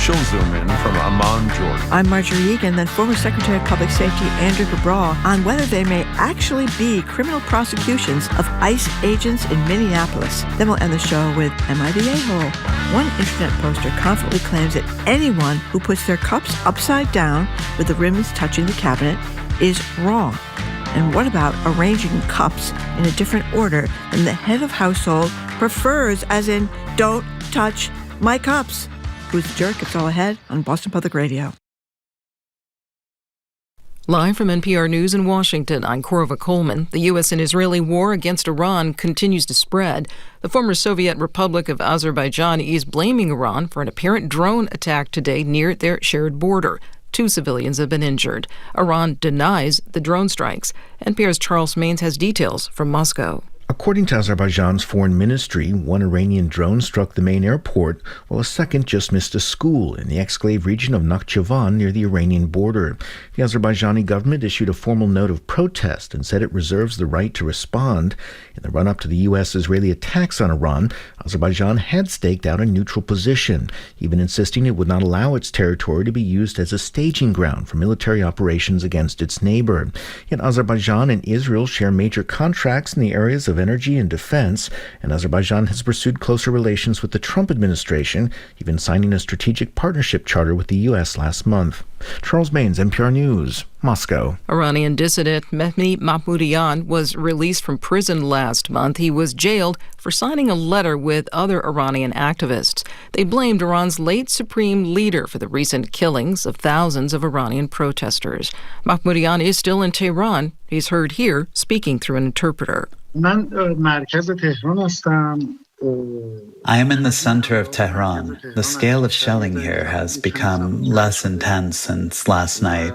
She'll zoom in from Amman, Jordan. I'm Marjorie Egan, then former Secretary of Public Safety Andrea Cabral, on whether there may actually be criminal prosecutions of ICE agents in Minneapolis. Then we'll end the show with Am I the A-hole? One internet poster confidently claims that anyone who puts their cups upside down with the rims touching the cabinet is wrong. And what about arranging cups in a different order than the head of household prefers, as in, don't touch my cups? Who's the jerk? It's all ahead on Boston Public Radio. Live from NPR News in Washington, I'm Korva Coleman. The U.S. and Israeli war against Iran continues to spread. The former Soviet Republic of Azerbaijan is blaming Iran for an apparent drone attack today near their shared border. 2 civilians have been injured. Iran denies the drone strikes. NPR's Charles Maines has details from Moscow. According to Azerbaijan's foreign ministry, one Iranian drone struck the main airport, while a second just missed a school in the exclave region of Nakhchivan near the Iranian border. The Azerbaijani government issued a formal note of protest and said it reserves the right to respond. In the run-up to the U.S.-Israeli attacks on Iran, Azerbaijan had staked out a neutral position, even insisting it would not allow its territory to be used as a staging ground for military operations against its neighbor. Yet Azerbaijan and Israel share major contracts in the areas of energy and defense, and Azerbaijan has pursued closer relations with the Trump administration, even signing a strategic partnership charter with the U.S. last month. Charles Maines, NPR News, Moscow. Iranian dissident Mehdi Mahmoudyan was released from prison last month. He was jailed for signing a letter with other Iranian activists. They blamed Iran's late supreme leader for the recent killings of thousands of Iranian protesters. Mahmoudyan is still in Tehran. He's heard here speaking through an interpreter. I am in the center of Tehran. The scale of shelling here has become less intense since last night.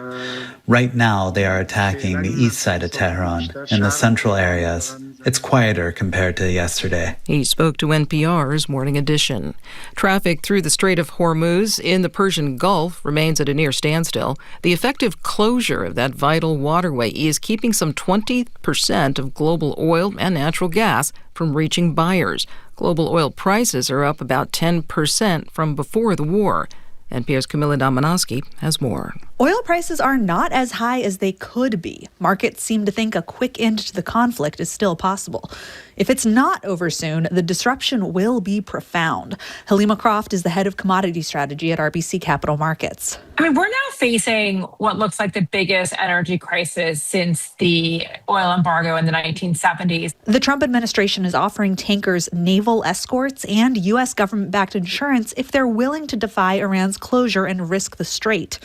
Right now, they are attacking the east side of Tehran, in the central areas. It's quieter compared to yesterday. He spoke to NPR's Morning Edition. Traffic through the Strait of Hormuz in the Persian Gulf remains at a near standstill. The effective closure of that vital waterway is keeping some 20% of global oil and natural gas from reaching buyers. Global oil prices are up about 10% from before the war. NPR's Camila Domonoske has more. Oil prices are not as high as they could be. Markets seem to think a quick end to the conflict is still possible. If it's not over soon, the disruption will be profound. Halima Croft is the head of commodity strategy at RBC Capital Markets. We're now facing what looks like the biggest energy crisis since the oil embargo in the 1970s. The Trump administration is offering tankers naval escorts and U.S. government-backed insurance if they're willing to defy Iran's closure and risk the strait.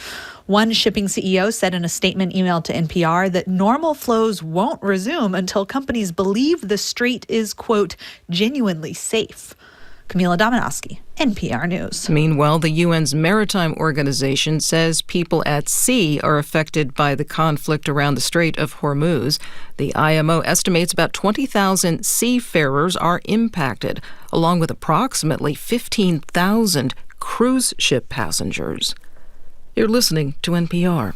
One shipping CEO said in a statement emailed to NPR that normal flows won't resume until companies believe the strait is, quote, genuinely safe. Camila Domonoske, NPR News. Meanwhile, the UN's Maritime Organization says people at sea are affected by the conflict around the Strait of Hormuz. The IMO estimates about 20,000 seafarers are impacted, along with approximately 15,000 cruise ship passengers. You're listening to NPR.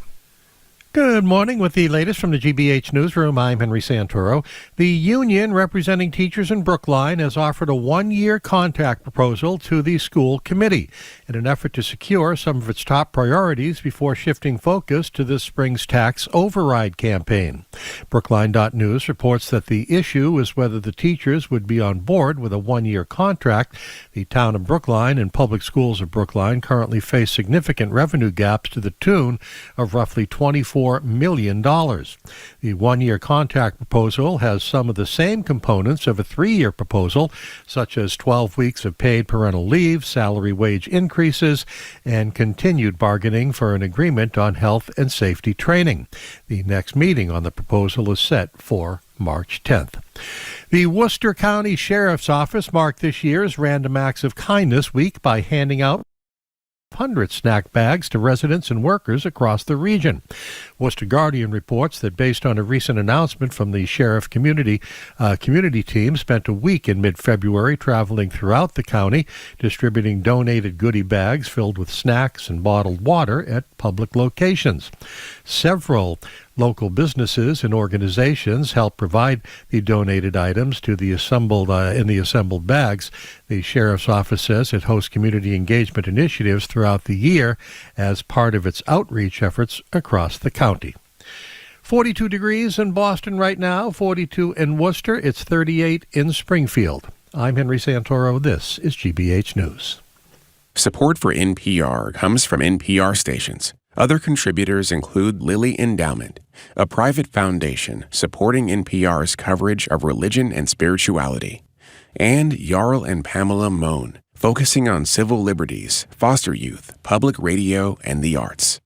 Good morning. With the latest from the GBH Newsroom, I'm Henry Santoro. The union representing teachers in Brookline has offered a one-year contract proposal to the school committee in an effort to secure some of its top priorities before shifting focus to this spring's tax override campaign. Brookline.news reports that the issue is whether the teachers would be on board with a one-year contract. The town of Brookline and public schools of Brookline currently face significant revenue gaps to the tune of roughly $24 million. The one-year contract proposal has some of the same components of a three-year proposal, such as 12 weeks of paid parental leave, salary wage increases, and continued bargaining for an agreement on health and safety training. The next meeting on the proposal is set for March 10th. The Worcester County Sheriff's Office marked this year's Random Acts of Kindness Week by handing out 100 snack bags to residents and workers across the region. Worcester Guardian reports that based on a recent announcement from the sheriff community team spent a week in mid-February traveling throughout the county, distributing donated goodie bags filled with snacks and bottled water at public locations. Several Local businesses and organizations help provide the donated items to the assembled bags. The sheriff's office says it hosts community engagement initiatives throughout the year as part of its outreach efforts across the county. 42 degrees in Boston right now, 42 in Worcester, it's 38 in Springfield. I'm Henry Santoro. This is GBH News. Support for NPR comes from NPR stations. Other contributors include Lilly Endowment, a private foundation supporting NPR's coverage of religion and spirituality, and Jarl and Pamela Mohn, focusing on civil liberties, foster youth, public radio, and the arts.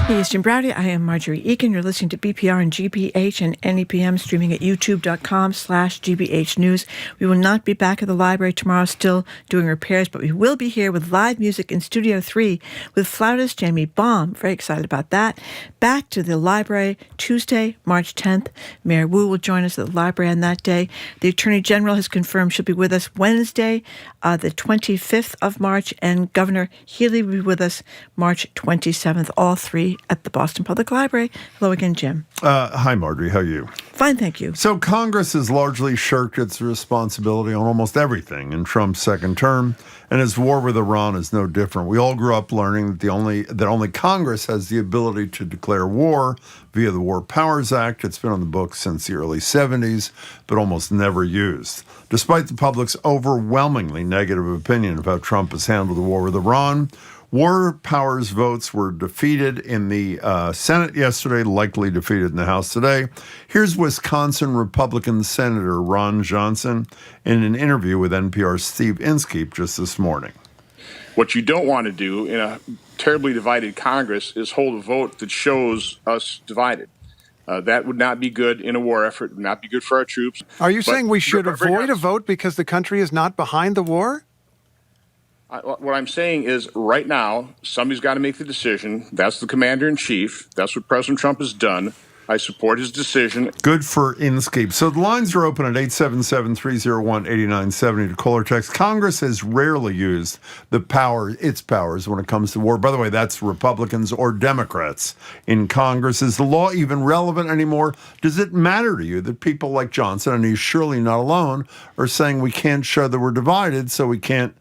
Hey, Eastern Browdy. I am Marjorie Eakin. You're listening to BPR and GBH and NEPM, streaming at youtube.com/GBH News. We will not be back at the library tomorrow, still doing repairs, but we will be here with live music in Studio 3 with flautist Jamie Baum. Very excited about that. Back to the library Tuesday, March 10th. Mayor Wu will join us at the library on that day. The Attorney General has confirmed she'll be with us Wednesday, the 25th of March, and Governor Healy will be with us March 27th, all three at the Boston Public Library. Hello again, Jim. Hi, Marjorie. How are you? Fine, thank you. So Congress has largely shirked its responsibility on almost everything in Trump's second term, and his war with Iran is no different. We all grew up learning that only Congress has the ability to declare war via the War Powers Act. It's been on the books since the early 70s, but almost never used. Despite the public's overwhelmingly negative opinion of how Trump has handled the war with Iran, war powers votes were defeated in the Senate yesterday, likely defeated in the House today. Here's Wisconsin Republican Senator Ron Johnson in an interview with NPR's Steve Inskeep just this morning. What you don't want to do in a terribly divided Congress is hold a vote that shows us divided. That would not be good in a war effort, would not be good for our troops. Are you saying we should avoid a vote because the country is not behind the war? What I'm saying is right now, somebody's got to make the decision. That's the commander-in-chief. That's what President Trump has done. I support his decision. Good for Inskeep. So the lines are open at 877-301-8970 to call or text. Congress has rarely used its powers when it comes to war. By the way, that's Republicans or Democrats in Congress. Is the law even relevant anymore? Does it matter to you that people like Johnson, and he's surely not alone, are saying we can't show that we're divided, so we can't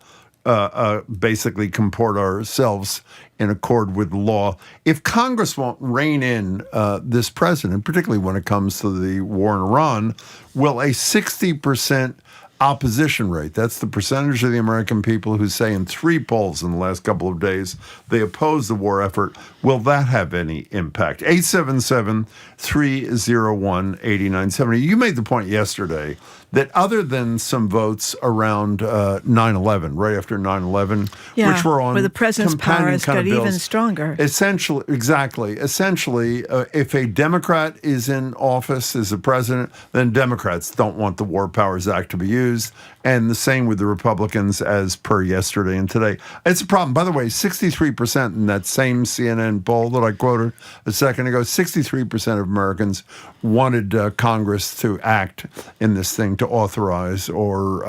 basically comport ourselves in accord with law? If Congress won't rein in this president, particularly when it comes to the war in Iran, will a 60% opposition rate, that's the percentage of the American people who say in 3 polls in the last couple of days they oppose the war effort, will that have any impact? 877-301-8970. You made the point yesterday that other than some votes around 9/11, right after 9/11, which were on where the president's powers got even stronger. Essentially, if a Democrat is in office as a president, then Democrats don't want the War Powers Act to be used, and the same with the Republicans as per yesterday and today. It's a problem. By the way, 63% in that same CNN poll that I quoted a second ago, 63% of Americans wanted Congress to act in this thing, to authorize or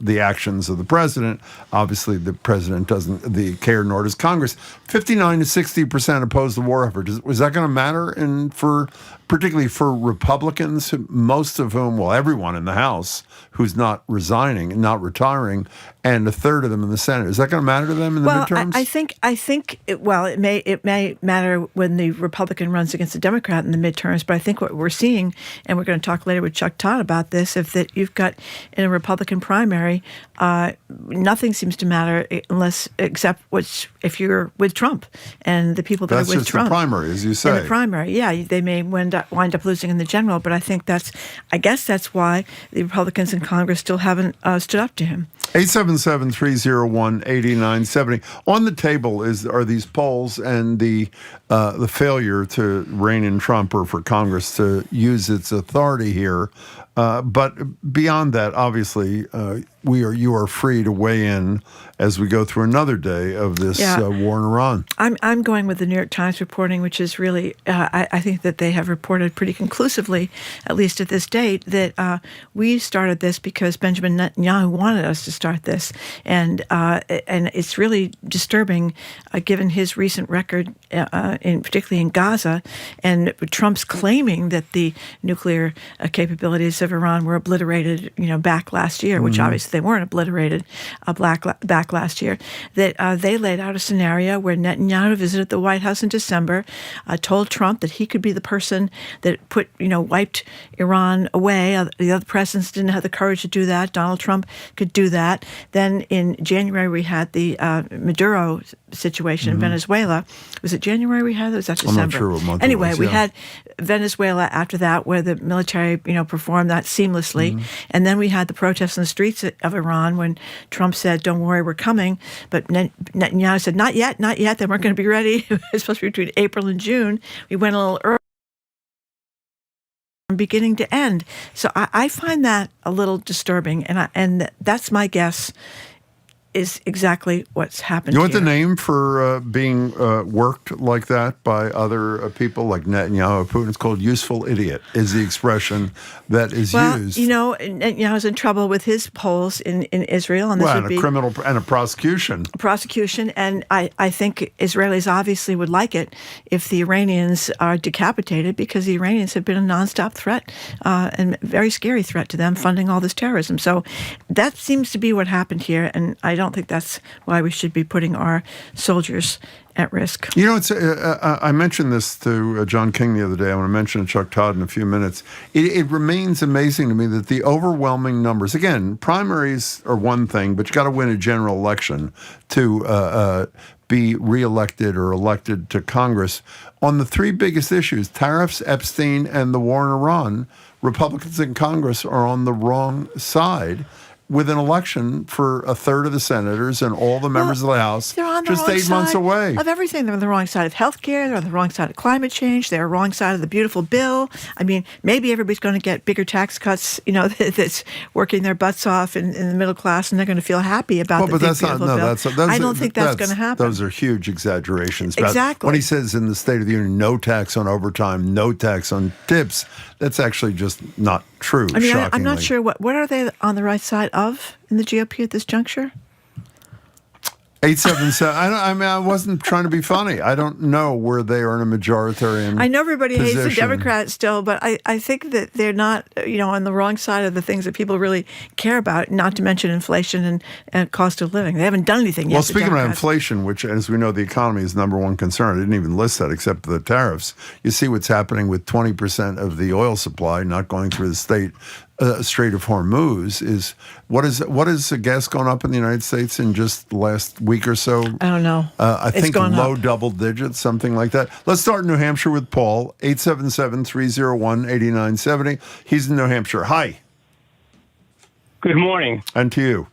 the actions of the president. Obviously, the president doesn't care, nor does Congress. 59 to 60% oppose the war effort. Was that going to matter? And particularly for Republicans, most of whom, well, everyone in the House who's not resigning and not retiring, and a third of them in the Senate. Is that going to matter to them in the midterms? I think it may matter when the Republican runs against the Democrat in the midterms, but I think what we're seeing, and we're going to talk later with Chuck Todd about this, if that you've got in a Republican primary, nothing seems to matter except if you're with Trump and the people that are with Trump. That's just the primary, as you say. In the primary, yeah, they may wind up losing in the general, but I guess that's why the Republicans in Congress still haven't stood up to him. 877-301-8970. On the table are these polls and the failure to rein in Trump, or for Congress to use its authority here. But beyond that, obviously, you are free to weigh in as we go through another day of this war in Iran. I'm going with the New York Times reporting, which is really, I think that they have reported pretty conclusively, at least at this date, that we started this because Benjamin Netanyahu wanted us to start this. And it's really disturbing, given his recent record, particularly in Gaza, and Trump's claiming that the nuclear capabilities of Iran were obliterated, back last year, which obviously they weren't obliterated back last year, that they laid out a scenario where Netanyahu visited the White House in December, told Trump that he could be the person that wiped Iran away. The other presidents didn't have the courage to do that. Donald Trump could do that. Then in January, we had the Maduro situation in Venezuela. Was it January we had that? Was that December? I'm not sure what month Anyway, it was, we had Venezuela after that, where the military, performed that seamlessly. And then we had the protests in the streets of Iran when Trump said, "Don't worry, we're coming." But Netanyahu said, not yet. They weren't going to be ready. It was supposed to be between April and June. We went a little early from beginning to end. So I find that a little disturbing. And that's my guess is exactly what's happened You know what here. the name for being worked like that by other people like Netanyahu or Putin? It's called useful idiot, is the expression that is used. Netanyahu's in trouble with his polls in Israel. And this would and be a criminal and a prosecution. And I think Israelis obviously would like it if the Iranians are decapitated, because the Iranians have been a nonstop threat and very scary threat to them, funding all this terrorism. So that seems to be what happened here, and I don't think that's why we should be putting our soldiers at risk. It's I mentioned this to John King the other day. I want to mention to Chuck Todd in a few minutes. It remains amazing to me that the overwhelming numbers, again, primaries are one thing, but you got to win a general election to be reelected or elected to Congress. On the three biggest issues, tariffs, Epstein, and the war in Iran, Republicans in Congress are on the wrong side, with an election for a third of the senators and all the members of the House They're on the just wrong 8 months side away. of everything. They're on the wrong side of healthcare. They're on the wrong side of climate change. They're on the wrong side of the beautiful bill. I mean, maybe everybody's going to get bigger tax cuts, that's working their butts off in the middle class, and they're going to feel happy about the big, beautiful bill. I don't think that's going to happen. Those are huge exaggerations. Exactly. When he says in the State of the Union, no tax on overtime, no tax on tips, that's actually just not true, I mean, shockingly. I'm not sure what are they on the right side of in the GOP at this juncture? 877. I wasn't trying to be funny. I don't know where they are in a majoritarian. I know everybody hates the position. Democrats still, but I think that they're not, on the wrong side of the things that people really care about, not to mention inflation and cost of living. They haven't done anything yet. Well, speaking of inflation, which, as we know, the economy is number one concern. I didn't even list that except for the tariffs. You see what's happening with 20% of the oil supply not going through the Strait of Hormuz. Is what is the gas going up in the United States in just the last week or so? I don't know. I think low up. double digits, something like that. Let's start in New Hampshire with Paul, 877-301-8970. He's in New Hampshire. Hi. Good morning. And to you.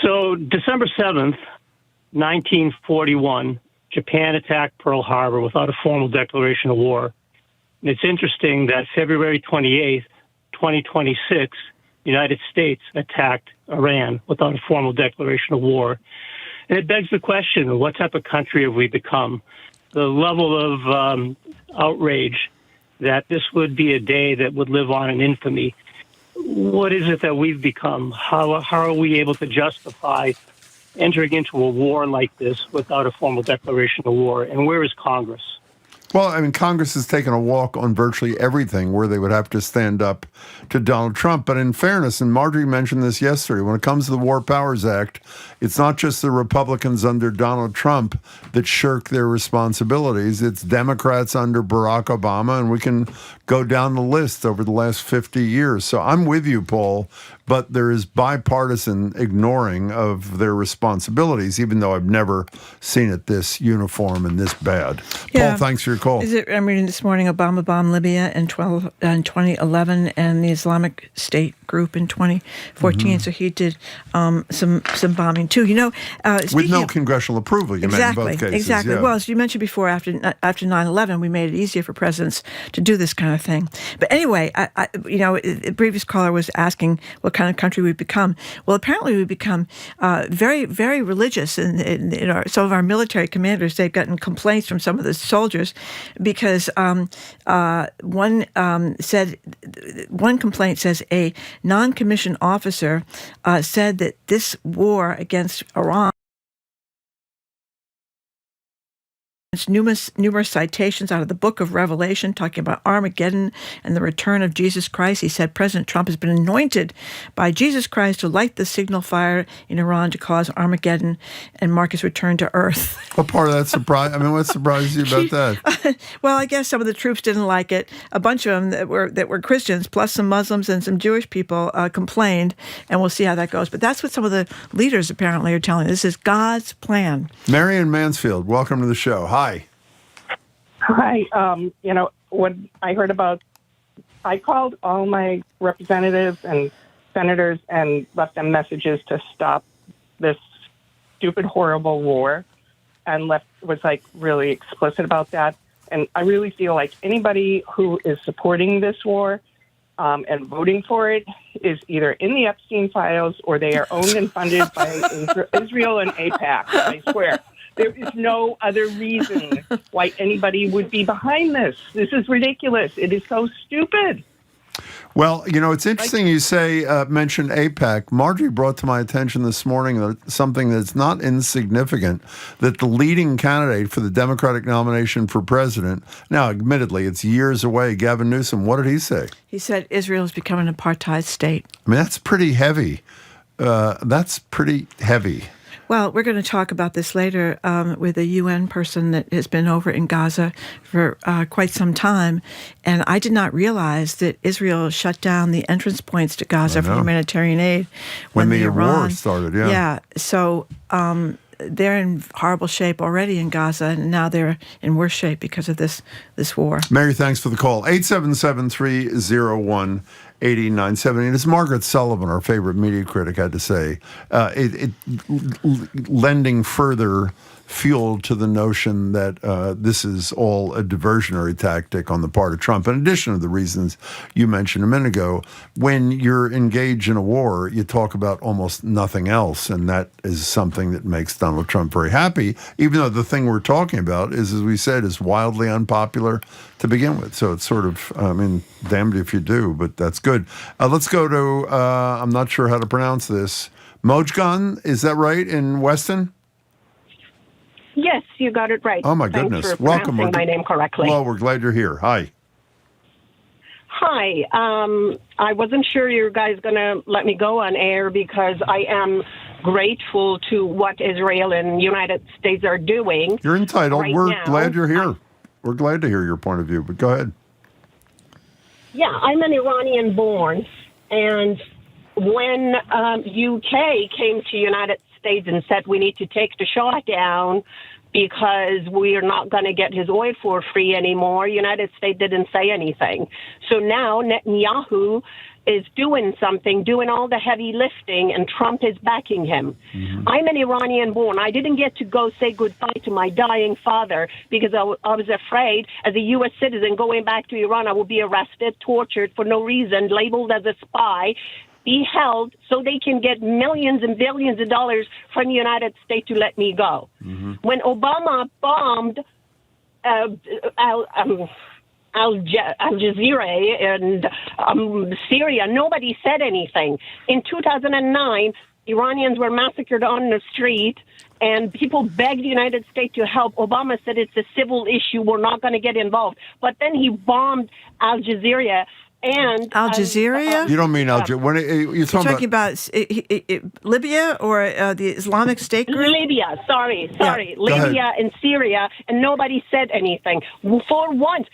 So December 7th, 1941, Japan attacked Pearl Harbor without a formal declaration of war. And it's interesting that February 28th, 2026, the United States attacked Iran without a formal declaration of war. And it begs the question, what type of country have we become? The level of outrage that this would be a day that would live on in infamy. What is it that we've become? How are we able to justify entering into a war like this without a formal declaration of war? And where is Congress? Well, I mean, Congress has taken a walk on virtually everything where they would have to stand up to Donald Trump. But in fairness, and Marjorie mentioned this yesterday, when it comes to the War Powers Act, it's not just the Republicans under Donald Trump that shirk their responsibilities. It's Democrats under Barack Obama, and we can go down the list over the last 50 years. So I'm with you, Paul. but there is bipartisan ignoring of their responsibilities, even though I've never seen it this uniform and this bad. Yeah. Paul, thanks for your call. I'm reading this morning, Obama bombed Libya in 2011 and the Islamic State group in 2014. So he did some bombing too. With no congressional approval, you meant in both cases. Exactly. Yeah. Well, as you mentioned before, after 9/11, we made it easier for presidents to do this kind of thing. But anyway, the previous caller was asking what kind of country we've become. Well, apparently we've become very, very religious. And some of our military commanders, they've gotten complaints from some of the soldiers because one complaint says a non-commissioned officer said that this war against Iran, numerous citations out of the book of Revelation talking about Armageddon and the return of Jesus Christ. He said President Trump has been anointed by Jesus Christ to light the signal fire in Iran to cause Armageddon and mark his return to Earth. What part of that surprised? I mean, what surprised you about that? Well, I guess some of the troops didn't like it. A bunch of them that were Christians, plus some Muslims and some Jewish people, complained, and we'll see how that goes. But that's what some of the leaders apparently are telling. This is God's plan. Marion Mansfield, welcome to the show. Hi. Hi. What I heard about, I called all my representatives and senators and left them messages to stop this stupid, horrible war, and was really explicit about that. And I really feel like anybody who is supporting this war and voting for it is either in the Epstein files or they are owned and funded by Israel and AIPAC. I swear. There is no other reason why anybody would be behind this. This is ridiculous. It is so stupid. Well, it's interesting you mention AIPAC. Marjorie brought to my attention this morning something that's not insignificant, that the leading candidate for the Democratic nomination for president, now admittedly it's years away, Gavin Newsom, what did he say? He said Israel has become an apartheid state. I mean, that's pretty heavy. Well, we're going to talk about this later with a UN person that has been over in Gaza for quite some time. And I did not realize that Israel shut down the entrance points to Gaza for humanitarian aid when the war started, yeah. Yeah, so they're in horrible shape already in Gaza, and now they're in worse shape because of this war. Mary, thanks for the call. 877-301-8970. And as Margaret Sullivan, our favorite media critic, had to say, lending further fuel to the notion that this is all a diversionary tactic on the part of Trump. In addition to the reasons you mentioned a minute ago, when you're engaged in a war, you talk about almost nothing else, and that is something that makes Donald Trump very happy, even though the thing we're talking about is, as we said, is wildly unpopular to begin with. So it's sort of, damned if you do, but that's good. Let's go to, I'm not sure how to pronounce this, Mojgan, is that right, in Weston? Yes, you got it right. Oh, my Thanks goodness. for Welcome. pronouncing my name correctly. Well, we're glad you're here. Hi. Hi. I wasn't sure you guys going to let me go on air because I am grateful to what Israel and United States are doing. You're entitled. Right We're now. glad you're here. We're glad to hear your point of view, but go ahead. Yeah, I'm an Iranian-born, and when UK came to United States and said we need to take the Shah down because we are not going to get his oil for free anymore, United States didn't say anything. So now Netanyahu is doing something, doing all the heavy lifting, and Trump is backing him. Mm-hmm. I'm an Iranian-born. I didn't get to go say goodbye to my dying father because I was afraid as a U.S. citizen going back to Iran, I would be arrested, tortured for no reason, labeled as a spy, be held so they can get millions and billions of dollars from the United States to let me go. Mm-hmm. When Obama bombed Al Jazeera and Syria, nobody said anything. In 2009, Iranians were massacred on the street, and people begged the United States to help. Obama said it's a civil issue. We're not going to get involved. But then he bombed Al Jazeera. And Al Jazeera? You don't mean Al Jazeera. When you're talking about Libya or the Islamic State group? Libya, sorry. Yeah. Libya and Syria, and nobody said anything. For once,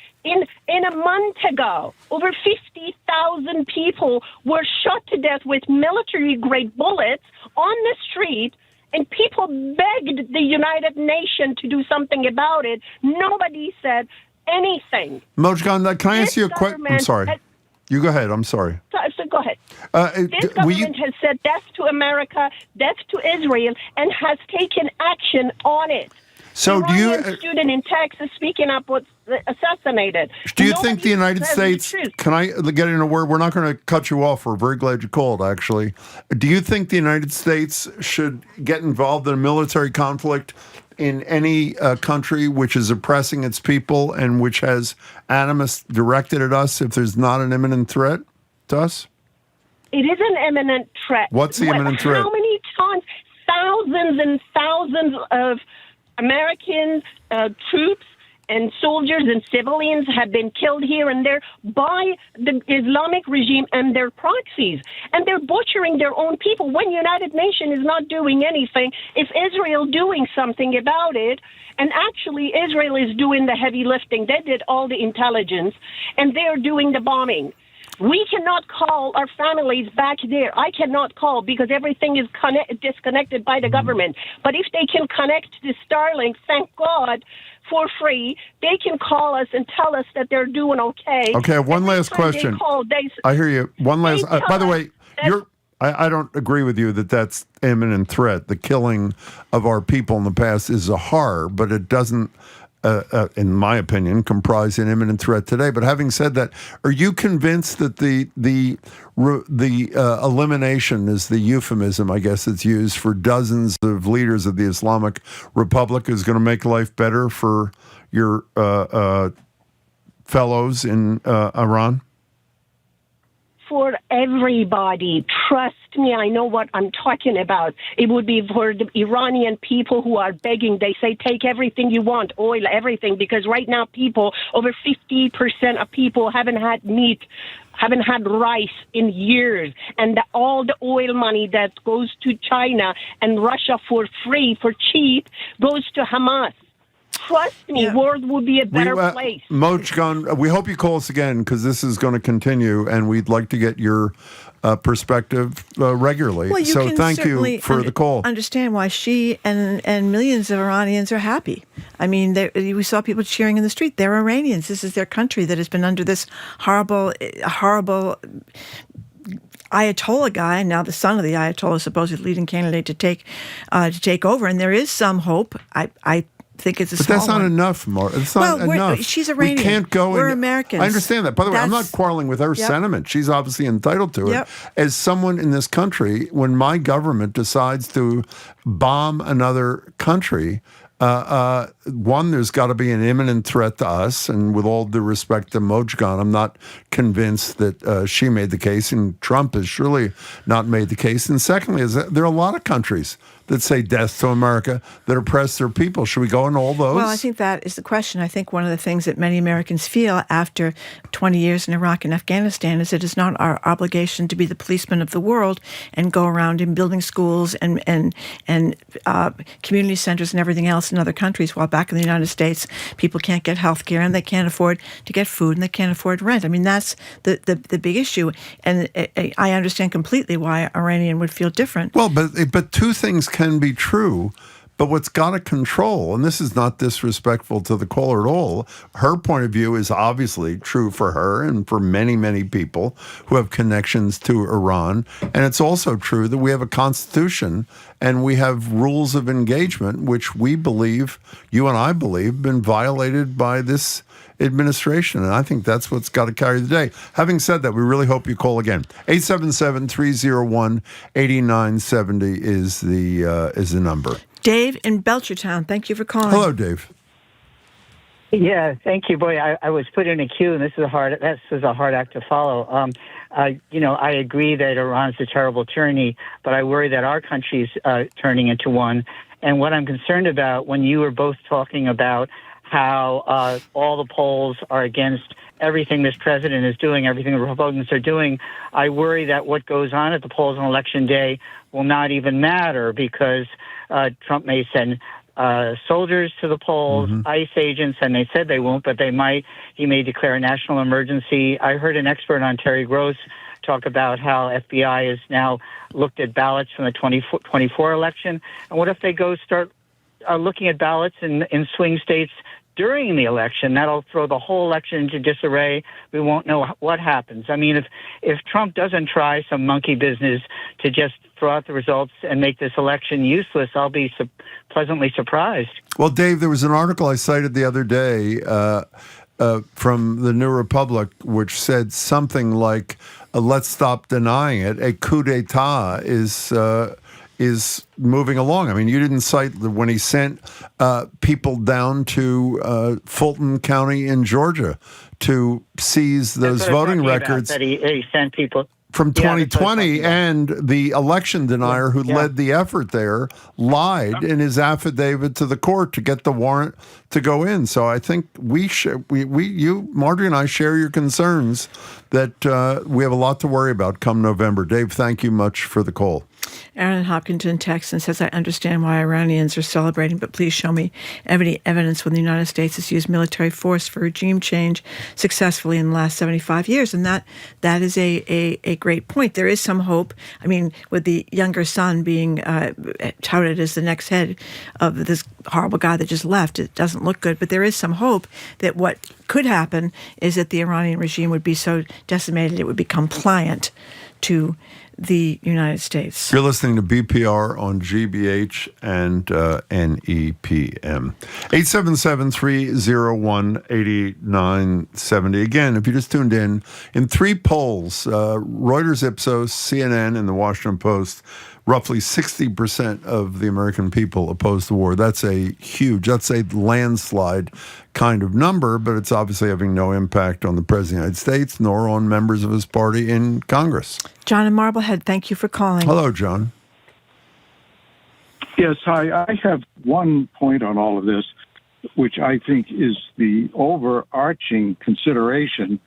In a month ago, over 50,000 people were shot to death with military-grade bullets on the street, and people begged the United Nations to do something about it. Nobody said anything. Mojgan, can I ask you a question? I'm sorry. You go ahead. I'm sorry. So go ahead. This government has said death to America, death to Israel, and has taken action on it. So do you? A student in Texas speaking up was assassinated. Do you think the United States? Can I get in a word? We're not going to cut you off. We're very glad you called. Actually, do you think the United States should get involved in a military conflict in any country which is oppressing its people and which has animus directed at us if there's not an imminent threat to us? It is an imminent threat. What's the imminent threat? How many times? Thousands and thousands of American troops and soldiers and civilians have been killed here and there by the Islamic regime and their proxies. And they're butchering their own people. When United Nations is not doing anything, if Israel doing something about it, and actually Israel is doing the heavy lifting. They did all the intelligence, and they're doing the bombing. We cannot call our families back there. I cannot call because everything is disconnected by the government. But if they can connect to Starlink, thank God, for free, they can call us and tell us that they're doing okay. Okay, one last question. I hear you. One last. By the way, I don't agree with you that that's imminent threat. The killing of our people in the past is a horror, but it doesn't. In my opinion, comprise an imminent threat today. But having said that, are you convinced that the elimination is the euphemism, I guess it's used, for dozens of leaders of the Islamic Republic is going to make life better for your fellows in Iran? For everybody. Trust me, I know what I'm talking about. It would be for the Iranian people who are begging. They say, take everything you want, oil, everything, because right now people, over 50% of people haven't had meat, haven't had rice in years. And all the oil money that goes to China and Russia for free, for cheap, goes to Hamas. Trust me, world would be a better place. Mojgan, we hope you call us again because this is going to continue, and we'd like to get your perspective regularly. Well, so thank you for the call. Understand why she and millions of Iranians are happy. I mean, we saw people cheering in the street. They're Iranians. This is their country that has been under this horrible Ayatollah guy, and now the son of the Ayatollah, supposed leading candidate to take over. And there is some hope. I think it's a small that's not one. enough, Mark. It's not enough. She's Iranian. We can't go. We're Americans. I understand that. By the way, I'm not quarreling with her sentiment. She's obviously entitled to it. As someone in this country, when my government decides to bomb another country, one, there's got to be an imminent threat to us. And with all due respect to Mojgan, I'm not convinced that she made the case, and Trump has surely not made the case. And secondly, there are a lot of countries that say death to America that oppress their people. Should we go into all those? Well, I think that is the question. I think one of the things that many Americans feel after 20 years in Iraq and Afghanistan is it is not our obligation to be the policeman of the world and go around in building schools and community centers and everything else in other countries, while back in the United States, people can't get health care and they can't afford to get food and they can't afford rent. I mean, that's the big issue. And I understand completely why Iranian would feel different. Well, but two things can be true, but what's got to control, and this is not disrespectful to the caller at all, her point of view is obviously true for her and for many, many people who have connections to Iran. And it's also true that we have a constitution and we have rules of engagement, which we believe, you and I believe, been violated by this administration. And I think that's what's got to carry the day. Having said that, we really hope you call again. 877-301-8970 is the number. Dave in Belchertown, thank you for calling. Hello, Dave. Yeah, thank you. Boy, I was put in a queue, and this is a hard act to follow. I agree that Iran's a terrible tyranny, but I worry that our country's turning into one. And what I'm concerned about, when you were both talking about how all the polls are against everything this president is doing, everything the Republicans are doing, I worry that what goes on at the polls on Election Day will not even matter because Trump may send soldiers to the polls, ICE agents, and they said they won't, but they might. He may declare a national emergency. I heard an expert on Terry Gross talk about how FBI has now looked at ballots from the 2024 election. And what if they start looking at ballots in swing states during the election? That'll throw the whole election into disarray. We won't know what happens. I mean, if Trump doesn't try some monkey business to just throw out the results and make this election useless, I'll be pleasantly surprised. Well, Dave, there was an article I cited the other day from the New Republic, which said something like, let's stop denying it. A coup d'etat is moving along. I mean, you didn't cite when he sent people down to Fulton County in Georgia to seize those voting records. That he sent people from 2020, and the election denier who led the effort there lied in his affidavit to the court to get the warrant to go in. So I think you, Marjorie and I share your concerns that we have a lot to worry about come November. Dave, thank you much for the call. Aaron in Hopkinton texts and says, I understand why Iranians are celebrating, but please show me any evidence when the United States has used military force for regime change successfully in the last 75 years. And that is a great point. There is some hope. I mean, with the younger son being touted as the next head of this horrible guy that just left, it doesn't look good. But there is some hope that what could happen is that the Iranian regime would be so decimated it would become pliant to the United States. You're listening to BPR on GBH and NEPM. 877-301-8970. Again, if you just tuned in 3 polls, Reuters, Ipsos, CNN, and the Washington Post, roughly 60% of the American people oppose the war. That's a landslide kind of number, but it's obviously having no impact on the President of the United States nor on members of his party in Congress. John in Marblehead, thank you for calling. Hello, John. Yes, hi. I have one point on all of this, which I think is the overarching consideration,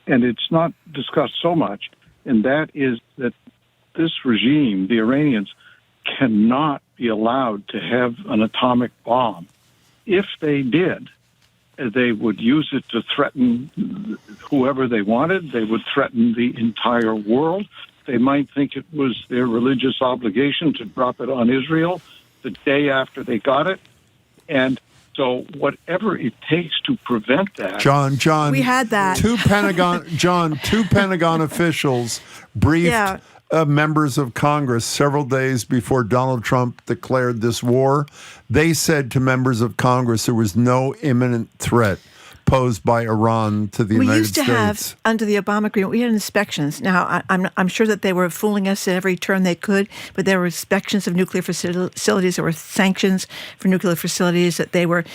and it's not discussed so much, and that is that this regime, the Iranians, cannot be allowed to have an atomic bomb. If they did, they would use it to threaten whoever they wanted. They would threaten the entire world. They might think it was their religious obligation to drop it on Israel the day after they got it. And so whatever it takes to prevent that. John, we had that. Two Pentagon officials briefed members of Congress several days before Donald Trump declared this war. They said to members of Congress there was no imminent threat posed by Iran to the United States. We used to have, under the Obama agreement, we had inspections. Now, I'm sure that they were fooling us at every turn they could, but there were inspections of nuclear facilities. There were sanctions for nuclear facilities, that they were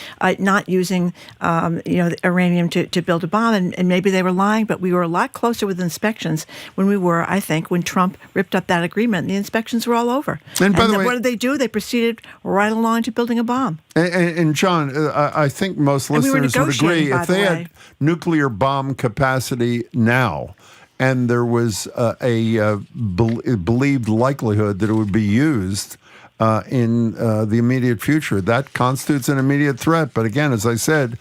not using, the uranium to build a bomb. And maybe they were lying, but we were a lot closer with inspections when we were, I think, when Trump ripped up that agreement. The inspections were all over. And by the way, what did they do? They proceeded right along to building a bomb. And John, I think most listeners would agree, if they had nuclear bomb capacity now, and there was a believed likelihood that it would be used in the immediate future, that constitutes an immediate threat. But again, as I said,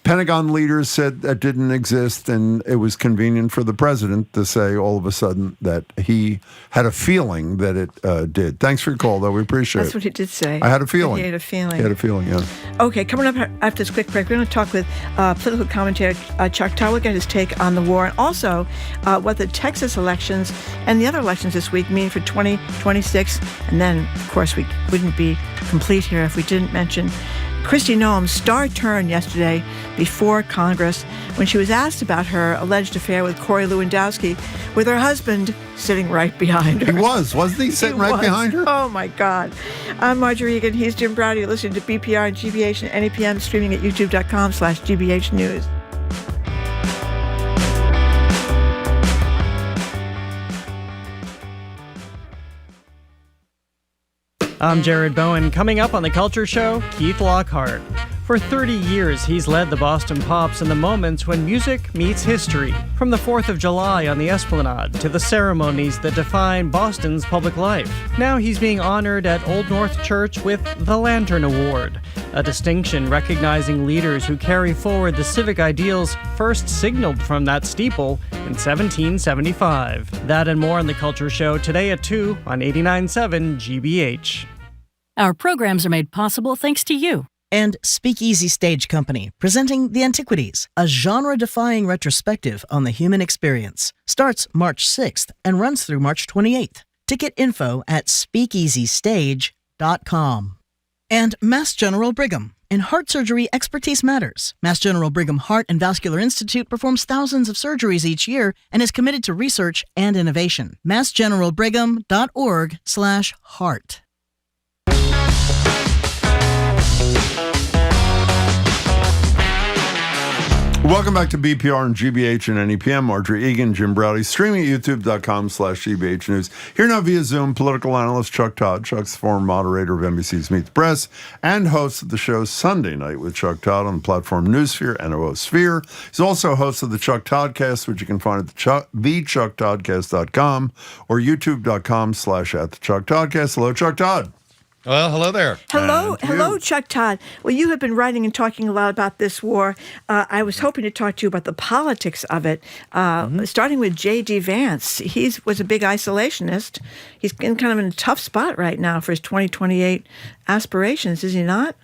Pentagon leaders said that didn't exist, and it was convenient for the president to say all of a sudden that he had a feeling that it did. Thanks for your call, though. We appreciate it. That's what he did say. I had a feeling. He had a feeling. He had a feeling, yeah. Okay, coming up after this quick break, we're going to talk with political commentator Chuck Todd. We'll get his take on the war, and also what the Texas elections and the other elections this week mean for 2026. And then, of course, we wouldn't be complete here if we didn't mention Kristi Noem's star turn yesterday before Congress when she was asked about her alleged affair with Corey Lewandowski, with her husband sitting right behind her. He wasn't he sitting right behind her? Oh, my God. I'm Marjorie Egan. He's Jim Browder. You're listening to BPR and GBH and NEPM, streaming at youtube.com/GBH News. I'm Jared Bowen. Coming up on The Culture Show, Keith Lockhart. For 30 years, he's led the Boston Pops in the moments when music meets history. From the 4th of July on the Esplanade to the ceremonies that define Boston's public life. Now he's being honored at Old North Church with the Lantern Award, a distinction recognizing leaders who carry forward the civic ideals first signaled from that steeple in 1775. That and more on The Culture Show today at 2 on 89.7 GBH. Our programs are made possible thanks to you. And Speakeasy Stage Company, presenting The Antiquities, a genre-defying retrospective on the human experience. Starts March 6th and runs through March 28th. Ticket info at speakeasystage.com. And Mass General Brigham. In heart surgery, expertise matters. Mass General Brigham Heart and Vascular Institute performs thousands of surgeries each year and is committed to research and innovation. massgeneralbrigham.org/heart. Welcome back to BPR and GBH and NEPM. Marjorie Egan, Jim Browdy, streaming at youtube.com/GBH News. Here now via Zoom, political analyst Chuck Todd. Chuck's the former moderator of NBC's Meet the Press and host of the show Sunday Night with Chuck Todd on the platform Newsphere, NOOsphere. He's also host of the Chuck Toddcast, which you can find at thechucktoddcast.com or youtube.com/@thechucktoddcast. Hello, Chuck Todd. Well, hello there. Hello, Chuck Todd. Well, you have been writing and talking a lot about this war. I was hoping to talk to you about the politics of it, starting with J.D. Vance. He was a big isolationist. He's kind of in a tough spot right now for his 2028 aspirations, is he not?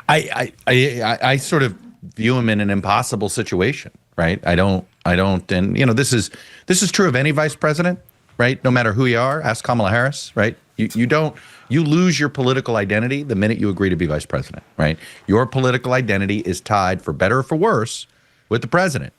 I sort of view him in an impossible situation, right? I don't, and this is true of any vice president, right? No matter who you are, ask Kamala Harris, right? You lose your political identity the minute you agree to be vice president, right? Your political identity is tied, for better or for worse, with the president.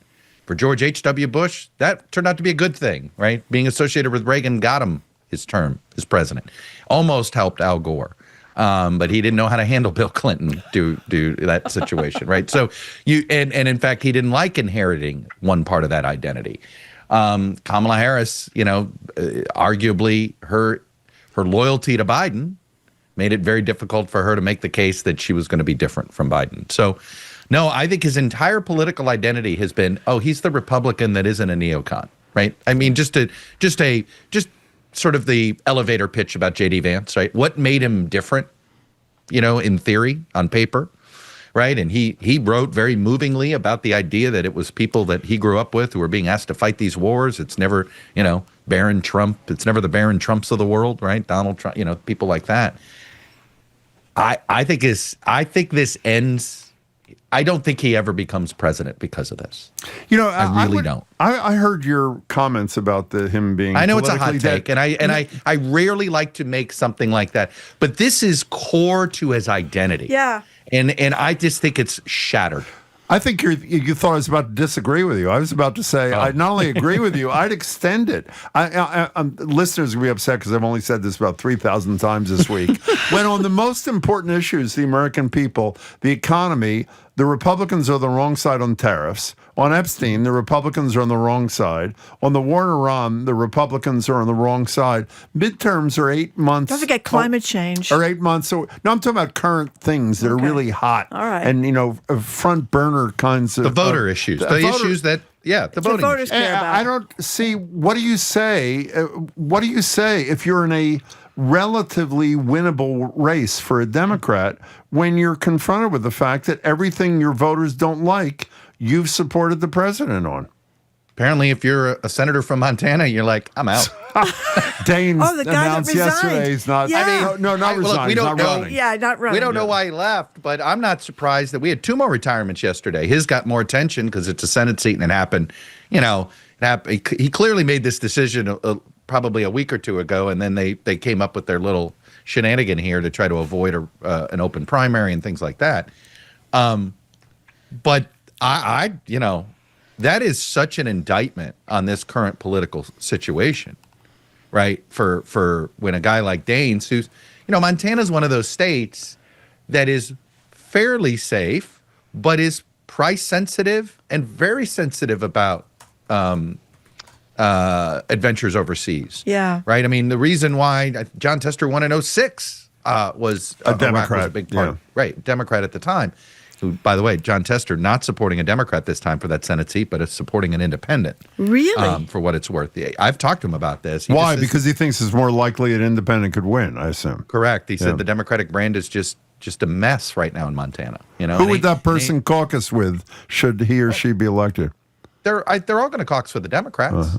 For George H.W. Bush, that turned out to be a good thing, right? Being associated with Reagan got him his term as president. Almost helped Al Gore, but he didn't know how to handle Bill Clinton do that situation, right? So and in fact, he didn't like inheriting one part of that identity. Kamala Harris, arguably her loyalty to Biden made it very difficult for her to make the case that she was going to be different from Biden. So, no, I think his entire political identity has been, he's the Republican that isn't a neocon, right? I mean, just sort of the elevator pitch about J.D. Vance, right? What made him different, in theory, on paper, right? And he wrote very movingly about the idea that it was people that he grew up with who were being asked to fight these wars. It's never, Barron Trump. It's never the Barron Trumps of the world, right? Donald Trump, people like that. I think this ends. I don't think he ever becomes president because of this. I really don't. I heard your comments about him being. I know it's a hot take, and I rarely like to make something like that, but this is core to his identity. Yeah. And I just think it's shattered. I think you thought I was about to disagree with you. I was about to say I not only agree with you, I'd extend it. Listeners will be upset because I've only said this about 3,000 times this week. When on the most important issues, the American people, the economy, the Republicans are on the wrong side on tariffs. On Epstein, the Republicans are on the wrong side. On the war in Iran, the Republicans are on the wrong side. Midterms are 8 months. Don't forget climate change. Or 8 months. So, no, I'm talking about current things that are really hot. All right. And, front burner kinds of. The voter issues. The issues that, the voting voters care about. I don't see, what do you say? What do you say if you're in a relatively winnable race for a Democrat when you're confronted with the fact that everything your voters don't like, you've supported the president on? Apparently, if you're a senator from Montana, you're like, I'm out. Dane the guy announced that resigned. yesterday he's not. Yeah. Not resigned. Look, we don't not know. running. Yeah, not running. We don't know why he left, but I'm not surprised that we had 2 more retirements yesterday. His got more attention because it's a Senate seat and it happened. He clearly made this decision probably a week or 2 ago, and then they came up with their little shenanigan here to try to avoid an open primary and things like that. But I that is such an indictment on this current political situation, right? For when a guy like Daines, who's, Montana's one of those states that is fairly safe, but is price sensitive and very sensitive about adventures overseas. Yeah. Right? I mean, the reason why John Tester won in 2006 was a Democrat. Was a big part. Yeah. Right. Democrat at the time. who, by the way, John Tester, not supporting a Democrat this time for that Senate seat, but is supporting an independent. Really? For what it's worth. I've talked to him about this. Why? Because he thinks it's more likely an independent could win, I assume. Correct. He said the Democratic brand is just a mess right now in Montana. Who would that person caucus with should he or she be elected? They're all going to caucus with the Democrats.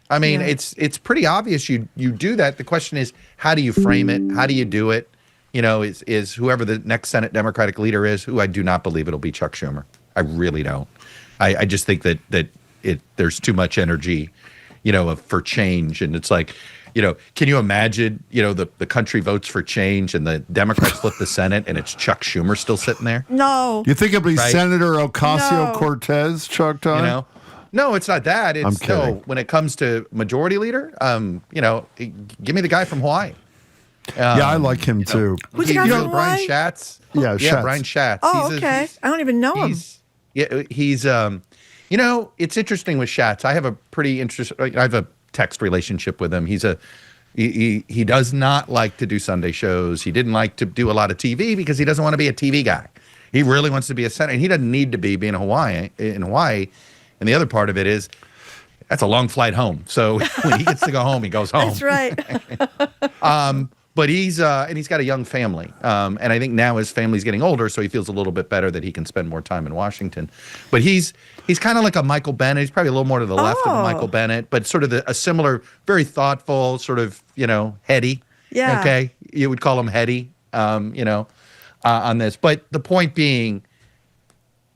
I mean, it's pretty obvious you do that. The question is, how do you frame it? How do you do it? Is whoever the next Senate Democratic leader is, who I do not believe it'll be Chuck Schumer. I really don't. I just think that there's too much energy, for change. And it's like, can you imagine, the country votes for change and the Democrats flip the Senate and it's Chuck Schumer still sitting there? No. You think it'll be Senator Ocasio-Cortez, Chuck Todd? No, it's not that. It's when it comes to majority leader, give me the guy from Hawaii. I like him too. Who's the guy from Hawaii? Brian Schatz. Yeah, Schatz. Brian Schatz. Oh, okay. I don't even know him. He's it's interesting with Schatz. I have a I have a text relationship with him. He does not like to do Sunday shows. He didn't like to do a lot of TV because he doesn't want to be a TV guy. He really wants to be a senator, and he doesn't need to be being in Hawaii. And the other part of it is that's a long flight home. So when he gets to go home, he goes home. That's right. But he's got a young family, and I think now his family's getting older, so he feels a little bit better that he can spend more time in Washington. But he's kind of like a Michael Bennett. He's probably a little more to the left of a Michael Bennett, but sort of a similar, very thoughtful, sort of heady. Yeah. Okay, you would call him heady, on this. But the point being,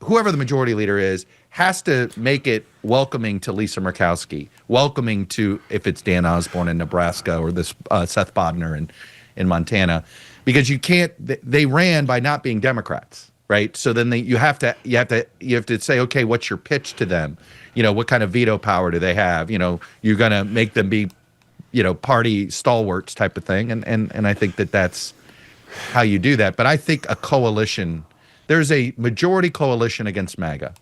whoever the majority leader is has to make it welcoming to Lisa Murkowski, welcoming to, if it's Dan Osborne in Nebraska or this Seth Bodnar in Montana, because you can't. They ran by not being Democrats, right? So then you have to say, okay, what's your pitch to them? What kind of veto power do they have? You're gonna make them be, party stalwarts type of thing, and I think that's how you do that. But I think a coalition. There's a majority coalition against MAGA.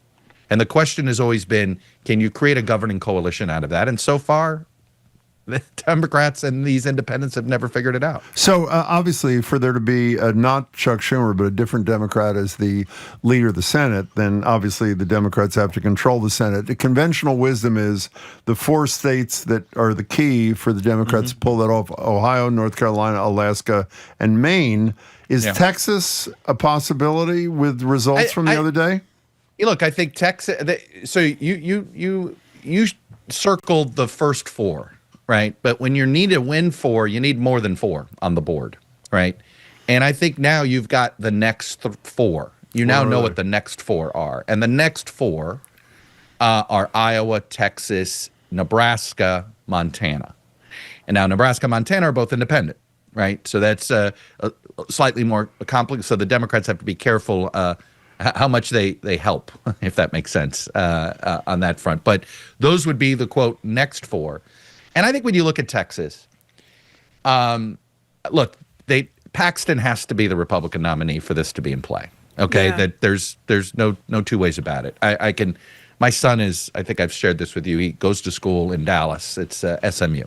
And the question has always been, can you create a governing coalition out of that? And so far, the Democrats and these independents have never figured it out. So obviously, for there to be not Chuck Schumer, but a different Democrat as the leader of the Senate, then obviously the Democrats have to control the Senate. The conventional wisdom is the 4 states that are the key for the Democrats to pull that off: Ohio, North Carolina, Alaska, and Maine. Is Texas a possibility with results from the other day? Look, I think Texas. So you circled the first 4, right? But when you need to win 4, you need more than 4 on the board, right? And I think now you've got the next 4. You now know what the next 4 are, and the next 4 are Iowa, Texas, Nebraska, Montana. And now Nebraska, Montana are both independent, right? So that's slightly more complicated. So the Democrats have to be careful how much they help, if that makes sense, on that front. But those would be the, quote, next 4. And I think when you look at Texas, Paxton has to be the Republican nominee for this to be in play. Okay, that there's no 2 ways about it. My son is, I think I've shared this with you, he goes to school in Dallas. It's SMU.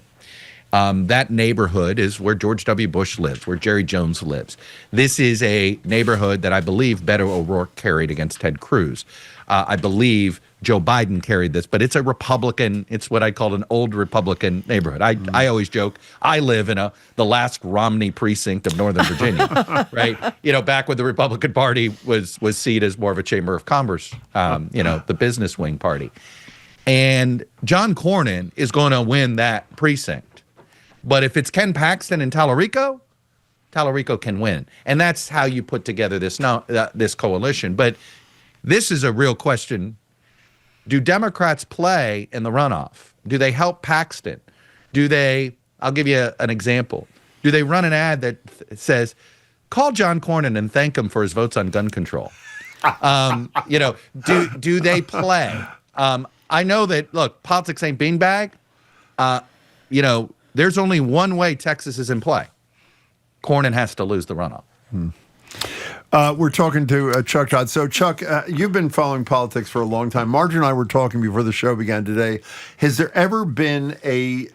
That neighborhood is where George W. Bush lives, where Jerry Jones lives. This is a neighborhood that I believe Beto O'Rourke carried against Ted Cruz. I believe Joe Biden carried this, but it's a Republican. It's what I call an old Republican neighborhood. I always joke I live in the last Romney precinct of Northern Virginia, right? Back when the Republican Party was seen as more of a Chamber of Commerce, the business wing party. And John Cornyn is going to win that precinct. But if it's Ken Paxton and Tallarico can win. And that's how you put together this coalition. But this is a real question. Do Democrats play in the runoff? Do they help Paxton? I'll give you an example. Do they run an ad that says, call John Cornyn and thank him for his votes on gun control? Do they play? I know that, look, politics ain't beanbag. There's only one way Texas is in play. Cornyn has to lose the runoff. We're talking to Chuck Todd. So, Chuck, you've been following politics for a long time. Marjorie and I were talking before the show began today. Has there ever been a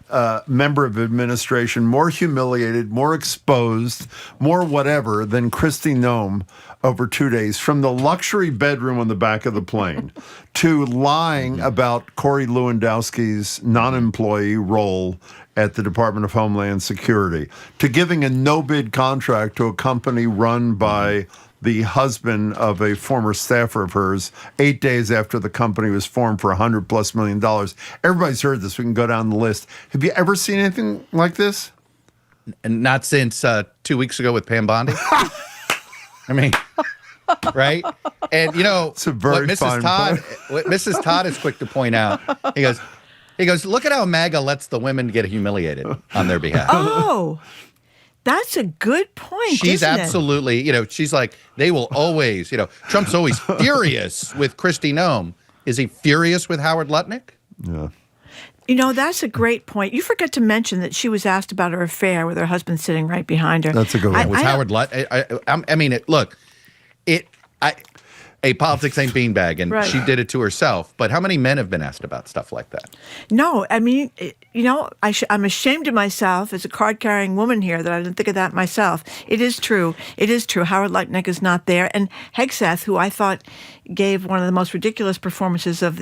member of administration more humiliated, more exposed, more whatever than Kristi Noem over 2 days, from the luxury bedroom on the back of the plane to lying about Corey Lewandowski's non-employee role at the Department of Homeland Security, to giving a no-bid contract to a company run by the husband of a former staffer of hers 8 days after the company was formed for $100+ million. Everybody's heard this. We can go down the list. Have you ever seen anything like this? And not since 2 weeks ago with Pam Bondi. I mean, right? And you know it's a very what Mrs. Todd is quick to point out. He goes, look at how MAGA lets the women get humiliated on their behalf. Oh, that's a good point. She's isn't absolutely, she's like, they will always, Trump's always furious with Kristi Noem. Is he furious with Howard Lutnick? Yeah. That's a great point. You forgot to mention that she was asked about her affair with her husband sitting right behind her. That's a good one. Was Howard Lutnick? A politics ain't beanbag, and Right. she did it to herself. But how many men have been asked about stuff like that? No, I mean, I'm ashamed of myself as a card-carrying woman here that I didn't think of that myself. It is true. Howard Lutnick is not there. And Hegseth, who I thought gave one of the most ridiculous performances of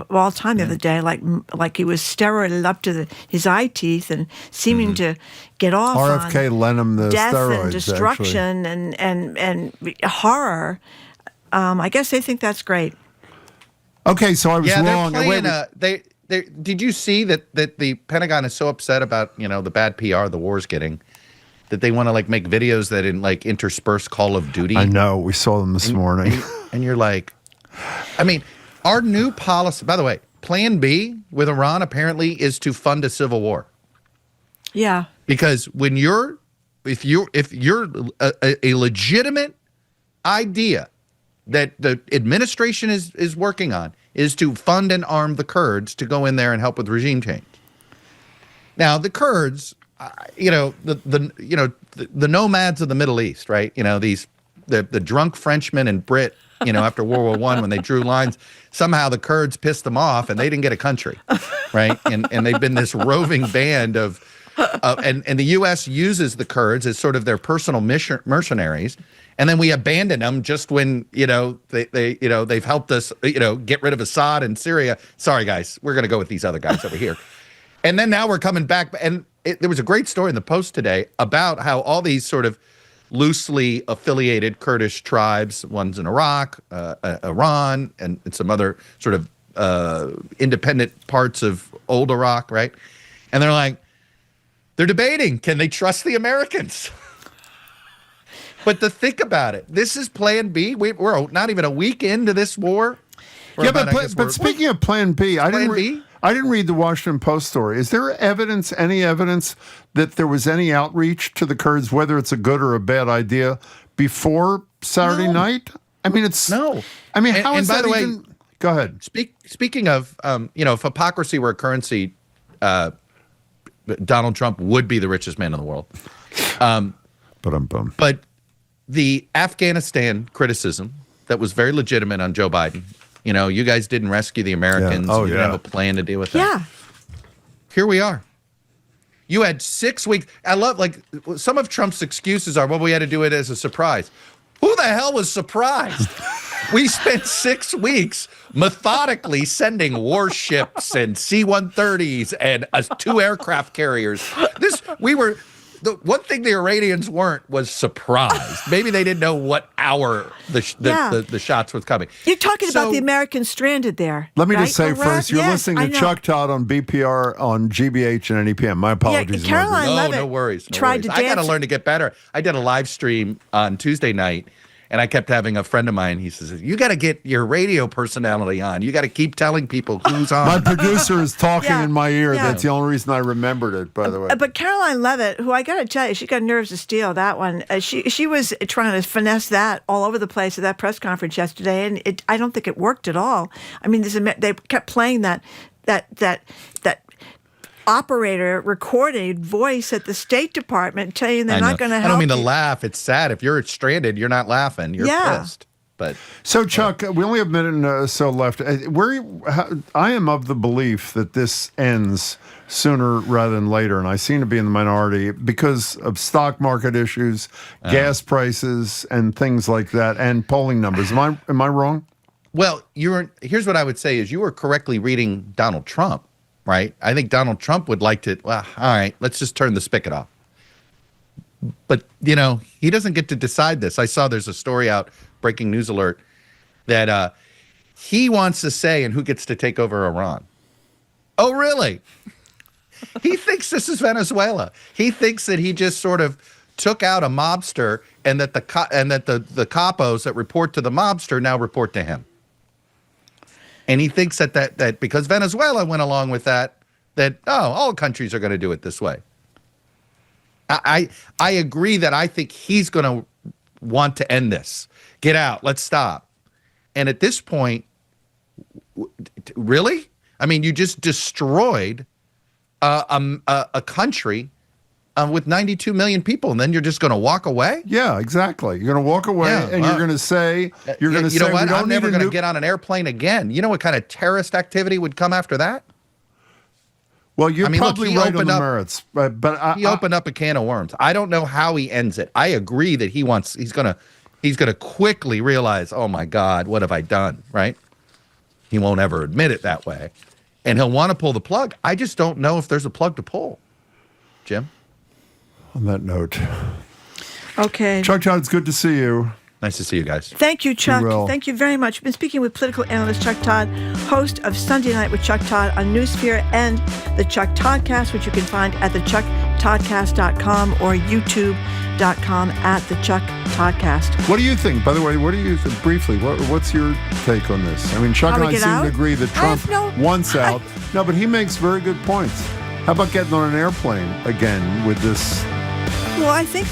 all time the other day, like he was steroided up to his eye teeth and seeming to get off RFK on lent him the death steroids, and destruction and horror. I guess they think that's great. Okay, so I was wrong. They're playing, did you see that the Pentagon is so upset about the bad PR the war's getting that they want to make videos that intersperse Call of Duty? I know. We saw them this morning. And you're like, I mean, our new policy. By the way, Plan B with Iran apparently is to fund a civil war. Yeah. Because if you're a legitimate idea that the administration is working on is to fund and arm the Kurds to go in there and help with regime change. Now, the Kurds, the nomads of the Middle East, right? The drunk Frenchmen and Brit, after World War I when they drew lines, somehow the Kurds pissed them off and they didn't get a country, right? And they've been this roving band and the U.S. uses the Kurds as sort of their personal mercenaries. And then we abandon them just when, they've helped us, get rid of Assad and Syria. Sorry, guys, we're going to go with these other guys over here. And then now we're coming back. And there was a great story in the Post today about how all these sort of loosely affiliated Kurdish tribes, ones in Iraq, Iran, and some other sort of independent parts of old Iraq, right? And they're debating, can they trust the Americans? But to think about it, this is Plan B. We're not even a week into this war. But speaking of Plan B, I didn't read the Washington Post story. Is there any evidence that there was any outreach to the Kurds, whether it's a good or a bad idea, before Saturday night? I mean, it's no. I mean, how is by that the way, even? Go ahead. Speaking of, if hypocrisy were a currency, Donald Trump would be the richest man in the world. But the Afghanistan criticism that was very legitimate on Joe Biden, you guys didn't rescue the Americans. Yeah. Oh, you didn't have a plan to deal with that. Yeah. Here we are. You had 6 weeks. I love, some of Trump's excuses are, well, we had to do it as a surprise. Who the hell was surprised? We spent 6 weeks methodically sending warships and C-130s and 2 aircraft carriers. The one thing the Iranians weren't was surprised. Maybe they didn't know what hour the shots was coming. You're talking about the Americans stranded there. Let me right? just say first, you're listening to Chuck Todd on BPR, on GBH, and NEPM. My apologies. Caroline Levitt no worries. tried to dance. I got to learn to get better. I did a live stream on Tuesday night, and I kept having a friend of mine. He says, you got to get your radio personality on. You got to keep telling people who's on. My producer is talking in my ear. Yeah. That's the only reason I remembered it, by the way. But Caroline Levitt, who I got to tell you, she got nerves of steel, that one. She was trying to finesse that all over the place at that press conference yesterday, and I don't think it worked at all. I mean, they kept playing that operator recorded voice at the State Department saying they're not going to help. I don't mean to laugh. It's sad. If you're stranded, you're not laughing. You're pissed. But so, Chuck, we only have a minute and so left. I am of the belief that this ends sooner rather than later, and I seem to be in the minority because of stock market issues, gas prices, and things like that, and polling numbers. Am I wrong? Well, here's what I would say is you were correctly reading Donald Trump, right? I think Donald Trump would like to, well, all right, let's just turn the spigot off. But, he doesn't get to decide this. I saw there's a story out, breaking news alert, that he wants to say, and who gets to take over Iran? Oh, really? He thinks this is Venezuela. He thinks that he just sort of took out a mobster and that the capos that report to the mobster now report to him. And he thinks that because Venezuela went along with that all countries are going to do it this way. I agree that I think he's going to want to end this. Get out. Let's stop. And at this point, really? I mean, you just destroyed a country with 92 million people, and then you're just going to walk away? Yeah, exactly. You're going to walk away, and you're going to say, you know what? I'm never going to get on an airplane again. You know what kind of terrorist activity would come after that? Well, you're probably right on the merits, but he opened up a can of worms. I don't know how he ends it. I agree that he's going to quickly realize, oh my God, what have I done? Right? He won't ever admit it that way, and he'll want to pull the plug. I just don't know if there's a plug to pull. Jim? On that note. Okay. Chuck Todd, it's good to see you. Nice to see you guys. Thank you, Chuck. Thank you very much. We've been speaking with political analyst Chuck Todd, host of Sunday Night with Chuck Todd on Newsphere and the Chuck Toddcast, which you can find at thechucktoddcast.com or youtube.com at the Chuck Toddcast. What do you think? By the way, what do you think, briefly, what's your take on this? I mean, Chuck and I seem to agree that Trump wants out. No, but he makes very good points. How about getting on an airplane again with this? Well, I think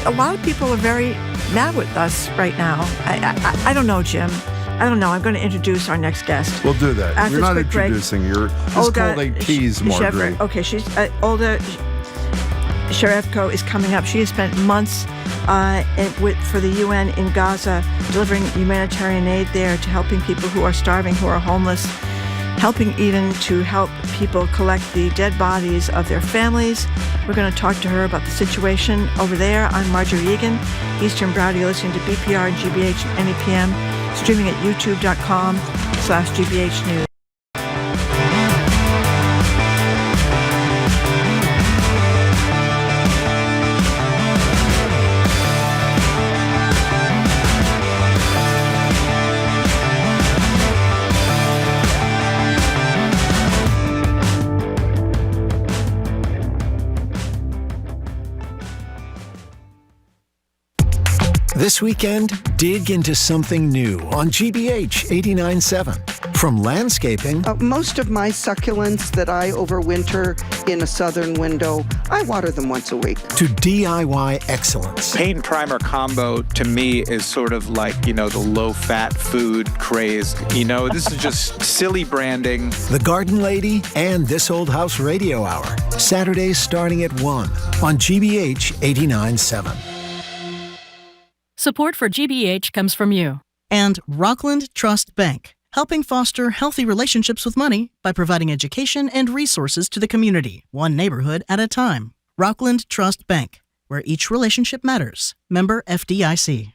a lot of people are very mad with us right now. I don't know, Jim. I don't know. I'm going to introduce our next guest. We'll do that. After You're not introducing. You're Olga, called a tease, Marjorie. Okay, she's Olga Cherevko is coming up. She has spent months for the UN in Gaza, delivering humanitarian aid there to helping people who are starving, who are homeless, helping even to help people collect the dead bodies of their families. We're going to talk to her about the situation over there. I'm Marjorie Egan, Eastern Browdy. You're listening to BPR and GBH and NEPM, streaming at youtube.com/GBH News. This weekend, dig into something new on GBH 89.7. From landscaping. Most of my succulents that I overwinter in a southern window, I water them once a week. To DIY excellence. Paint and primer combo to me is sort of like, the low-fat food craze. This is just silly branding. The Garden Lady and This Old House Radio Hour. Saturdays starting at 1 on GBH 89.7. Support for GBH comes from you. And Rockland Trust Bank, helping foster healthy relationships with money by providing education and resources to the community, one neighborhood at a time. Rockland Trust Bank, where each relationship matters. Member FDIC.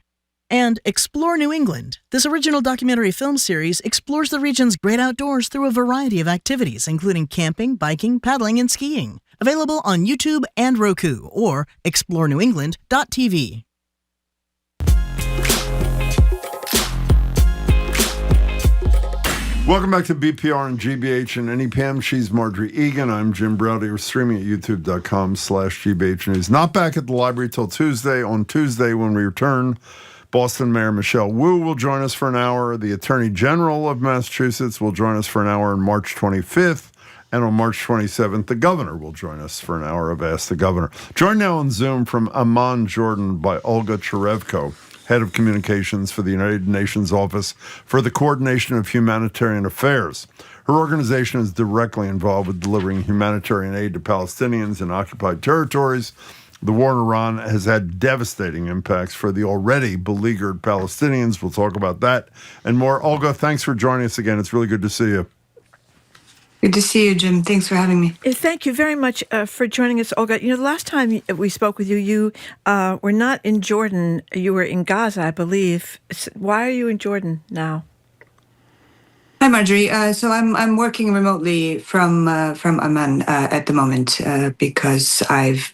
And Explore New England. This original documentary film series explores the region's great outdoors through a variety of activities, including camping, biking, paddling, and skiing. Available on YouTube and Roku or explorenewengland.tv. Welcome back to BPR and GBH and NEPM. She's Marjorie Egan. I'm Jim Browdy. We're streaming at youtube.com/GBH News. Not back at the library till Tuesday. On Tuesday, when we return, Boston Mayor Michelle Wu will join us for an hour. The Attorney General of Massachusetts will join us for an hour on March 25th. And on March 27th, the governor will join us for an hour of Ask the Governor. Joined now on Zoom from Amman, Jordan, by Olga Cherevko, Head of Communications for the United Nations Office for the Coordination of Humanitarian Affairs. Her organization is directly involved with delivering humanitarian aid to Palestinians in occupied territories The war in Iran has had devastating impacts for the already beleaguered Palestinians. We'll talk about that and more. Olga, thanks for joining us again. It's really good to see you. Good to see you, Jim. Thanks for having me. Thank you very much for joining us, Olga. The last time we spoke with you, you were not in Jordan. You were in Gaza, I believe. Why are you in Jordan now? Hi, Marjorie. So I'm working remotely from Amman at the moment because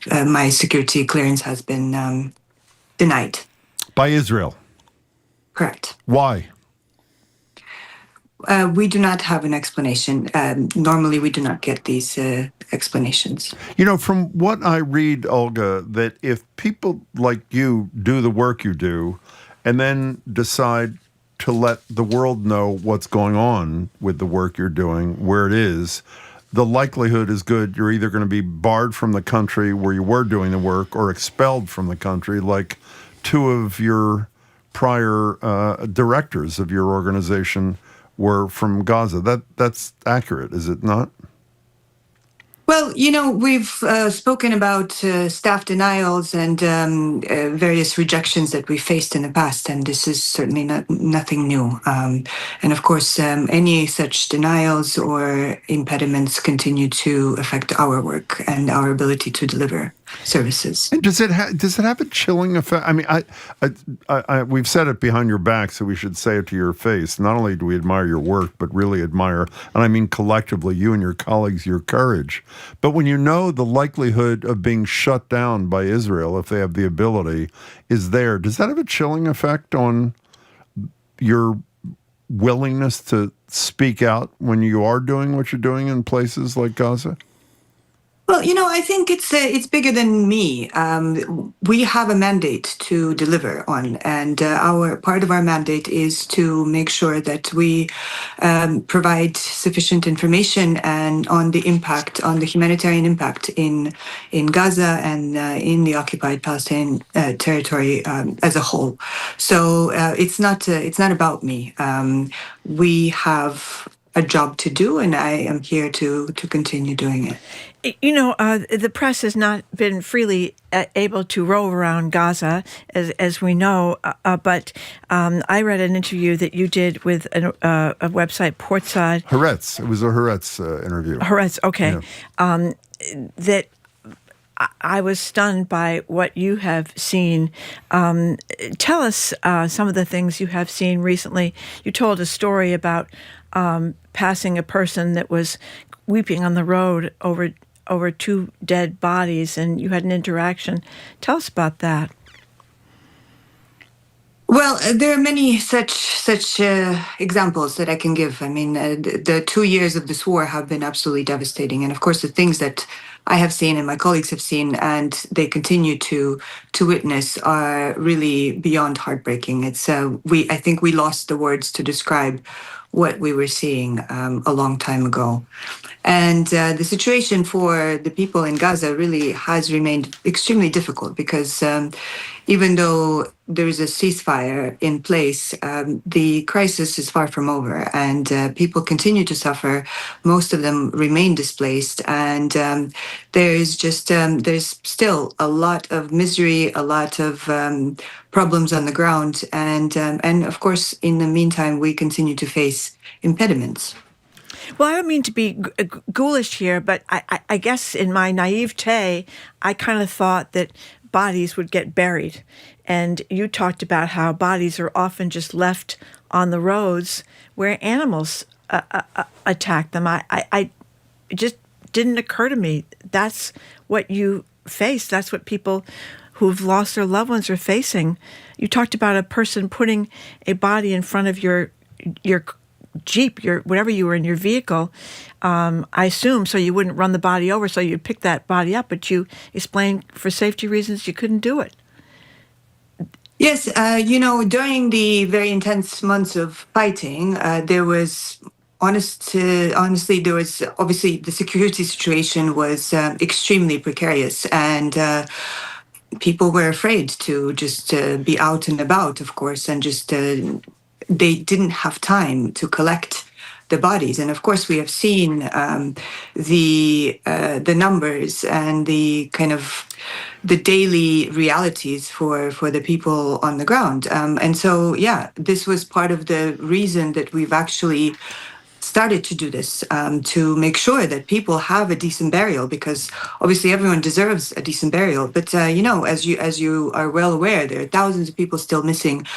my security clearance has been denied. By Israel? Correct. Why? We do not have an explanation. Normally, we do not get these explanations. From what I read, Olga, that if people like you do the work you do and then decide to let the world know what's going on with the work you're doing, where it is, the likelihood is good you're either going to be barred from the country where you were doing the work or expelled from the country, like two of your prior directors of your organization were from Gaza. That's accurate, is it not? Well, we've spoken about staff denials and various rejections that we faced in the past, and this is certainly nothing new. And of course, any such denials or impediments continue to affect our work and our ability to deliver services. And does it have a chilling effect? I mean, we've said it behind your back, so we should say it to your face. Not only do we admire your work, but really admire, and I mean collectively, you and your colleagues, your courage. But when you know the likelihood of being shut down by Israel, if they have the ability, is there, does that have a chilling effect on your willingness to speak out when you are doing what you're doing in places like Gaza? Well, I think it's bigger than me. We have a mandate to deliver on, and part of our mandate is to make sure that we provide sufficient information and on the impact, on the humanitarian impact in Gaza and in the occupied Palestinian territory as a whole. So it's not about me. We have a job to do, and I am here to continue doing it. The press has not been freely able to rove around Gaza, as we know, but I read an interview that you did with a website, Portside. Haaretz. It was a Haaretz interview. Haaretz, okay. Yeah. That I was stunned by what you have seen. Tell us some of the things you have seen recently. You told a story about passing a person that was weeping on the road over two dead bodies, and you had an interaction. Tell us about that. Well, there are many such examples that I can give. I mean, the 2 years of this war have been absolutely devastating, and of course, the things that I have seen and my colleagues have seen, and they continue to witness, are really beyond heartbreaking. It's I think we lost the words to describe what we were seeing a long time ago. And the situation for the people in Gaza really has remained extremely difficult because even though there is a ceasefire in place, the crisis is far from over, and people continue to suffer. Most of them remain displaced, and there's still a lot of misery, a lot of problems on the ground, and of course, in the meantime, we continue to face impediments. Well, I don't mean to be ghoulish here, but I guess in my naivete, I kind of thought that bodies would get buried. And you talked about how bodies are often just left on the roads where animals attack them. It just didn't occur to me. That's what you face. That's what people who've lost their loved ones are facing. You talked about a person putting a body in front of your Jeep, whatever you were in your vehicle, I assume, so you wouldn't run the body over, so you'd pick that body up, but you explained for safety reasons you couldn't do it. Yes, during the very intense months of fighting, there was honestly, there was obviously the security situation was extremely precarious, and people were afraid to just be out and about, of course, and just they didn't have time to collect the bodies. And of course, we have seen the numbers and the kind of the daily realities for the people on the ground. And so, yeah, this was part of the reason that we've actually started to do this, to make sure that people have a decent burial, because obviously everyone deserves a decent burial. But as you are well aware, there are thousands of people still missing,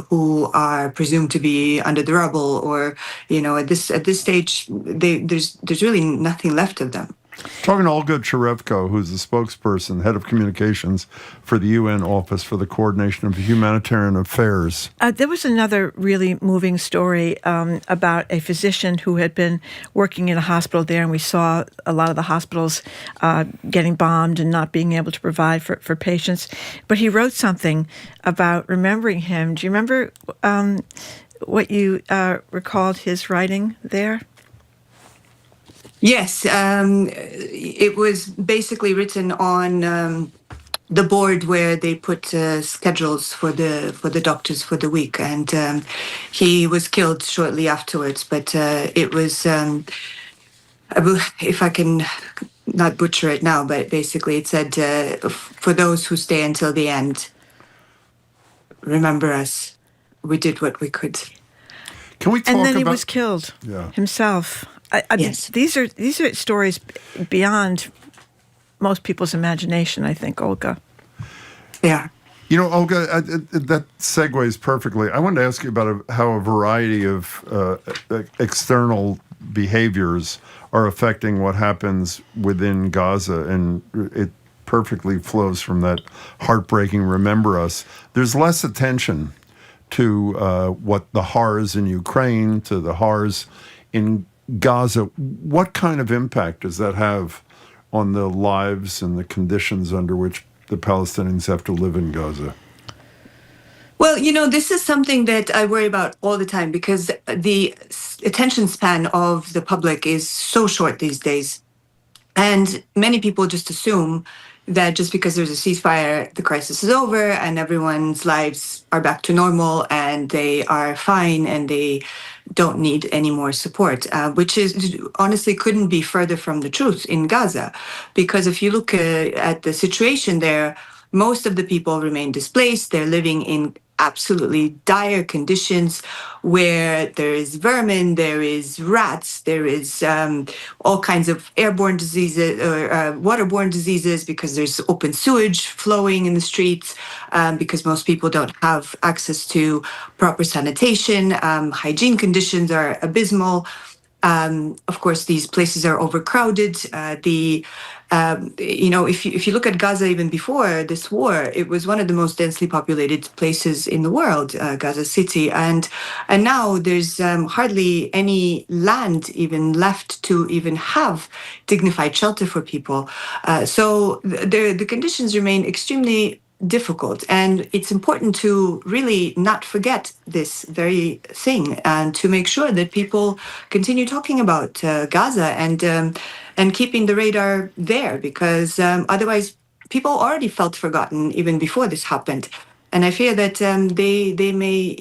who are presumed to be under the rubble, or at this stage, there's really nothing left of them. Talking to Olga Cherevko, who's the spokesperson, head of communications for the UN Office for the Coordination of Humanitarian Affairs. There was another really moving story about a physician who had been working in a hospital there, and we saw a lot of the hospitals getting bombed and not being able to provide for patients. But he wrote something about remembering him. Do you remember what you recalled his writing there? Yes, it was basically written on the board where they put schedules for the doctors for the week, and he was killed shortly afterwards. But it was, if I can not butcher it now, but basically it said, "For those who stay until the end, remember us. We did what we could." Can we talk about? And then he was killed himself. I mean, these are stories beyond most people's imagination, I think, Olga. Yeah. Olga, that segues perfectly. I wanted to ask you about how a variety of external behaviors are affecting what happens within Gaza, and it perfectly flows from that heartbreaking "Remember Us." There's less attention to what the horrors in Ukraine, to the horrors in Gaza. What kind of impact does that have on the lives and the conditions under which the Palestinians have to live in Gaza? Well, this is something that I worry about all the time, because the attention span of the public is so short these days. And many people just assume that just because there's a ceasefire, the crisis is over and everyone's lives are back to normal and they are fine and they don't need any more support, which is honestly couldn't be further from the truth in Gaza. Because if you look at the situation there, most of the people remain displaced. They're living in absolutely dire conditions where there is vermin, there is rats, there is all kinds of airborne diseases or waterborne diseases, because there's open sewage flowing in the streets, because most people don't have access to proper sanitation. Hygiene conditions are abysmal. Of course, these places are overcrowded. If you look at Gaza even before this war, it was one of the most densely populated places in the world, Gaza City, and now there's hardly any land even left to even have dignified shelter for people. So the conditions remain extremely difficult, and it's important to really not forget this very thing, and to make sure that people continue talking about Gaza and keeping the radar there, because otherwise people already felt forgotten even before this happened. And I fear that they may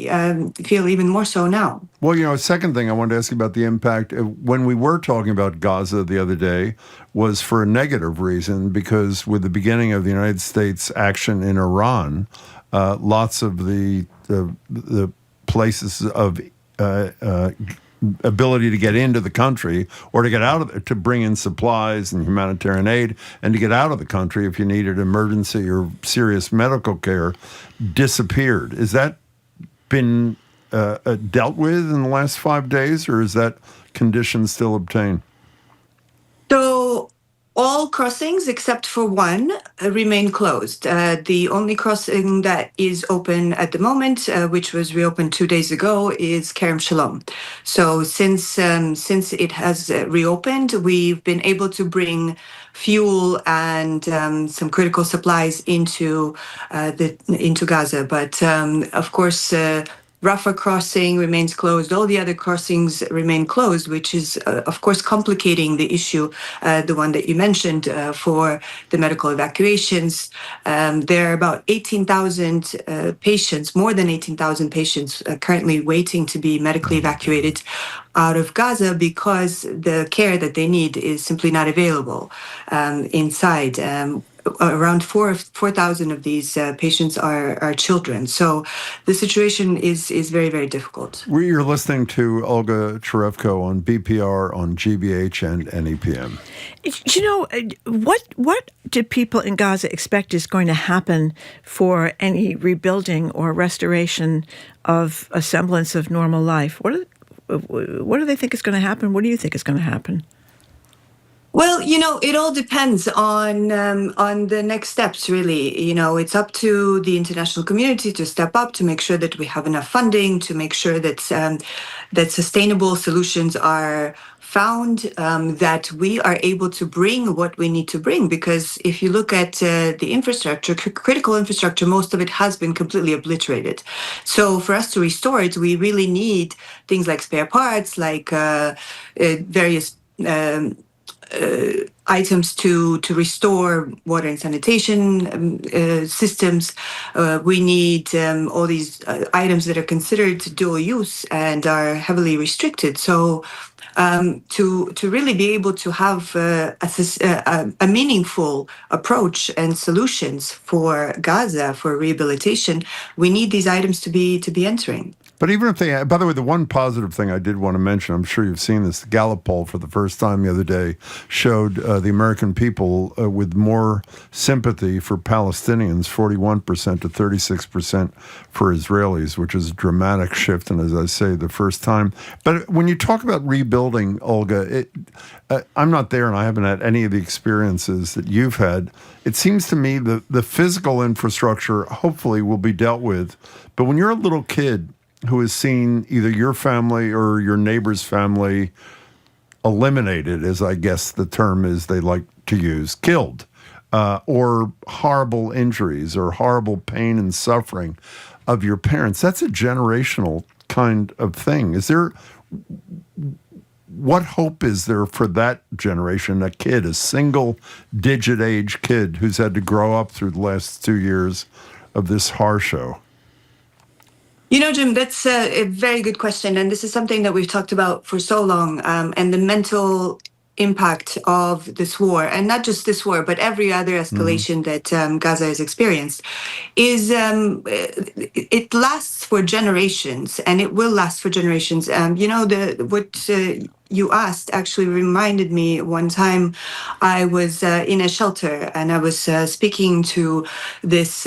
feel even more so now. Well, a second thing I wanted to ask you about the impact. When we were talking about Gaza the other day was for a negative reason, because with the beginning of the United States action in Iran, lots of the places of ability to get into the country or to get out of it, to bring in supplies and humanitarian aid, and to get out of the country if you needed emergency or serious medical care, disappeared. Has that been dealt with in the last 5 days, or is that condition still obtained? So all crossings except for one remain closed. The only crossing that is open at the moment, which was reopened 2 days ago, is Kerem Shalom. So since it has reopened, we've been able to bring fuel and some critical supplies into Gaza. But of course, Rafah crossing remains closed. All the other crossings remain closed, which is, of course, complicating the issue, the one that you mentioned, for the medical evacuations. There are about 18,000 patients, more than 18,000 patients currently waiting to be medically evacuated out of Gaza because the care that they need is simply not available inside. around 4,000 of these patients are children. So the situation is very, very difficult. You're listening to Olga Cherevko on BPR, on GBH, and NEPM. You know, what do people in Gaza expect is going to happen for any rebuilding or restoration of a semblance of normal life? What do they think is going to happen? What do you think is going to happen? Well, it all depends on the next steps, really. It's up to the international community to step up, to make sure that we have enough funding, to make sure that that sustainable solutions are found, that we are able to bring what we need to bring. Because if you look at the infrastructure, critical infrastructure, most of it has been completely obliterated. So for us to restore it, we really need things like spare parts, like various items to restore water and sanitation systems. We need all these items that are considered dual use and are heavily restricted. So to really be able to have a meaningful approach and solutions for Gaza, for rehabilitation, we need these items to be entering. But even if they, by the way, the one positive thing I did want to mention, I'm sure you've seen this, the Gallup poll for the first time the other day showed the American people with more sympathy for Palestinians, 41% to 36% for Israelis, which is a dramatic shift. And as I say, the first time. But when you talk about rebuilding, Olga, I'm not there and I haven't had any of the experiences that you've had. It seems to me the physical infrastructure hopefully will be dealt with. But when you're a little kid who has seen either your family or your neighbor's family eliminated, as I guess the term is they like to use, killed, or horrible injuries or horrible pain and suffering of your parents, that's a generational kind of thing. What hope is there for that generation, a kid, a single-digit age kid who's had to grow up through the last 2 years of this horror show? Jim, that's a very good question. And this is something that we've talked about for so long. And the mental impact of this war, and not just this war, but every other escalation that Gaza has experienced, is it lasts for generations, and it will last for generations. What you asked actually reminded me one time I was in a shelter and I was speaking to this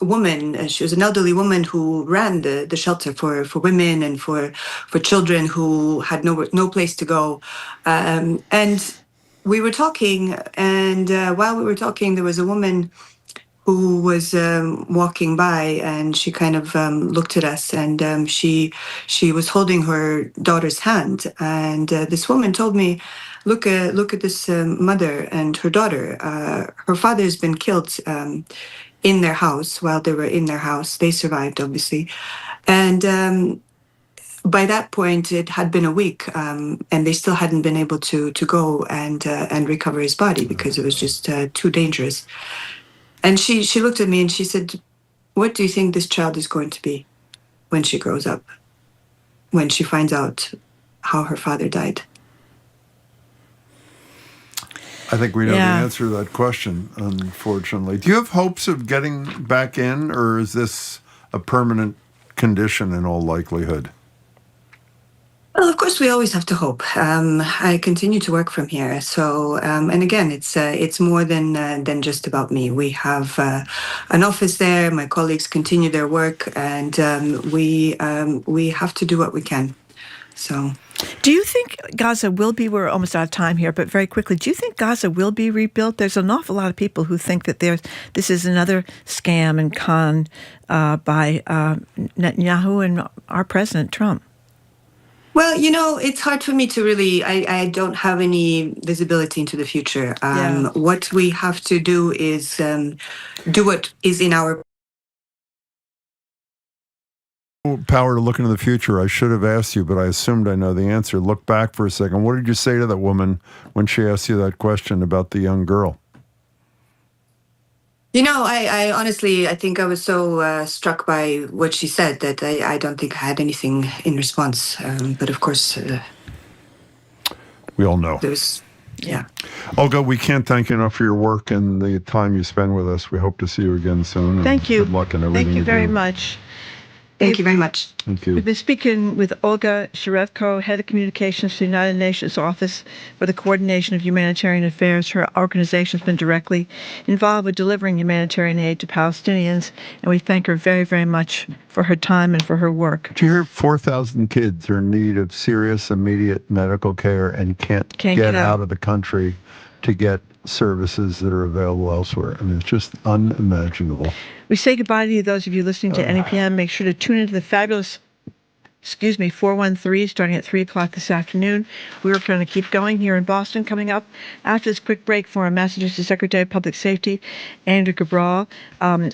woman. She was an elderly woman who ran the shelter for women and for children who had no place to go. And we were talking, and while we were talking, there was a woman who was walking by, and she kind of looked at us, and she was holding her daughter's hand, and this woman told me, look at this mother and her daughter. Her father has been killed in their house while they were in their house. They survived, obviously, and by that point, it had been a week, and they still hadn't been able to go and recover his body because it was just too dangerous. And she looked at me and she said, "What do you think this child is going to be when she grows up, when she finds out how her father died?" I think we know the answer to that question, unfortunately. Do you have hopes of getting back in, or is this a permanent condition in all likelihood? Well, of course, we always have to hope. I continue to work from here, so and again, it's more than just about me. We have an office there. My colleagues continue their work, and we have to do what we can. So, do you think Gaza will be? We're almost out of time here, but very quickly, do you think Gaza will be rebuilt? There's an awful lot of people who think that this is another scam and con by Netanyahu and our President Trump. Well, it's hard for me to really, I don't have any visibility into the future. What we have to do is do what is in our power to look into the future. I should have asked you, but I assumed I know the answer. Look back for a second. What did you say to that woman when she asked you that question about the young girl? I honestly, I think I was so struck by what she said that I don't think I had anything in response. But of course, we all know. Yeah. Olga, we can't thank you enough for your work and the time you spend with us. We hope to see you again soon. And Thank you. Good luck in everything Thank you very do. much. Thank you very much. Thank you. We've been speaking with Olga Cherevko, Head of Communications for the United Nations Office for the Coordination of Humanitarian Affairs. Her organization has been directly involved with delivering humanitarian aid to Palestinians, and we thank her very, very much for her time and for her work. Did you hear 4,000 kids are in need of serious, immediate medical care and can't get out of the country to get services that are available elsewhere? I mean, it's just unimaginable. We say goodbye to you, those of you listening to NEPM. Make sure to tune into the fabulous 413 starting at 3 o'clock this afternoon. We're going to keep going here in Boston. Coming up after this quick break for our Massachusetts Secretary of Public Safety, Andrea Cabral.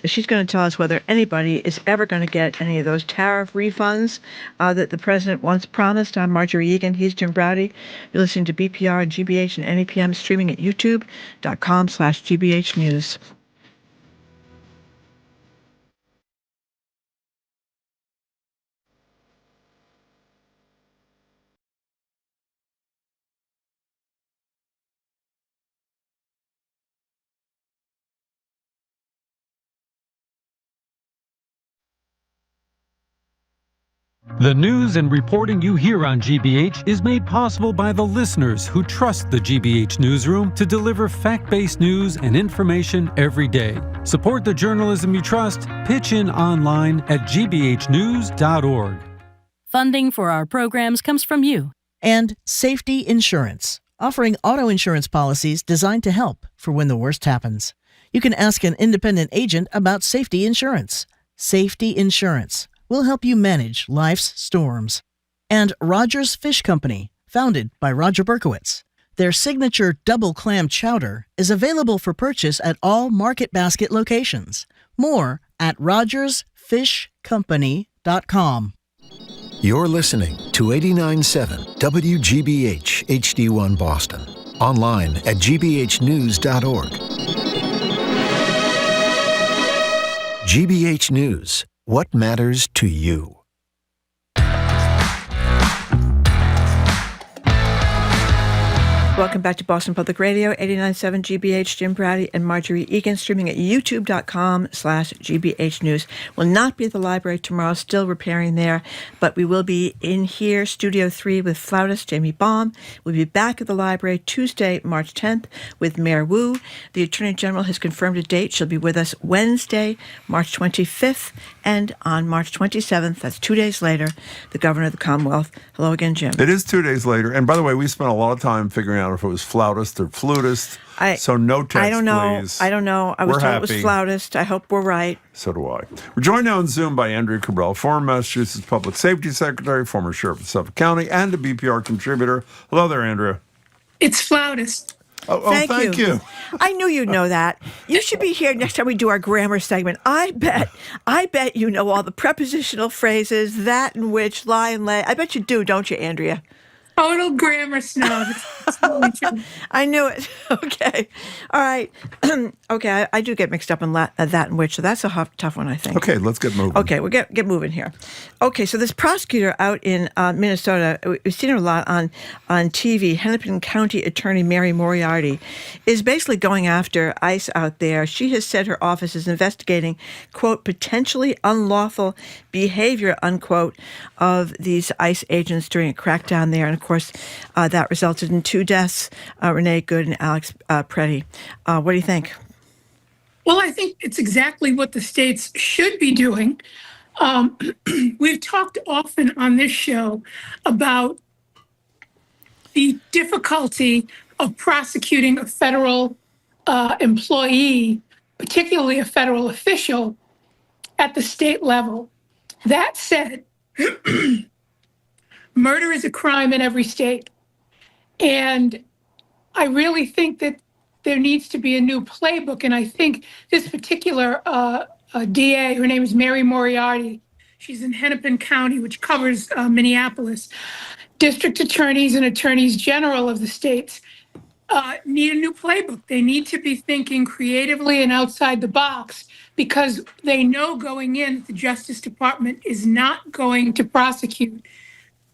She's going to tell us whether anybody is ever going to get any of those tariff refunds that the president once promised. I'm Marjorie Egan. He's Jim Browdy. You're listening to BPR, GBH, and NEPM, streaming at youtube.com/GBH News. The news and reporting you hear on GBH is made possible by the listeners who trust the GBH newsroom to deliver fact-based news and information every day. Support the journalism you trust. Pitch in online at gbhnews.org. Funding for our programs comes from you. And Safety Insurance, offering auto insurance policies designed to help for when the worst happens. You can ask an independent agent about safety insurance. Safety Insurance will help you manage life's storms. And Rogers Fish Company, founded by Roger Berkowitz. Their signature double clam chowder is available for purchase at all Market Basket locations. More at rogersfishcompany.com. You're listening to 89.7 WGBH HD1 Boston. Online at gbhnews.org. GBH News. What matters to you? Welcome back to Boston Public Radio, 89.7 GBH, Jim Browdy and Marjorie Egan, streaming at youtube.com/GBH News. We'll not be at the library tomorrow, still repairing there, but we will be in here, Studio 3, with flautist Jamie Baum. We'll be back at the library Tuesday, March 10th, with Mayor Wu. The Attorney General has confirmed a date. She'll be with us Wednesday, March 25th, and on March 27th, that's 2 days later, the Governor of the Commonwealth. Hello again, Jim. It is 2 days later. And by the way, we spent a lot of time figuring out if it was flautist or flutist. So no text, I don't know. please. I don't know. I was told it was flautist. I hope we're right. So do I. We're joined now on Zoom by Andrea Cabral, former Massachusetts Public Safety Secretary, former Sheriff of Suffolk County, and a BPR contributor. Hello there, Andrea. It's flautist. Thank you. I knew you'd know that. You should be here next time we do our grammar segment. I bet you know all the prepositional phrases, that and which, lie and lay. I bet you do, don't you, Andrea? Total grammar snob. I knew it. Okay. All right. Okay, I do get mixed up in that and which, so that's a tough one, I think. Okay, let's get moving. Okay, we'll get moving here. Okay, so this prosecutor out in Minnesota, we've seen her a lot on TV, Hennepin County Attorney Mary Moriarty, is basically going after ICE out there. She has said her office is investigating, quote, potentially unlawful behavior, unquote, of these ICE agents during a crackdown there. And of course, that resulted in 2 deaths, Renee Good and Alex Preddy. What do you think? Well, I think it's exactly what the states should be doing. We've talked often on this show about the difficulty of prosecuting a federal employee, particularly a federal official, at the state level. That said, murder is a crime in every state. And I really think that there needs to be a new playbook. And I think this particular DA, her name is Mary Moriarty. She's in Hennepin County, which covers Minneapolis. District attorneys and attorneys general of the states need a new playbook. They need to be thinking creatively and outside the box, because they know going in the Justice Department is not going to prosecute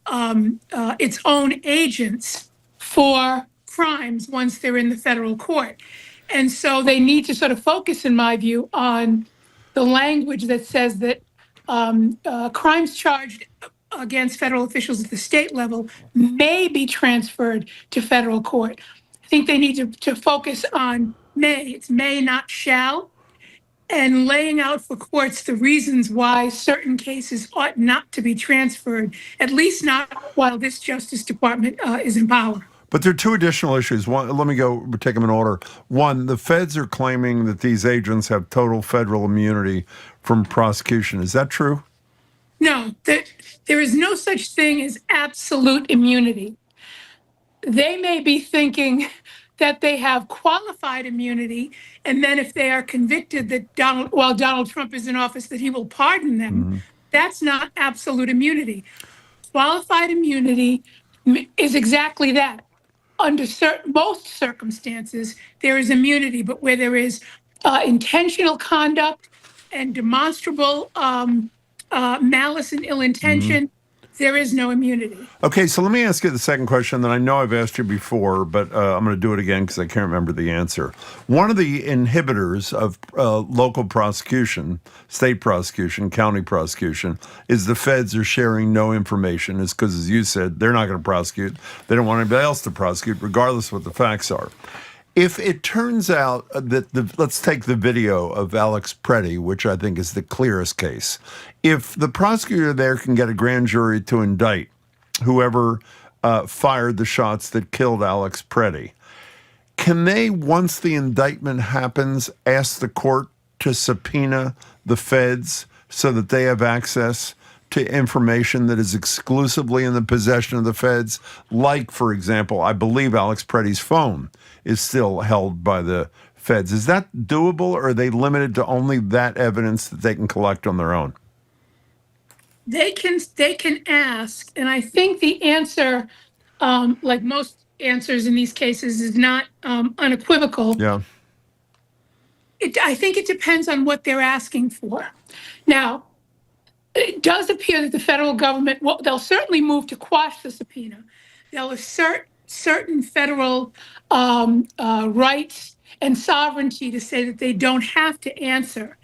its own agents for crimes once they're in the federal court. And so they need to sort of focus, in my view, on the language that says that crimes charged against federal officials at the state level may be transferred to federal court. I think they need to focus on may. It's may, not shall, and laying out for courts the reasons why certain cases ought not to be transferred, at least not while this Justice Department is in power. But there are two additional issues. One, let me take them in order. One, the feds are claiming that these agents have total federal immunity from prosecution. Is that true? No, there is no such thing as absolute immunity. They may be thinking that they have qualified immunity, and then if they are convicted that while Donald Trump is in office, that he will pardon them. That's not absolute immunity. Qualified immunity is exactly that. Under most circumstances, there is immunity, but where there is intentional conduct and demonstrable malice and ill intention, there is no immunity. Okay, so let me ask you the second question that I know I've asked you before, but I'm going to do it again because I can't remember the answer. One of the inhibitors of local prosecution, state prosecution, county prosecution, is the feds are sharing no information. It's because, as you said, they're not going to prosecute. They don't want anybody else to prosecute, regardless of what the facts are. If it turns out that let's take the video of Alex Preddy, which I think is the clearest case. If the prosecutor there can get a grand jury to indict whoever fired the shots that killed Alex Preddy, can they, once the indictment happens, ask the court to subpoena the feds so that they have access to information that is exclusively in the possession of the feds? Like, for example, I believe Alex Preddy's phone is still held by the feds. Is that doable, or are they limited to only that evidence that they can collect on their own? They can ask, and I think the answer, like most answers in these cases, is not unequivocal. Yeah. I think it depends on what they're asking for. Now, it does appear that the federal government, well, they'll certainly move to quash the subpoena. They'll assert certain federal rights and sovereignty to say that they don't have to answer.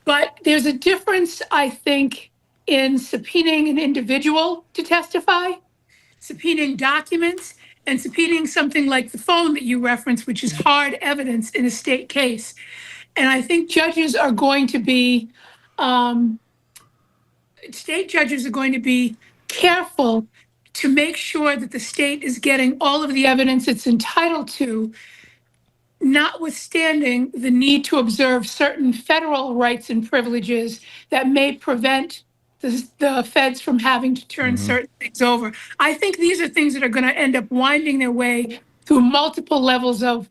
But there's a difference, I think, in subpoenaing an individual to testify, subpoenaing documents, and subpoenaing something like the phone that you referenced, which is hard evidence in a state case. And I think judges are going to be, state judges are going to be careful to make sure that the state is getting all of the evidence it's entitled to, notwithstanding the need to observe certain federal rights and privileges that may prevent the feds from having to turn certain things over. I think these are things that are going to end up winding their way through multiple levels of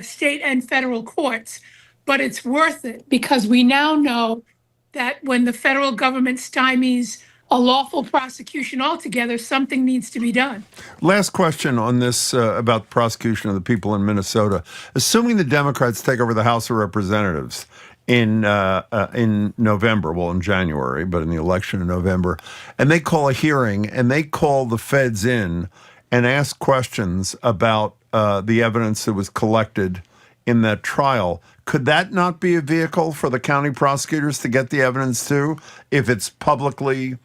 state and federal courts. But it's worth it because we now know that when the federal government stymies a lawful prosecution altogether, something needs to be done. Last question on this about prosecution of the people in Minnesota. Assuming the Democrats take over the House of Representatives in November, well, in January, but in the election in November, and they call a hearing and they call the feds in and ask questions about the evidence that was collected in that trial, could that not be a vehicle for the county prosecutors to get the evidence too, if it's publicly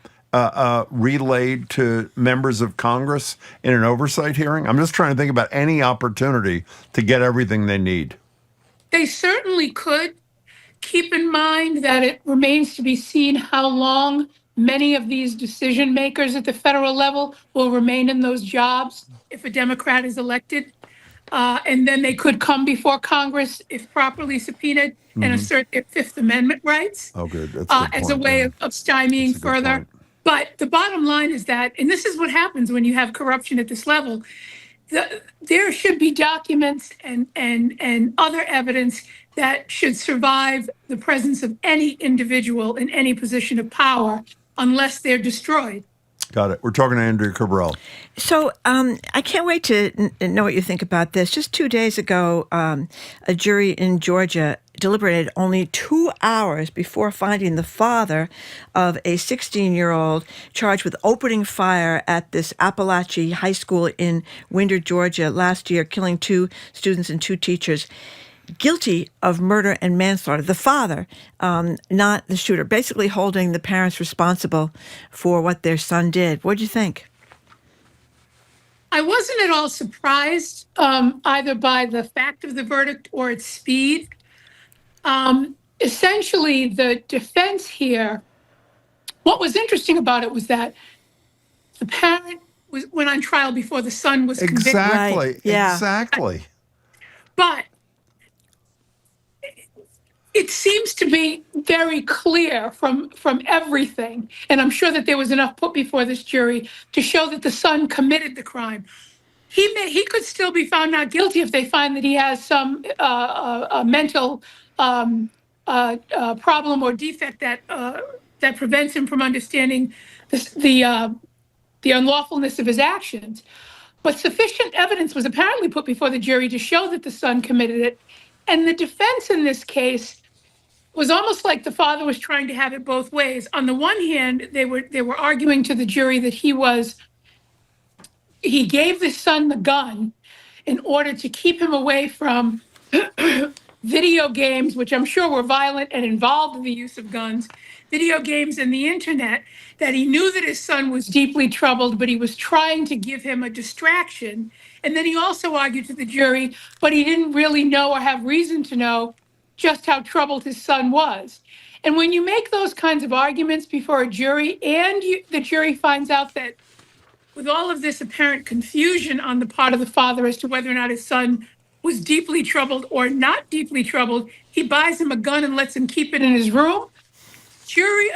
relayed to members of Congress in an oversight hearing? I'm just trying to think about any opportunity to get everything they need. They certainly could. Keep in mind that it remains to be seen how long many of these decision makers at the federal level will remain in those jobs if a Democrat is elected. And then they could come before Congress if properly subpoenaed and assert their Fifth Amendment rights. Oh, good. That's a good as point, a way of stymieing further. Point. But the bottom line is that, and this is what happens when you have corruption at this level, there should be documents and other evidence that should survive the presence of any individual in any position of power unless they're destroyed. Got it. We're talking to Andrea Cabral. So I can't wait to know what you think about this. Just 2 days ago, a jury in Georgia deliberated only 2 hours before finding the father of a 16-year-old charged with opening fire at this Appalachia High School in Winder, Georgia last year, killing 2 students and 2 teachers, guilty of murder and manslaughter. The father, not the shooter, basically holding the parents responsible for what their son did. What do you think? I wasn't at all surprised either by the fact of the verdict or its speed. Essentially, the defense here, what was interesting about it was that the parent went on trial before the son was convicted. Exactly. Right. Yeah. Exactly. But it seems to be very clear from everything, and I'm sure that there was enough put before this jury to show that the son committed the crime. He could still be found not guilty if they find that he has some mental problem or defect that prevents him from understanding the unlawfulness of his actions. But sufficient evidence was apparently put before the jury to show that the son committed it. And the defense in this case was almost like the father was trying to have it both ways. On the one hand, they were arguing to the jury that he gave the son the gun in order to keep him away from video games, which I'm sure were violent and involved in the use of guns, video games and the internet, that he knew that his son was deeply troubled, but he was trying to give him a distraction. And then he also argued to the jury, but he didn't really know or have reason to know just how troubled his son was. And when you make those kinds of arguments before a jury and the jury finds out that with all of this apparent confusion on the part of the father as to whether or not his son was deeply troubled or not deeply troubled, he buys him a gun and lets him keep it in his room.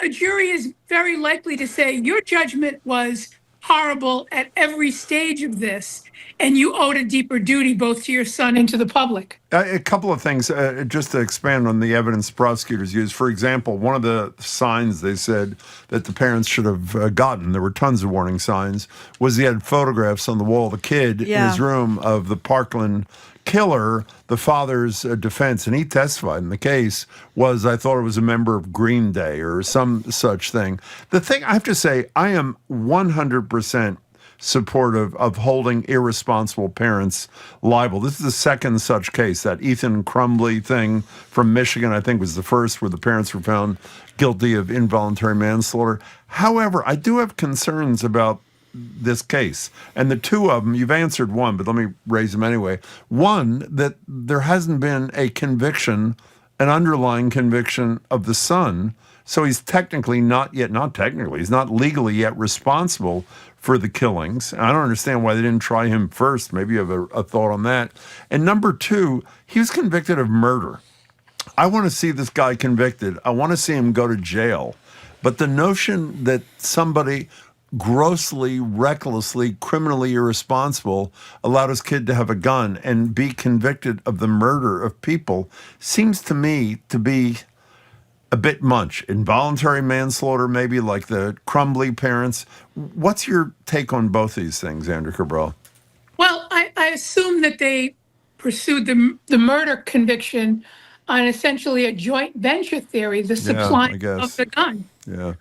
A jury is very likely to say your judgment was horrible at every stage of this, and you owed a deeper duty both to your son and to the public. A couple of things, just to expand on the evidence prosecutors used. For example, one of the signs they said that the parents should have gotten, there were tons of warning signs, was he had photographs on the wall of the kid in his room of the Parkland killer. The father's defense, and he testified in the case, was I thought it was a member of Green Day or some such thing. The thing I have to say, I am 100% supportive of holding irresponsible parents liable. This is the second such case. That Ethan Crumbley thing from Michigan, I think, was the first where the parents were found guilty of involuntary manslaughter. However, I do have concerns about this case. And the two of them, you've answered one, but let me raise them anyway. One, that there hasn't been a conviction, an underlying conviction of the son. So he's technically he's not legally yet responsible for the killings. I don't understand why they didn't try him first. Maybe you have a thought on that. And number two, he was convicted of murder. I want to see this guy convicted. I want to see him go to jail. But the notion that somebody grossly, recklessly, criminally irresponsible allowed his kid to have a gun and be convicted of the murder of people seems to me to be a bit much. Involuntary manslaughter, maybe like the Crumbley parents. What's your take on both these things, Andrea Cabral? Well, I assume that they pursued the murder conviction on essentially a joint venture theory, the supplying of the gun. Yeah.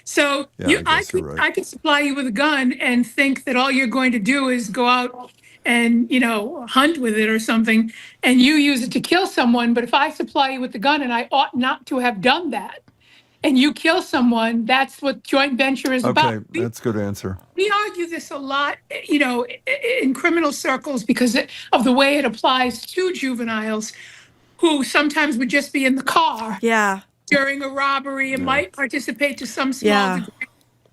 So I could supply you with a gun and think that all you're going to do is go out and, hunt with it or something, and you use it to kill someone. But if I supply you with the gun and I ought not to have done that, and you kill someone, that's what joint venture is about. Okay, that's a good answer. We argue this a lot, in criminal circles because of the way it applies to juveniles who sometimes would just be in the car during a robbery and might participate to some small degree,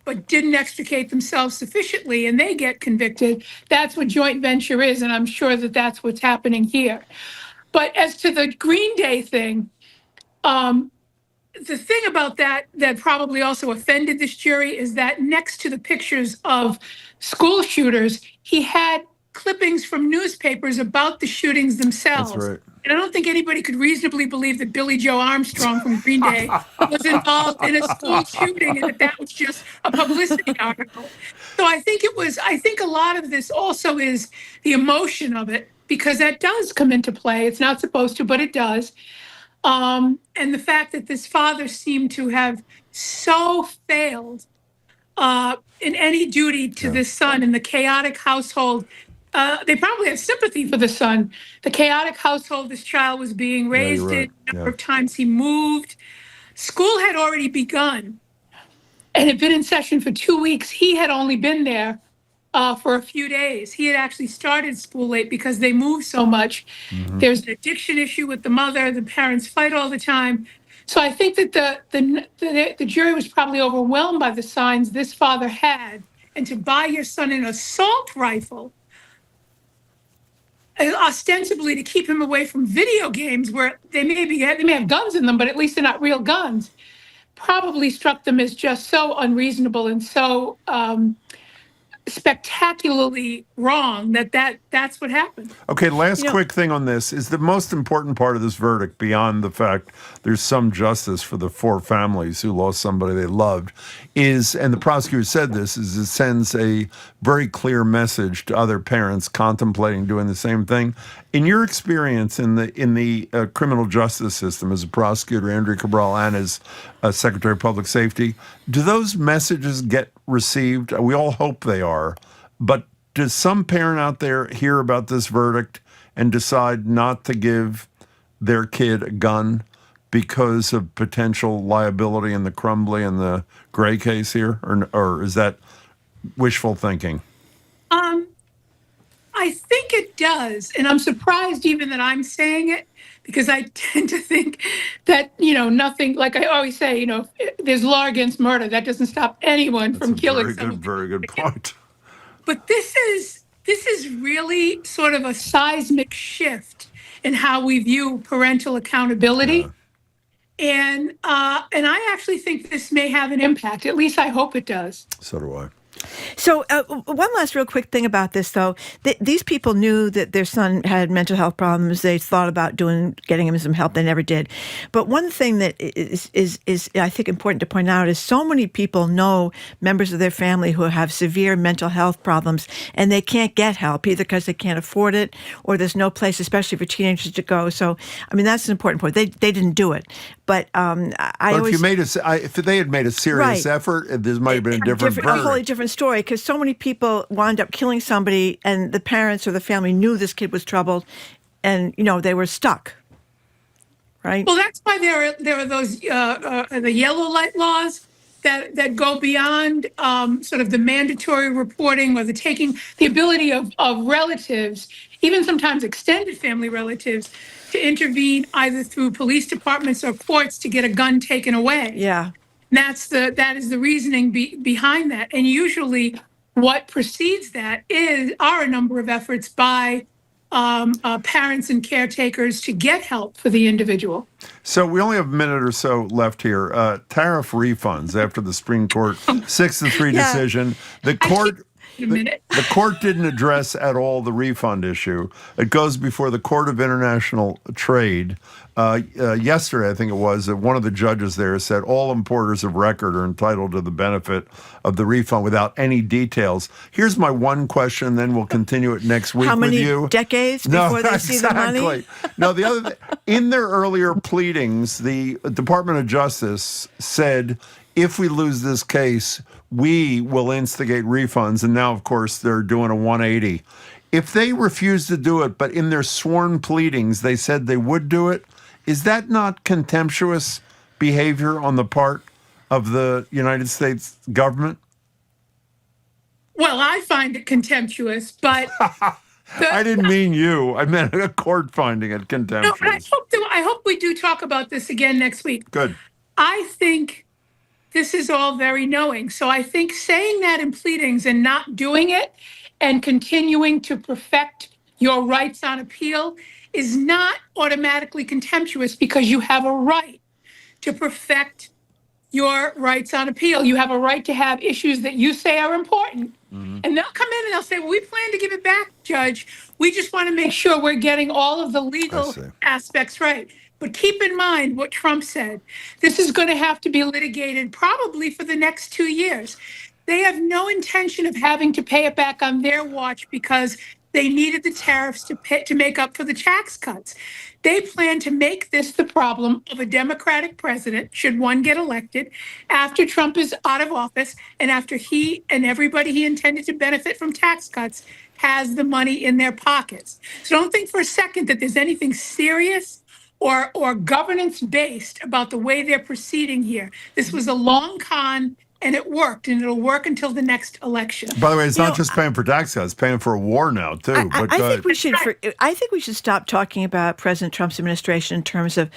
but didn't extricate themselves sufficiently, and they get convicted. That's what joint venture is, and I'm sure that that's what's happening here. But as to the Green Day thing, the thing about that probably also offended this jury is that next to the pictures of school shooters, he had clippings from newspapers about the shootings themselves. That's right. And I don't think anybody could reasonably believe that Billy Joe Armstrong from Green Day was involved in a school shooting and that was just a publicity article. So I think a lot of this also is the emotion of it, because that does come into play. It's not supposed to, but it does. And the fact that this father seemed to have so failed in any duty to this son in the chaotic household. They probably have sympathy for the son. The chaotic household this child was being raised in, the number of times he moved. School had already begun and had been in session for 2 weeks. He had only been there for a few days. He had actually started school late because they moved so much. There's an addiction issue with the mother. The parents fight all the time. So I think that the jury was probably overwhelmed by the signs this father had. And to buy your son an assault rifle, ostensibly to keep him away from video games where they may have guns in them, but at least they're not real guns, probably struck them as just so unreasonable and so spectacularly wrong that's what happened. Okay, last quick thing on this is the most important part of this verdict, beyond the fact there's some justice for the 4 families who lost somebody they loved, is, and the prosecutor said this, is it sends a very clear message to other parents contemplating doing the same thing. In your experience in the criminal justice system as a prosecutor, Andrea Cabral, and as Secretary of Public Safety, do those messages get received? We all hope they are, but does some parent out there hear about this verdict and decide not to give their kid a gun because of potential liability in the Crumbly and the Gray case here, or is that wishful thinking? I think it does, and I'm surprised even that I'm saying it, because I tend to think that, nothing, like I always say, there's law against murder. That doesn't stop anyone from killing someone. Very good point. But this is really sort of a seismic shift in how we view parental accountability. And I actually think this may have an impact. At least I hope it does. So do I. So one last real quick thing about this, though. These people knew that their son had mental health problems. They thought about getting him some help. They never did. But one thing that is I think important to point out is so many people know members of their family who have severe mental health problems, and they can't get help either because they can't afford it or there's no place, especially for teenagers, to go. So, I mean, that's an important point. They didn't do it. But if they had made a serious effort, there might have been a different verdict. A wholly different story, because so many people wound up killing somebody, and the parents or the family knew this kid was troubled, and they were stuck. Right. Well, that's why there are those the yellow light laws that go beyond sort of the mandatory reporting or the ability of relatives, even sometimes extended family relatives, to intervene either through police departments or courts to get a gun taken away. Yeah. That is the reasoning behind that. And usually what precedes that are a number of efforts by parents and caretakers to get help for the individual. So we only have a minute or so left here. Tariff refunds after the Supreme Court 6-3 decision. The court didn't address at all the refund issue. It goes before the Court of International Trade. Yesterday, I think it was, that one of the judges there said all importers of record are entitled to the benefit of the refund without any details. Here's my one question, then we'll continue it next week with you. How many decades before they see the money? No, the other thing, in their earlier pleadings, the Department of Justice said, if we lose this case, we will instigate refunds. And now, of course, they're doing a 180. If they refuse to do it, but in their sworn pleadings, they said they would do it, is that not contemptuous behavior on the part of the United States government? Well, I find it contemptuous, but... I didn't mean you. I meant a court finding it contemptuous. No, but I hope we do talk about this again next week. Good. I think this is all very knowing. So I think saying that in pleadings and not doing it and continuing to perfect your rights on appeal is not automatically contemptuous, because you have a right to perfect your rights on appeal. You have a right to have issues that you say are important. And they'll come in and they'll say, well, we plan to give it back, Judge. We just want to make sure we're getting all of the legal aspects right. But keep in mind what Trump said. This is going to have to be litigated probably for the next 2 years. They have no intention of having to pay it back on their watch because they needed the tariffs to make up for the tax cuts. They plan to make this the problem of a Democratic president, should one get elected, after Trump is out of office and after he and everybody he intended to benefit from tax cuts has the money in their pockets. So don't think for a second that there's anything serious or governance-based about the way they're proceeding here. This was a long con, and it worked, and it'll work until the next election. By the way, it's not just paying for tax cuts; it's paying for a war now too. I think we should stop talking about President Trump's administration in terms of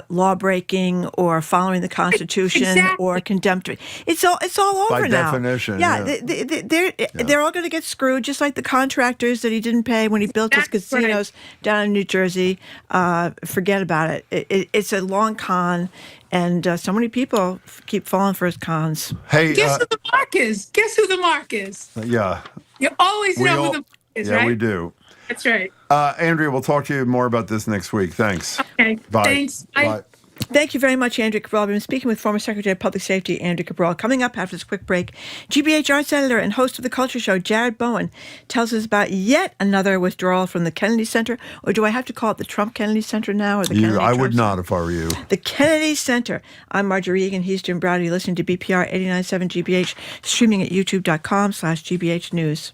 law breaking or following the Constitution or contempt. It's all over now. By definition, they're all going to get screwed, just like the contractors that he didn't pay when he built his casinos down in New Jersey. Forget about it. It's a long con. And so many people keep falling for his cons. Hey, guess who the mark is? Guess who the mark is? Yeah. You always know who the mark is, right? Yeah, we do. That's right. Andrea, we'll talk to you more about this next week. Thanks. Okay. Bye. Thanks. Bye. Thank you very much, Andrea Cabral. I've been speaking with former Secretary of Public Safety, Andrea Cabral. Coming up after this quick break, GBH Arts Editor and host of The Culture Show, Jared Bowen, tells us about yet another withdrawal from the Kennedy Center. Or do I have to call it the Trump Kennedy Center now? Or the Kennedy I would Trump not if I were you. The Kennedy Center. I'm Marjorie Egan. He's Jim Browder. You're listening to BPR 89.7 GBH, streaming at youtube.com/GBH News.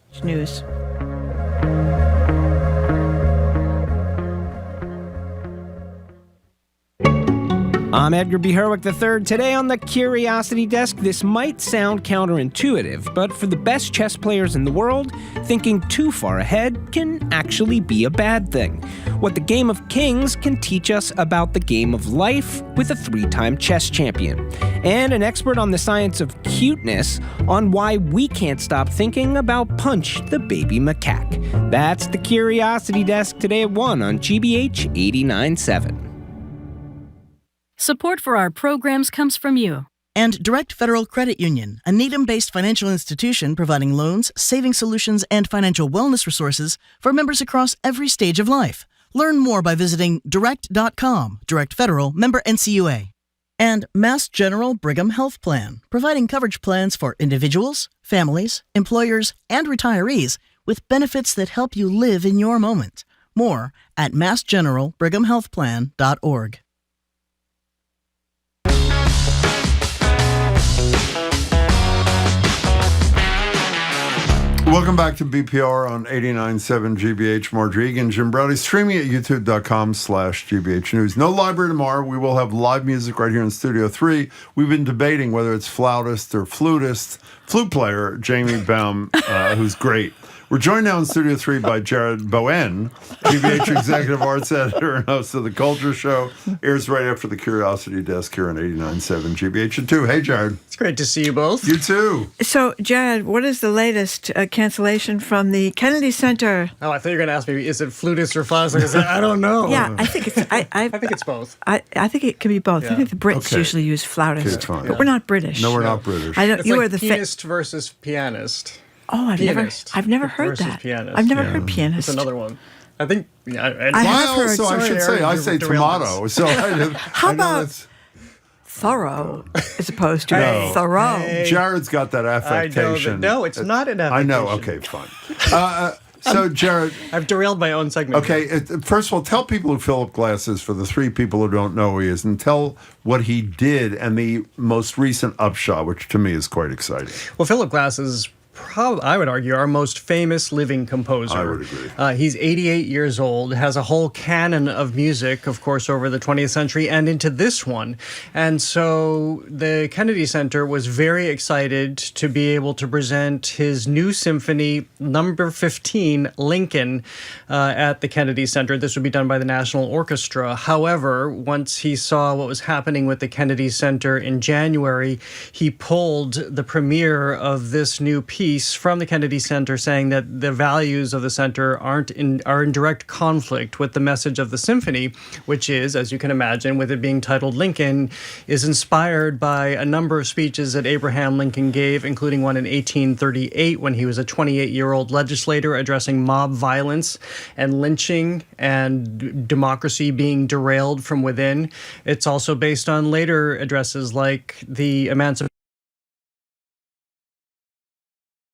I'm Edgar B. Herwick III. Today on the Curiosity Desk, this might sound counterintuitive, but for the best chess players in the world, thinking too far ahead can actually be a bad thing. What the Game of Kings can teach us about the game of life with a 3-time chess champion. And an expert on the science of cuteness on why we can't stop thinking about Punch the baby macaque. That's the Curiosity Desk today at 1 on GBH 89.7. Support for our programs comes from you. And Direct Federal Credit Union, a Needham-based financial institution providing loans, saving solutions, and financial wellness resources for members across every stage of life. Learn more by visiting direct.com. Direct Federal, member NCUA. And Mass General Brigham Health Plan, providing coverage plans for individuals, families, employers, and retirees with benefits that help you live in your moment. More at massgeneralbrighamhealthplan.org. Welcome back to BPR on 89.7 GBH. Marjorie Egan, Jim Browder, streaming at youtube.com/GBH News. No library tomorrow. We will have live music right here in Studio 3. We've been debating whether it's flautist or flute player, Jamie Baum, who's great. We're joined now in Studio 3 by Jared Bowen, GBH Executive Arts Editor and host of The Culture Show. Airs right after the Curiosity Desk here on 89.7 GBH. 2. Hey, Jared. It's great to see you both. You too. So, Jared, what is the latest cancellation from the Kennedy Center? Oh, I thought you were going to ask me, is it flutist or flautist? I don't know. Yeah, I think it's... I think it's both. I think it can be both. Yeah. I think the Brits usually use flautist, but we're not British. No, we're not British. It's like pianist versus pianist. Oh, I've never heard that. Pianist. I've never heard pianist. That's another one. I think. I say tomato. So how about thorough as opposed to thorough? Hey. Jared's got that affectation. No, it's not an affectation. I know. Okay, fine. So, Jared, I've derailed my own segment. Okay, first of all, tell people who Philip Glass is for the 3 people who don't know who he is, and tell what he did and the most recent upshot, which to me is quite exciting. Well, Philip Glass is I would argue, our most famous living composer. I would agree. He's 88 years old, has a whole canon of music, of course, over the 20th century and into this one. And so the Kennedy Center was very excited to be able to present his new symphony, number 15, Lincoln, at the Kennedy Center. This would be done by the National Orchestra. However, once he saw what was happening with the Kennedy Center in January, he pulled the premiere of this new piece piece from the Kennedy Center saying that the values of the center are in direct conflict with the message of the symphony, which is, as you can imagine, with it being titled Lincoln, is inspired by a number of speeches that Abraham Lincoln gave, including one in 1838 when he was a 28-year-old legislator addressing mob violence and lynching and democracy being derailed from within. It's also based on later addresses like the Emancipation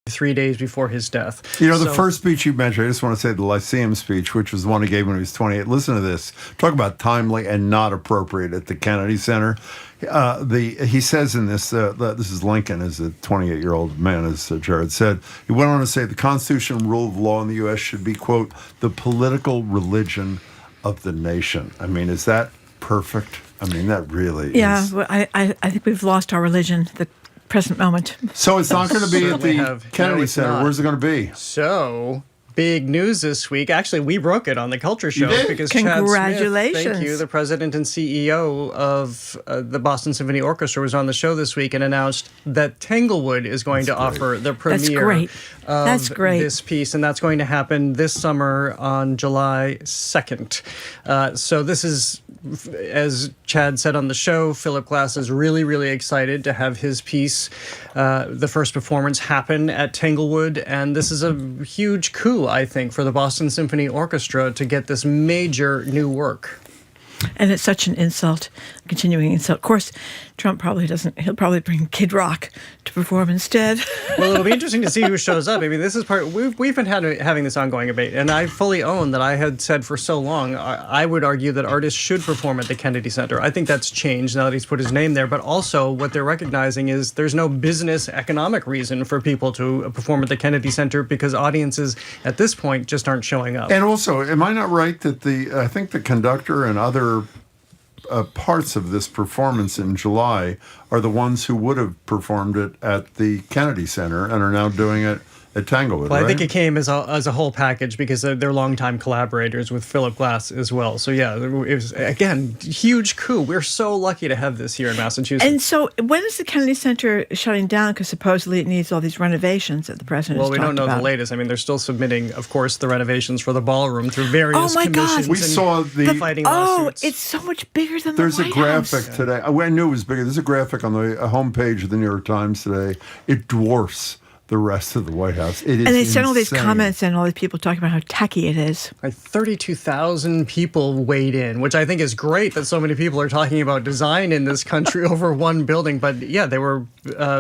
3 days before his death. You know, the first speech you mentioned, I just want to say the Lyceum speech, which was the one he gave when he was 28. Listen to this. Talk about timely and not appropriate at the Kennedy Center. He says in this, this is Lincoln, as a 28-year-old man, as Jared said. He went on to say the Constitution and rule of law in the U.S. should be, quote, the political religion of the nation. I mean, is that perfect? I mean, that really is. Yeah, well, I think we've lost our religion at the present moment. So it's not going to be at the Kennedy Center. Where's it going to be? So, big news this week. Actually, we broke it on the Culture Show because Congratulations. Chad Smith, thank you, the president and CEO of the Boston Symphony Orchestra, was on the show this week and announced that Tanglewood is going to offer the premiere of this piece, and that's going to happen this summer on July 2nd. So this is, as Chad said on the show, Philip Glass is really, really excited to have his piece, the first performance, happen at Tanglewood. And this is a huge coup, I think, for the Boston Symphony Orchestra to get this major new work. And it's such an insult, continuing insult. Of course, Trump probably doesn't. He'll probably bring Kid Rock to perform instead. Well, it'll be interesting to see who shows up. I mean, this is part. We've been having this ongoing debate, and I fully own that I had said for so long. I would argue that artists should perform at the Kennedy Center. I think that's changed now that he's put his name there. But also, what they're recognizing is there's no business economic reason for people to perform at the Kennedy Center because audiences at this point just aren't showing up. And also, am I not right that I think the conductor and other parts of this performance in July are the ones who would have performed it at the Kennedy Center and are now doing it at Tanglewood, well, right? I think it came as a whole package because they're longtime collaborators with Philip Glass as well. So yeah, it was, again, huge coup. We're so lucky to have this here in Massachusetts. And so when is the Kennedy Center shutting down? Because supposedly it needs all these renovations that the president has talked about. Well, we don't know the latest. I mean, they're still submitting, of course, the renovations for the ballroom through various commissions. We saw the fighting lawsuits. It's so much bigger than There's the White a graphic today. I knew it was bigger. There's a graphic on the homepage of the New York Times today. It dwarfs the rest of the White House. It is and they sent all these insane. comments and all these people talking about how tacky it is. Like 32,000 people weighed in, which I think is great that so many people are talking about design in this country over one building. But yeah, they were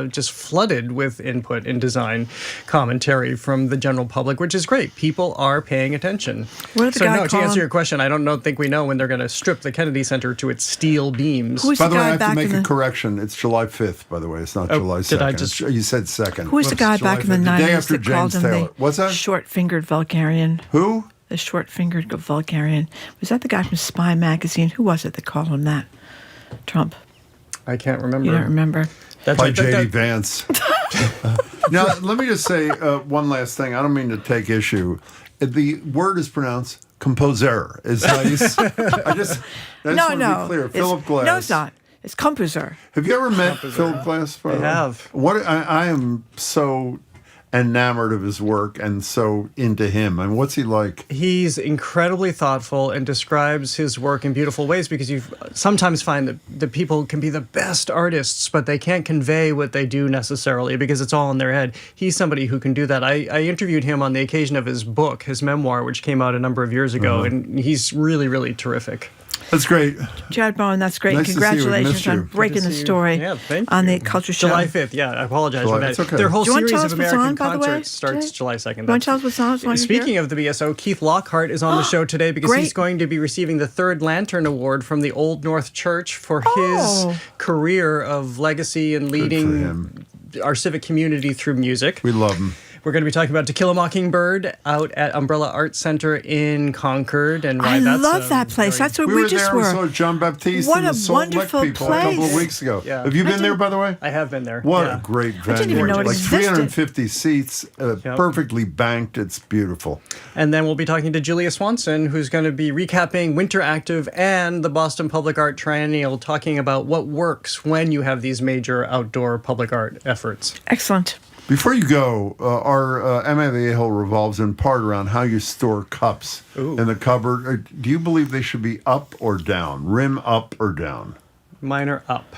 just flooded with input in design commentary from the general public, which is great. People are paying attention. What did the guy to answer your question, I don't think we know when they're going to strip the Kennedy Center to its steel beams. By the way, I have to make a correction. It's July 5th, by the way. It's not July 2nd. You said 2nd. Who was the guy back in the 90s day after that called James him Taylor. What's that? Short-fingered vulgarian? Who? The short-fingered vulgarian. Was that the guy from Spy Magazine? Who was it that called him that? Trump. I can't remember. You don't remember? By J.D. Vance. Now, let me just say one last thing. I don't mean to take issue. The word is pronounced composer. Is nice. I just want to be clear. Philip Glass. No, it's not. It's composer. Have you ever met Philip Glass? I have. I am so enamored of his work and so into him. I mean, what's he like? He's incredibly thoughtful and describes his work in beautiful ways because you sometimes find that people can be the best artists, but they can't convey what they do necessarily because it's all in their head. He's somebody who can do that. I interviewed him on the occasion of his book, his memoir, which came out a number of years ago, and he's really, really terrific. That's great. Chad Bowen, that's great. Nice Congratulations on breaking the story on the Culture Show. July 5th, yeah. I apologize for that. It's okay. Their whole series of what's American on, by the way, concerts starts July 2nd. You want to tell us what's on? Speaking of the BSO, Keith Lockhart is on the show today because he's going to be receiving the Third Lantern Award from the Old North Church for his career of legacy and leading our civic community through music. We love him. We're going to be talking about To Kill a Mockingbird out at Umbrella Art Center in Concord and why I that's love that place. That's where we just were. We saw John Baptiste what and the a Salt Lick wonderful people place. a couple of weeks ago. Yeah. Have you been there, by the way? I have been there. What a great venue. I didn't even know it like existed. 350 seats, perfectly banked. It's beautiful. And then we'll be talking to Julia Swanson, who's going to be recapping Winter Active and the Boston Public Art Triennial, talking about what works when you have these major outdoor public art efforts. Excellent. Before you go, our MMA hole revolves in part around how you store cups in the cupboard. Do you believe they should be up or down? Rim up or down? Mine are up.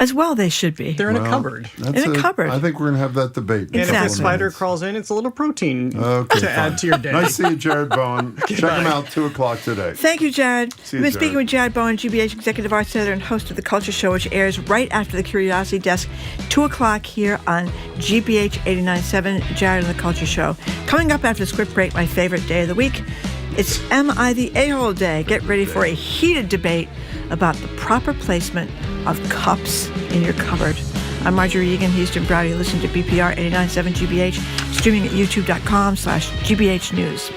As well, they should be. They're in a cupboard. In a cupboard. I think we're going to have that debate. And if a spider crawls in, it's a little protein to add to your day. Nice to see you, Jared Bowen. Check him out 2 o'clock today. Thank you, Jared. See you, We've been speaking with Jared Bowen, GBH Executive Arts Editor and host of The Culture Show, which airs right after the Curiosity Desk, 2 o'clock here on GBH 89.7, Jared and The Culture Show. Coming up after the script break, my favorite day of the week, it's Am I the A-Hole Day? Get ready for a heated debate about the proper placement of cups in your cupboard. I'm Marjorie Egan, Houston Browdy. Listen to BPR 89.7 GBH, streaming at youtube.com/GBH News.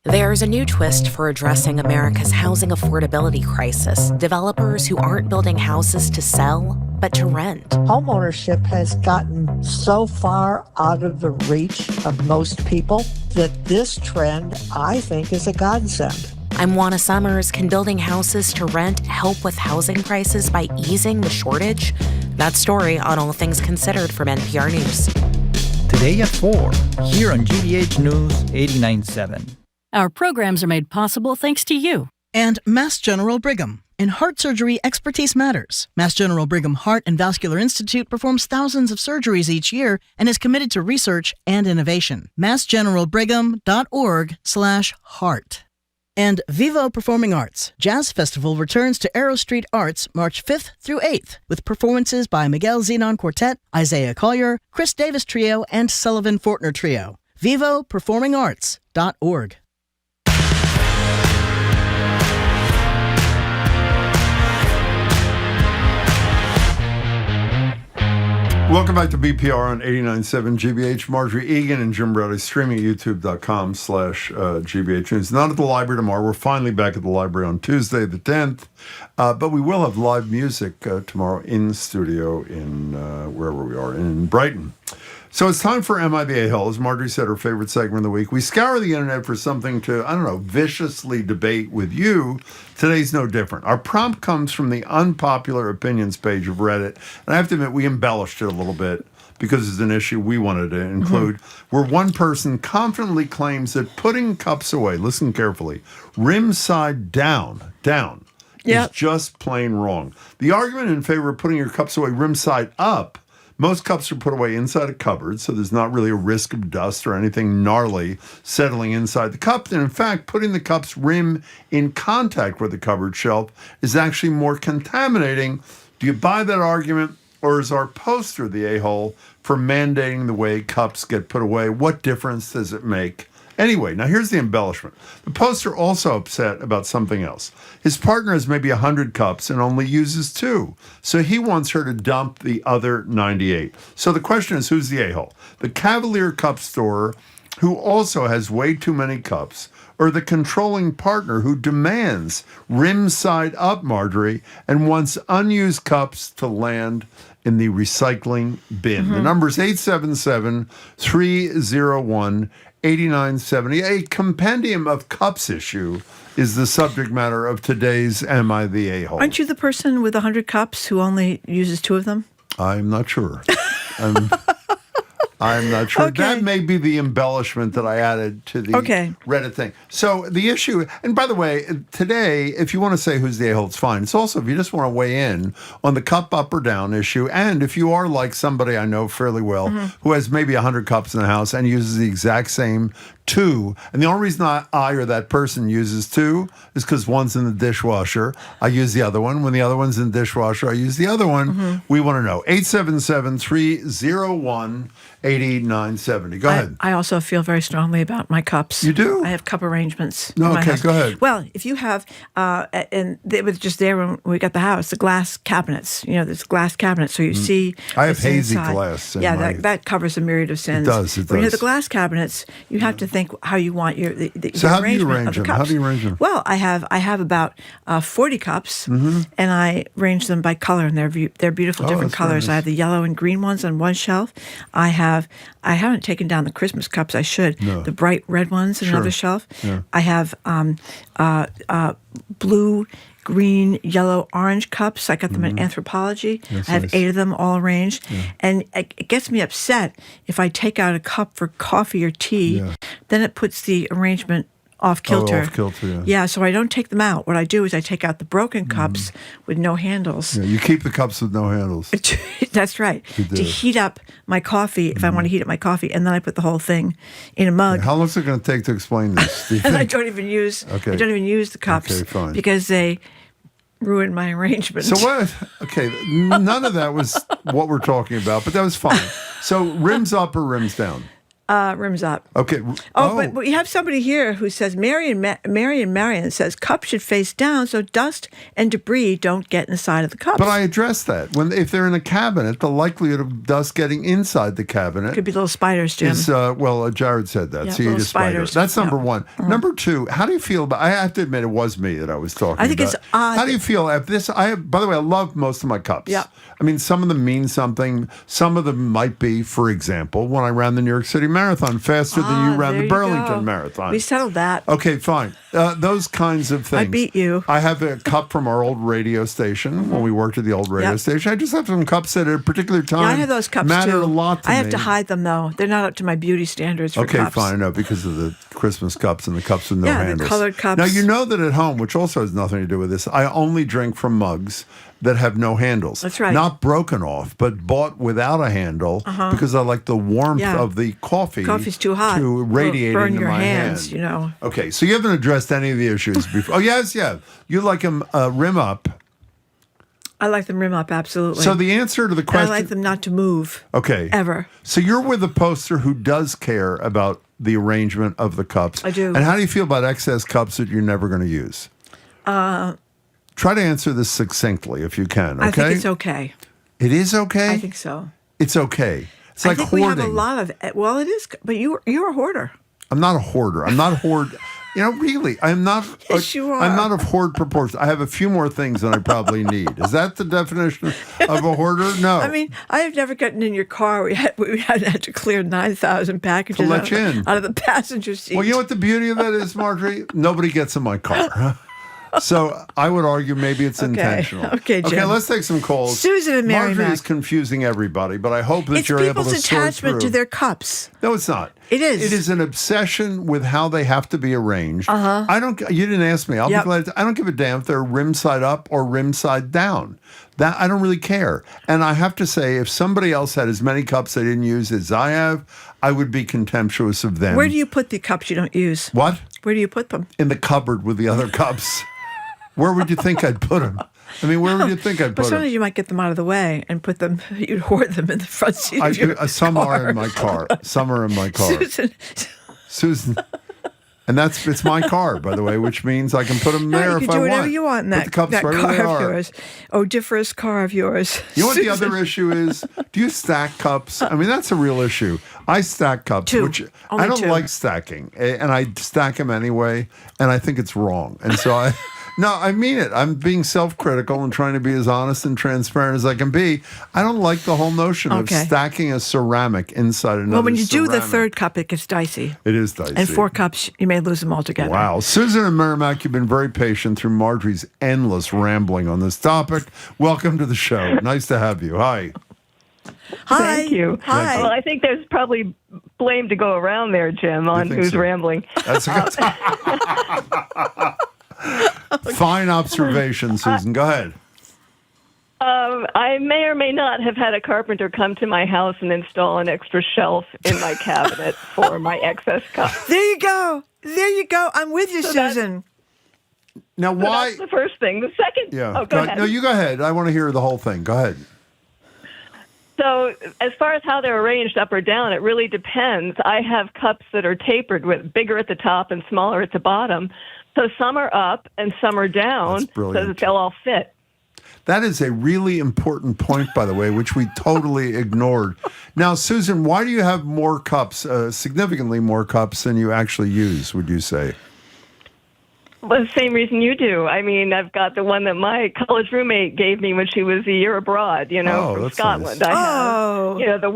There's a new twist for addressing America's housing affordability crisis. Developers who aren't building houses to sell, but to rent. Homeownership has gotten so far out of the reach of most people that this trend, I think, is a godsend. I'm Juana Summers. Can building houses to rent help with housing prices by easing the shortage? That story on All Things Considered from NPR News. Today at 4, here on GBH News 89.7. Our programs are made possible thanks to you. And Mass General Brigham. In heart surgery, expertise matters. Mass General Brigham Heart and Vascular Institute performs thousands of surgeries each year and is committed to research and innovation. massgeneralbrigham.org/heart. And Vivo Performing Arts. Jazz Festival returns to Arrow Street Arts March 5th through 8th with performances by Miguel Zenon Quartet, Isaiah Collier, Chris Davis Trio, and Sullivan Fortner Trio. VivoPerformingArts.org. Welcome back to BPR on 89.7 GBH. Marjorie Egan and Jim Browdy streaming at youtube.com/GBH News. Not at the library tomorrow. We're finally back at the library on Tuesday the 10th. But we will have live music tomorrow in studio in wherever we are, in Brighton. So it's time for Am I the A-Hole? As Marjorie said, her favorite segment of the week. We scour the internet for something to, viciously debate with you. Today's no different. Our prompt comes from the unpopular opinions page of Reddit. And I have to admit, we embellished it a little bit because it's an issue we wanted to include, where one person confidently claims that putting cups away, listen carefully, rim side down, is just plain wrong. The argument in favor of putting your cups away rim side up, most cups are put away inside a cupboard, so there's not really a risk of dust or anything gnarly settling inside the cup. And in fact, putting the cup's rim in contact with the cupboard shelf is actually more contaminating. Do you buy that argument, or is our poster the a-hole for mandating the way cups get put away? What difference does it make? Anyway, now here's the embellishment. The poster also upset about something else. His partner has maybe 100 cups and only uses 2. So he wants her to dump the other 98. So the question is, who's the a-hole? The Cavalier cup store who also has way too many cups, or the controlling partner who demands rim side up, Marjorie, and wants unused cups to land in the recycling bin? The number is 877-301-8970. A compendium of cups issue is the subject matter of today's Am I the A-Hole? Aren't you the person with 100 cups who only uses 2 of them? I'm not sure. I'm not sure. Okay. That may be the embellishment that I added to the Reddit thing. So the issue, and by the way, today, if you want to say who's the a-hole, it's fine. It's also if you just want to weigh in on the cup up or down issue, and if you are like somebody I know fairly well who has maybe 100 cups in the house and uses the exact same 2, and the only reason I or that person uses 2 is because one's in the dishwasher. I use the other one. When the other one's in the dishwasher, I use the other one. We want to know. 877-301-8970. Go ahead. I also feel very strongly about my cups. You do? I have cup arrangements. No, in my okay, house. go ahead. Well, if you have, and it was just there when we got the house, the glass cabinets. You know, there's glass cabinets, so you see. I have what's hazy inside. glass. Yeah, that covers a myriad of sins. It does. When you have the glass cabinets, you have to think how you want the So how do you arrangement arrange of the them? cups. How do you arrange them? Well, I have about 40 cups, and I arrange them by color, and they're beautiful different that's colors. nice. I have the yellow and green ones on one shelf. I have I haven't taken down the Christmas cups. I should. No. The bright red ones in another shelf. Yeah. I have blue, green, yellow, orange cups. I got them in anthropology. That's I have nice. 8 of them all arranged. And it gets me upset if I take out a cup for coffee or tea. Then it puts the arrangement off kilter. Off kilter, yeah. Yeah, so I don't take them out. What I do is I take out the broken cups with no handles. Yeah, you keep the cups with no handles. That's right. You do. To heat up my coffee, if I want to heat up my coffee, and then I put the whole thing in a mug. How long is it going to take to explain this? Do you And I think? don't even use Okay. I don't even use the cups Okay, fine. because they ruin my arrangement. So what? Okay, none of that was what we're talking about, but that was fine. So rims up or rims down? Rims up. Okay. But we have somebody here who says, Marion says, cups should face down so dust and debris don't get inside of the cups. But I addressed that. If they're in a cabinet, the likelihood of dust getting inside the cabinet could be little spiders, Jim. is, Jared said that. Yeah, so you little just spider. spiders. That's number one. Mhm. Number two, how do you feel about, I have to admit it was me that I was talking about. I think it's odd. How do you feel at this? By the way, I love most of my cups. Yeah. I mean, some of them mean something. Some of them might be, for example, when I ran the New York City Marathon faster than you ran there the you Burlington go. Marathon. We settled that. Okay, fine. Those kinds of things. I beat you. I have a cup from our old radio station when we worked at the old radio station. I just have some cups that at a particular time Yeah, I have those cups matter too. a lot to I me. have to hide them though. They're not up to my beauty standards for Okay, cups. fine. I know because of the Christmas cups and the cups with no Yeah, the handles. colored cups. Now you know that at home, which also has nothing to do with this, I only drink from mugs that have no handles. That's right. Not broken off, but bought without a handle because I like the warmth Yeah. of the coffee. Coffee's too hot. to radiate Burn into your my hands, hand. you know. Okay, so you haven't addressed any of the issues before. Oh yes, yeah. You like them rim up. I like them rim up, absolutely. So the answer to the And question. I like them not to move. Okay. Ever. So you're with a poster who does care about the arrangement of the cups. I do. And how do you feel about excess cups that you're never going to use? Try to answer this succinctly if you can, okay? I think it's okay. It is okay? I think so. It's okay. It's I like think hoarding. we have a lot of well, it is, but you're a hoarder. I'm not a hoarder. I'm not hoard. You know, really, I'm not. Yes, you are. I'm not of hoard proportions. I have a few more things than I probably need. Is that the definition of a hoarder? No. I mean, I have never gotten in your car. We had to clear 9,000 packages To let you in. out of the passenger seat. Well, you know what the beauty of that is, Marjorie? Nobody gets in my car. So I would argue maybe it's intentional. Okay, Jim. Okay, let's take some calls. Susan and Mary Marjorie Mac. is confusing everybody, but I hope that It's you're able people's to sort attachment through. to their cups. No, it's not. It is. It is an obsession with how they have to be arranged. Uh-huh. I don't. You didn't ask me. I'll Yep. be glad. I don't give a damn if they're rim side up or rim side down. That I don't really care. And I have to say, if somebody else had as many cups they didn't use as I have, I would be contemptuous of them. Where do you put the cups you don't use? What? Where do you put them? In the cupboard with the other cups. Where would you think I'd put them? I mean, where would you think I'd But put them? sometimes you might get them out of the way and put them. You'd hoard them in the front seat of your Some car. are in my car. Some are in my car. Susan. And it's my car, by the way, which means I can put them there No, you if can I do want. whatever you want in Put that, the cups that right car where they of are. yours. Odoriferous car of yours. You know what the Susan. other issue is? Do you stack cups? I mean, that's a real issue. I stack cups, Two. which Only I don't two. like stacking, and I stack them anyway, and I think it's wrong. And so no, I mean it. I'm being self-critical and trying to be as honest and transparent as I can be. I don't like the whole notion of Okay. stacking a ceramic inside another Well, when you do the ceramic. third cup, it gets dicey. It is dicey. And 4 cups, you may lose them altogether. Wow. Susan and Merrimack, you've been very patient through Marjorie's endless rambling on this topic. Welcome to the show. Nice to have you. Hi. Hi. Thank you. Hi. Well, I think there's probably blame to go around there, Jim, on think who's so? rambling. That's a good Fine observation, Susan. Go ahead. I may or may not have had a carpenter come to my house and install an extra shelf in my cabinet for my excess cups. There you go. There you go. I'm with you, Susan. Now, So why? that's the first thing. The second. Yeah. Oh, go ahead. No, you go ahead. I want to hear the whole thing. Go ahead. So as far as how they're arranged up or down, it really depends. I have cups that are tapered with bigger at the top and smaller at the bottom. So some are up and some are down That's so brilliant. that they'll all fit. That is a really important point, by the way, which we totally ignored. Now, Susan, why do you have more cups, significantly more cups than you actually use, would you say? Well, the same reason you do. I mean, I've got the one that my college roommate gave me when she was a year abroad, from Scotland. Nice. I have, the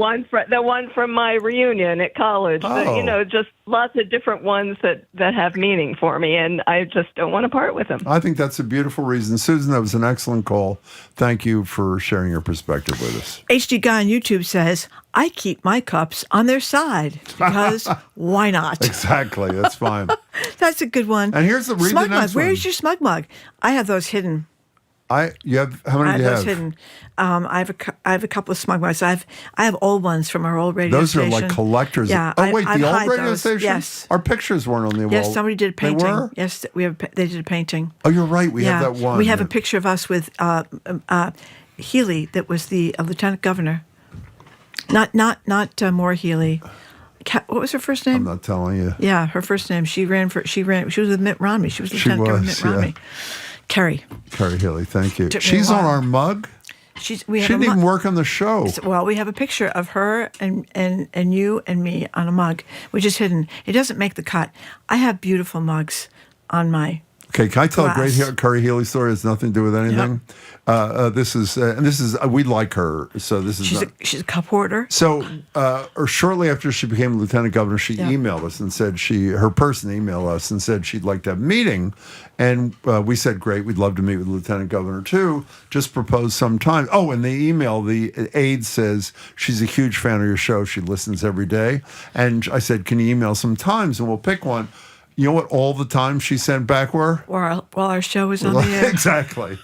one from my reunion at college. Just lots of different ones that have meaning for me, and I just don't want to part with them. I think that's a beautiful reason. Susan, that was an excellent call. Thank you for sharing your perspective with us. HD Guy on YouTube says, I keep my cups on their side because why not? Exactly. That's fine. That's a good one. And here's the smug next mug. one. Where's your smug mug? I have those hidden. How many do you have? I have those hidden. I have a couple of smug mugs. I have old ones from our old radio station. Those are like collectors. Yeah. Oh, wait, the old radio those. station? Yes. Our pictures weren't on the wall. Yes, somebody did a painting. They were? Yes, they did a painting. Oh, you're right. We have that one. We have a picture of us with Healy, that was the lieutenant governor. Not Maura Healy. What was her first name? I'm not telling you. Yeah, her first name. She was with Mitt Romney. She was Lieutenant Governor Mitt Romney. Carrie Healy, thank you. Took me She's a on while. our mug? She didn't even work on the show. Well, we have a picture of her and you and me on a mug, which is hidden. It doesn't make the cut. I have beautiful mugs on my Okay, can I tell glass. a great Carrie Healy story? It has nothing to do with anything. This is we like her. So this is she's a cup hoarder. So, or shortly after she became lieutenant governor, she emailed us and said her person emailed us and said she'd like to have a meeting, and we said great, we'd love to meet with lieutenant governor too. Just propose some time. Oh, and the aide says she's a huge fan of your show. She listens every day, and I said, can you email some times and we'll pick one. You know what all the times she sent back were? While our show was on the air. Exactly.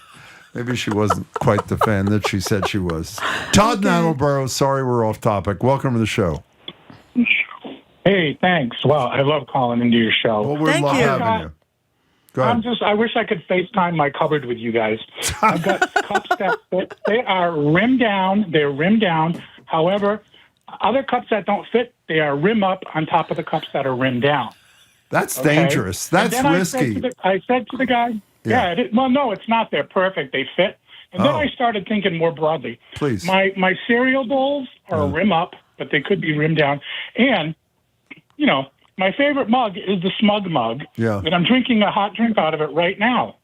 Maybe she wasn't quite the fan that she said she was. Todd Nattleborough, sorry we're off topic. Welcome to the show. Hey, thanks. Well, I love calling into your show. Well, we love having you. Go ahead. I wish I could FaceTime my cupboard with you guys. I've got cups that fit. They are rimmed down. They're rimmed down. However, other cups that don't fit, they are rim up on top of the cups that are rimmed down. That's dangerous. That's risky. I said to the guy, no, it's not. They're perfect. They fit. And then I started thinking more broadly. Please. My cereal bowls are rim up, but they could be rimmed down. And, my favorite mug is the smug mug. Yeah. And I'm drinking a hot drink out of it right now.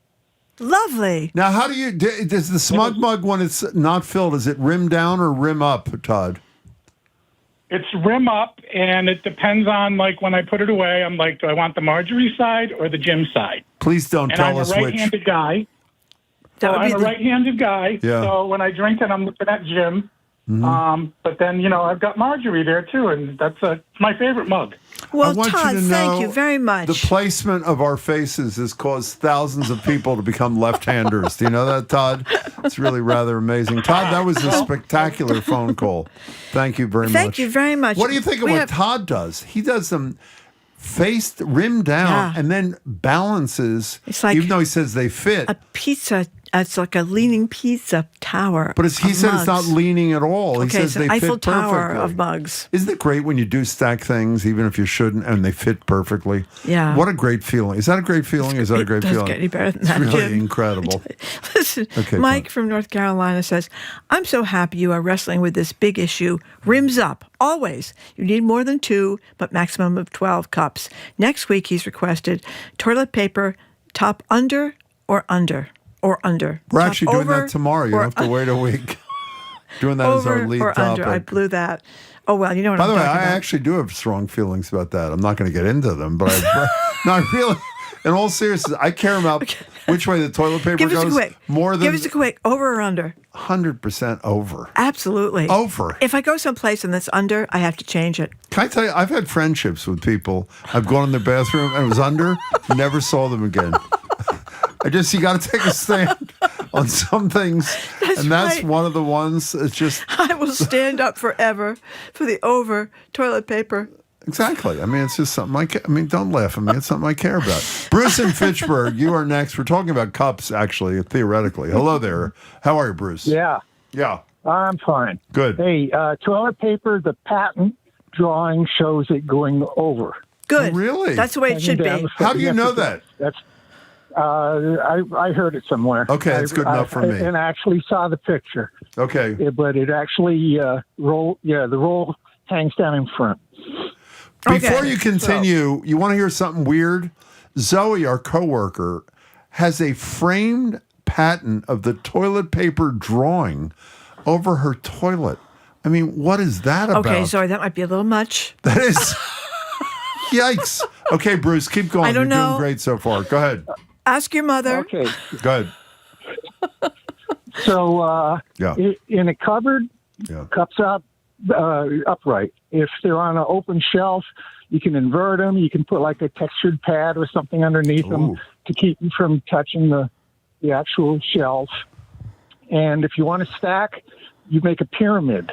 Lovely. Now, how does the smug mug, when it's not filled, is it rim down or rim up, Todd? It's rim up, and it depends on, when I put it away, I'm like, do I want the Marjorie side or the Jim side? Please don't tell us which. I'm a right-handed guy. Right-handed guy. Yeah. So when I drink it, I'm looking at Jim. Mm-hmm. But then, I've got Marjorie there, too, and that's my favorite mug. Well, Todd, thank you very much. The placement of our faces has caused thousands of people to become left-handers. Do you know that, Todd? It's really rather amazing. Todd, that was a spectacular phone call. Thank you very much. Thank you very much. What do you think of what Todd does? He does them face rimmed down and then balances, even though he says they fit. A pizza. It's like a leaning pizza tower. But he said it's not leaning at all. He says they Eiffel fit perfectly. Tower of mugs. Isn't it great when you do stack things, even if you shouldn't, and they fit perfectly? Yeah. What a great feeling. Is that a great feeling? Is that a great feeling? It doesn't get any better than that, It's really Jim. incredible. Listen, Mike from North Carolina says, I'm so happy you are wrestling with this big issue. Rims up, always. You need more than 2, but maximum of 12 cups. Next week, he's requested toilet paper, top under or under. Or under. We're actually doing that tomorrow. You don't have to wait a week. Doing that as our lead or topic. Under. I blew that. Oh, well, you know what By I'm the way, talking I about. actually do have strong feelings about that. I'm not going to get into them, but I really, in all seriousness, I care about which way the toilet paper Give goes us a quick. more than Give us a quick. Over or under? 100% over. Absolutely. Over. If I go someplace and that's under, I have to change it. Can I tell you, I've had friendships with people. I've gone in their bathroom and it was under, never saw them again. You got to take a stand on some things, and that's right. one of the ones. It's just I will stand up forever for the over toilet paper. Exactly. I mean, it's just something don't laugh at me. It's something I care about. Bruce in Fitchburg, you are next. We're talking about cups, actually, theoretically. Hello there. How are you, Bruce? Yeah. Yeah. I'm fine. Good. Hey, toilet paper, the patent drawing shows it going over. Good. Oh, really? That's the way it should be. How do you know that? That's I heard it somewhere. Okay, that's good enough for me. And I actually saw the picture. Okay. But it actually the roll hangs down in front. Before you continue, you want to hear something weird? Zoe, our coworker, has a framed patent of the toilet paper drawing over her toilet. I mean, what is that about? Okay, sorry, that might be a little much. That is... Yikes. Okay, Bruce, keep going. I don't You're know. doing great so far. Go ahead. Ask your mother. Okay. Go ahead. So Yeah. in a cupboard, cups up upright. If they're on an open shelf, you can invert them. You can put like a textured pad or something underneath them to keep them from touching the actual shelf. And if you want to stack, you make a pyramid.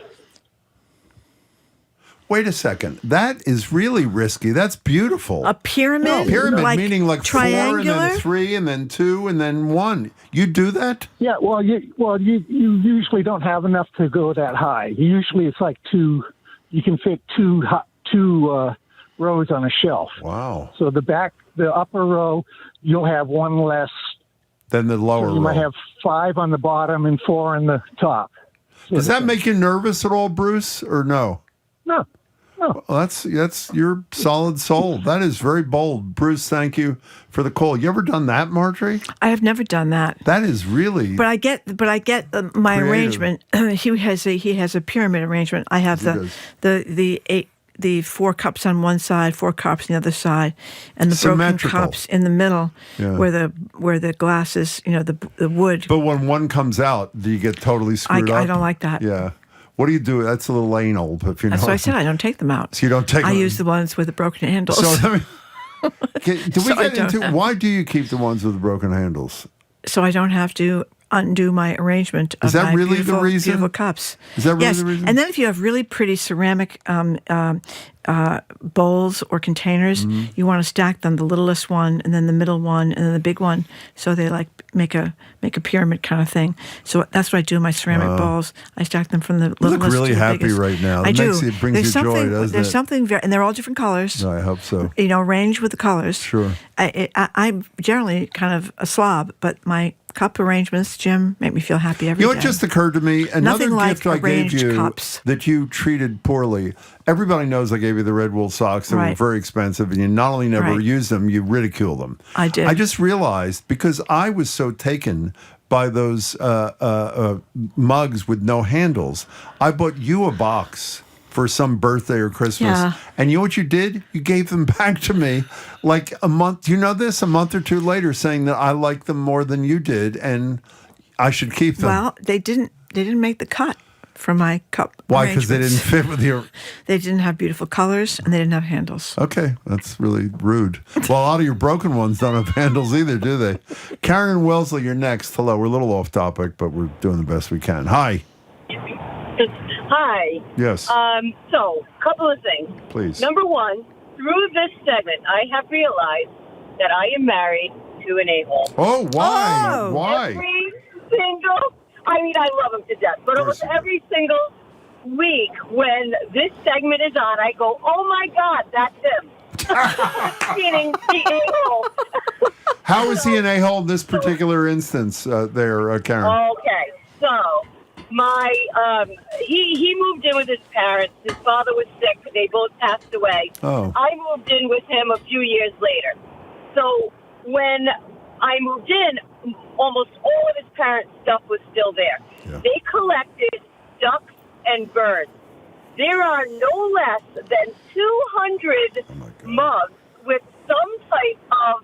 Wait a second. That is really risky. That's beautiful. A pyramid? No, pyramid meaning like triangular? 4 and then 3 and then 2 and then 1. You do that? Yeah, well, you usually don't have enough to go that high. Usually it's like two. You can fit two rows on a shelf. Wow. So the upper row, you'll have one less. Then the lower So you might row. have 5 on the bottom and 4 on the top. Does that make you nervous at all, Bruce, or no? No. Well, that's your solid soul. That is very bold. Bruce, thank you for the call. You ever done that, Marjorie? I have never done that. That is really... But I get my creative. arrangement. He has a pyramid arrangement. I have the 4 cups on one side, 4 cups on the other side, and the broken Symmetrical. cups in the middle, Yeah. where the glass is, the wood. But when one comes out, do you get totally screwed up? I don't like that. Yeah. What do you do? That's a little anal, if you know. That's what I said. I don't take them out. So you don't take I them. use the ones with the broken handles. So let me... Do we So I get don't into... have- Why do you keep the ones with the broken handles? So I don't have to undo my arrangement of Is that my really the beautiful, reason? beautiful cups. Is that really yes. the reason? And then if you have really pretty ceramic bowls or containers, Mm-hmm. you want to stack them, the littlest one, and then the middle one, and then the big one, so they like make a pyramid kind of thing. So that's what I do in my ceramic bowls. I stack them from the You littlest look really to the happy biggest. right now. I That do. makes it brings you joy, doesn't There's it? something very, and they're all different colors. I hope so. Range with the colors. Sure. I'm generally kind of a slob, but my cup arrangements, Jim, make me feel happy every day. You know what just occurred to me? Another Nothing like gift I gave arranged you cups. that you treated poorly. Everybody knows I gave you the red wool socks. They were Right. very expensive, and you not only never Right. used them, you ridicule them. I did. I just realized, because I was so taken by those mugs with no handles, I bought you a box for some birthday or Christmas. Yeah. And you know what you did? You gave them back to me like a month. You know this? A month or two later, saying that I like them more than you did, and I should keep them. Well, they didn't make the cut for my cup. Why? Because they didn't arrangements. fit with your... They didn't have beautiful colors, and they didn't have handles. Okay, that's really rude. Well, a lot of your broken ones don't have handles either, do they? Karen and Wellesley, you're next. Hello. We're a little off topic, but we're doing the best we can. Hi. Hi. Yes. So, couple of things. Please. Number one, through this segment, I have realized that I am married to an a-hole. Oh, why? Oh. Why? Every single, I love him to death, but almost every single week when this segment is on, I go, oh my God, that's him. Meaning the a-hole. How is he an a-hole in this particular instance there, Karen? Okay, so he moved in with his parents. His father was sick. They both passed away. Oh. I moved in with him a few years later. So when I moved in, almost all of his parents' stuff was still there. Yeah. They collected ducks and birds. There are no less than 200 mugs with some type of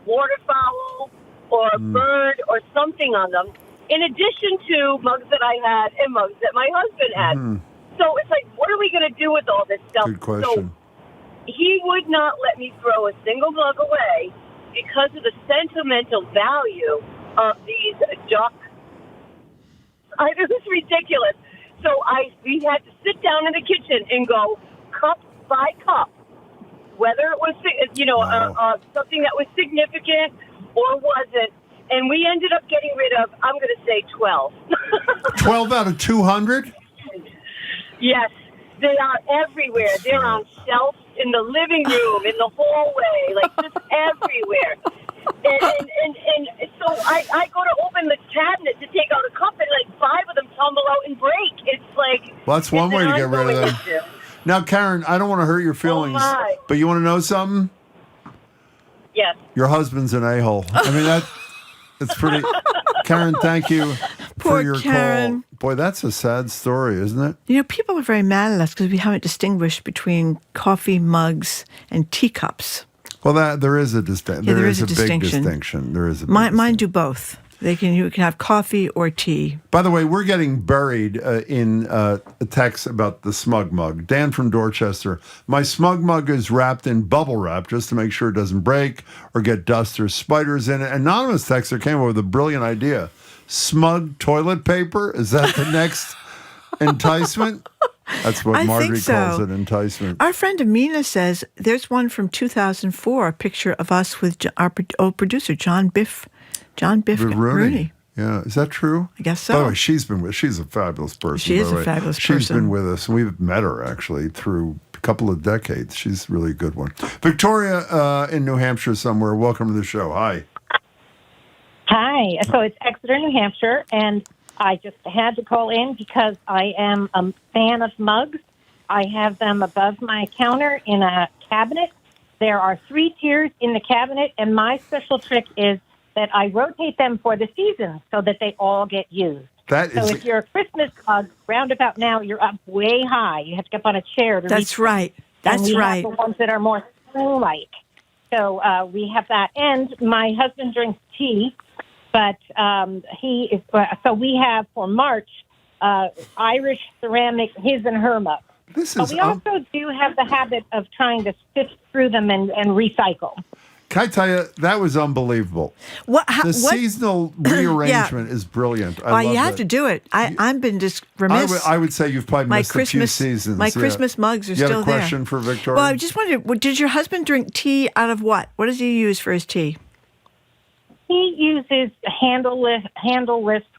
waterfowl or bird or something on them, in addition to mugs that I had and mugs that my husband had. So it's like, what are we going to do with all this stuff? Good question. So he would not let me throw a single mug away because of the sentimental value of these ducks. It was ridiculous. So we had to sit down in the kitchen and go cup by cup, whether it was something that was significant or wasn't. And we ended up getting rid of, I'm going to say 12. 12 out of 200? Yes, they are everywhere. They're on shelves in the living room, in the hallway, like just everywhere. And so I go to open the cabinet to take out a cup, and like 5 of them tumble out and break. It's like... Well, that's one it's way an to get rid of ongoing them. issue. Now, Karen, I don't want to hurt your feelings, my. but you want to know something? Yes. Your husband's an a-hole. I mean, it's pretty. Karen, thank you for your Karen. call. Boy, that's a sad story, isn't it? You know, people are very mad at us because we haven't distinguished between coffee mugs and teacups. Well, there is a distinction. Yeah, there is a distinction. big distinction. There is a big Mine do both. You can have coffee or tea. By the way, we're getting buried in a text about the smug mug. Dan from Dorchester. My smug mug is wrapped in bubble wrap just to make sure it doesn't break or get dust or spiders in it. Anonymous texter came up with a brilliant idea. Smug toilet paper? Is that the next enticement? That's what I Marjorie think so. calls it, enticement. Our friend Amina says there's one from 2004, a picture of us with our old producer, John Biff Rooney. Yeah, is that true? I guess so. By the way, she's a fabulous person. She is by the a way. fabulous She's person. been with us, and we've met her actually through a couple of decades. She's really a good one. Victoria in New Hampshire somewhere. Welcome to the show. Hi. Hi. So it's Exeter, New Hampshire, and I just had to call in because I am a fan of mugs. I have them above my counter in a cabinet. There are 3 tiers in the cabinet, and my special trick is that I rotate them for the season so that they all get used. So if you're a Christmas mug, round about now, you're up way high. You have to get up on a chair to That's reach right. That's and we right. have the ones that are more spoon-like. So we have that. And my husband drinks tea, but he is. So we have for March Irish ceramic his and her mugs. But we also do have the habit of trying to sift through them and recycle. Can I tell you, that was unbelievable. The seasonal rearrangement is brilliant. I love you have it. to do it. I've been just remiss. I would say you've probably missed a few seasons. My Christmas mugs are still there. You had a question for Victoria? Well, I just wondered, did your husband drink tea out of what? What does he use for his tea? He uses handleless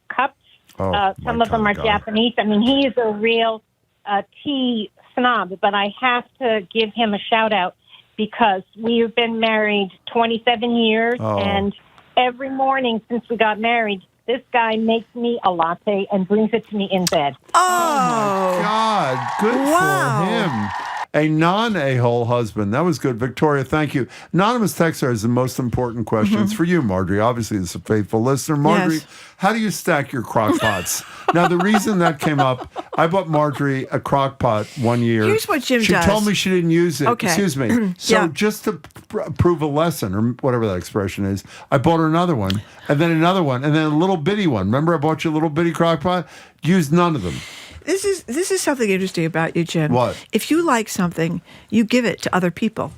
cups. Some of them are Japanese. I mean, he is a real tea snob, but I have to give him a shout out because we've been married 27 years, and every morning since we got married, this guy makes me a latte and brings it to me in bed. Oh, my God. Good for him. A non-a-hole husband. That was good. Victoria, thank you. Anonymous texter has the most important question. It's for you, Marjorie. Obviously, it's a faithful listener. Marjorie, how do you stack your crock pots? Now, the reason that came up, I bought Marjorie a crock pot one year. Here's what Jim does. She told me she didn't use it. Okay. Excuse me. So just to prove a lesson, or whatever that expression is, I bought her another one, and then another one, and then a little bitty one. Remember I bought you a little bitty crock pot? Used none of them. This is something interesting about you, Jim. What? If you like something, you give it to other people,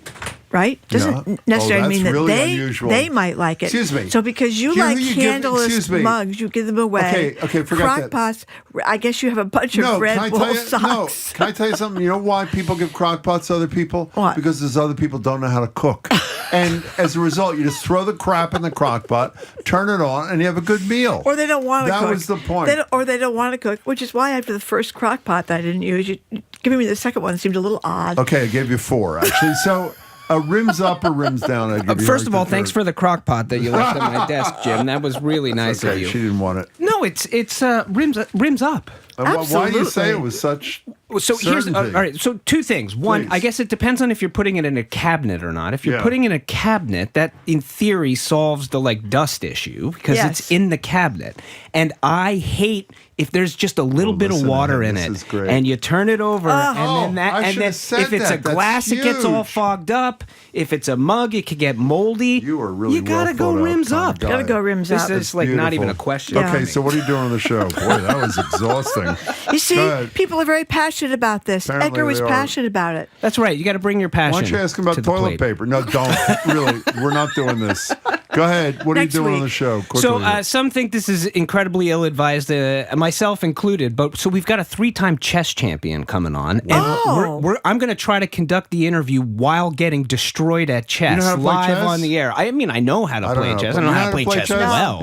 right? Doesn't necessarily mean that really they might like it. Excuse me. So because you like handleless mugs, you give them away. Okay, forget crock that. pots, I guess you have a bunch of Red Bull socks. Can I tell you something? You know why people give crock pots to other people? What? Because those other people don't know how to cook. And as a result, you just throw the crap in the crock pot, turn it on, and you have a good meal. Or they don't want to cook. That was the point. They don't want to cook, which is why after the first crock pot that I didn't use, you giving me the second one seemed a little odd. Okay, I gave you 4, actually. So rims up or rims down? I'd give you First of all, thanks for the crock pot that you left on my desk, Jim. That was really nice of you. She didn't want it. No, it's rims up. Why do you say it was such certainty? All right. So 2 things. One, I guess it depends on if you're putting it in a cabinet or not. If you're putting it in a cabinet, that in theory solves the dust issue because it's in the cabinet. And I hate if there's just a little bit of water in it, and you turn it over, and then if it's a glass, it gets all fogged up. If it's a mug, it could get moldy. You are really gotta go rims up. Gotta go rims up. This is not even a question. Okay, so what are you doing on the show? Boy, that was exhausting. You see, people are very passionate about this. Apparently Edgar was they are. passionate about it. That's right. You got to bring your passion. Why don't you ask him about to the toilet plate. paper? No, don't. Really, we're not doing this. Go ahead. What are you doing on the show? Quickly. So some think this is incredibly ill-advised, myself included. But so we've got a 3-time chess champion coming on, and I'm going to try to conduct the interview while getting destroyed at chess, You know how to play live chess? on the air. I mean, I know how to play chess. I don't know how to play chess well.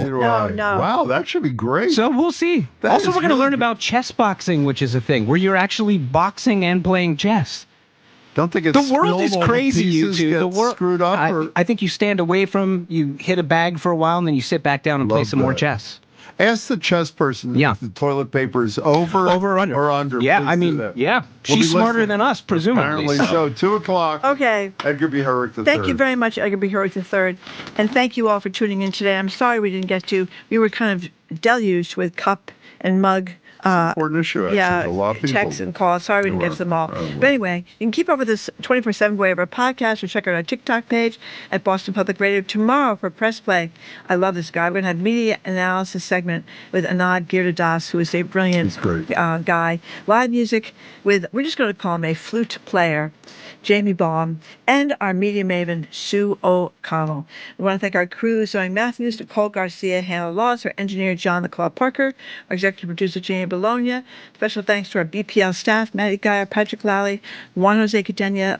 No. Wow, that should be great. So we'll see. Also, we're going to learn about chess boxing, which is a thing where you're actually boxing and playing chess. Don't think The world is crazy, you two. The world screwed up. I think you stand away from, you hit a bag for a while, and then you sit back down and play some more chess. Ask the chess person if the toilet paper is over or under. Yeah, Please I do mean, that. yeah, We'll be she's smarter listening. than us, presumably. Apparently so. 2 o'clock. Okay. Edgar B. Herrick III. Thank you very much, Edgar B. Herrick III. And thank you all for tuning in today. I'm sorry we didn't get to. We were kind of deluged with cup and mug. Important issue, actually. Yeah, A lot of people. texts and calls. Sorry we didn't get to them all. But anyway, you can keep up with us 24/7 way of our podcast or check out our TikTok page at Boston Public Radio. Tomorrow for Press Play, I love this guy. We're going to have media analysis segment with Anand Girdadas, who is a brilliant guy. Live music with, we're just going to call him a flute player, Jamie Baum, and our media maven, Sue O'Connell. We want to thank our crew, Zoe Matthews, Nicole Garcia, Hannah Laws, our engineer, John the Claw Parker, our executive producer, Jamie Bologna. Special thanks to our BPL staff, Maddie Geyer, Patrick Lally, Juan Jose Cadena.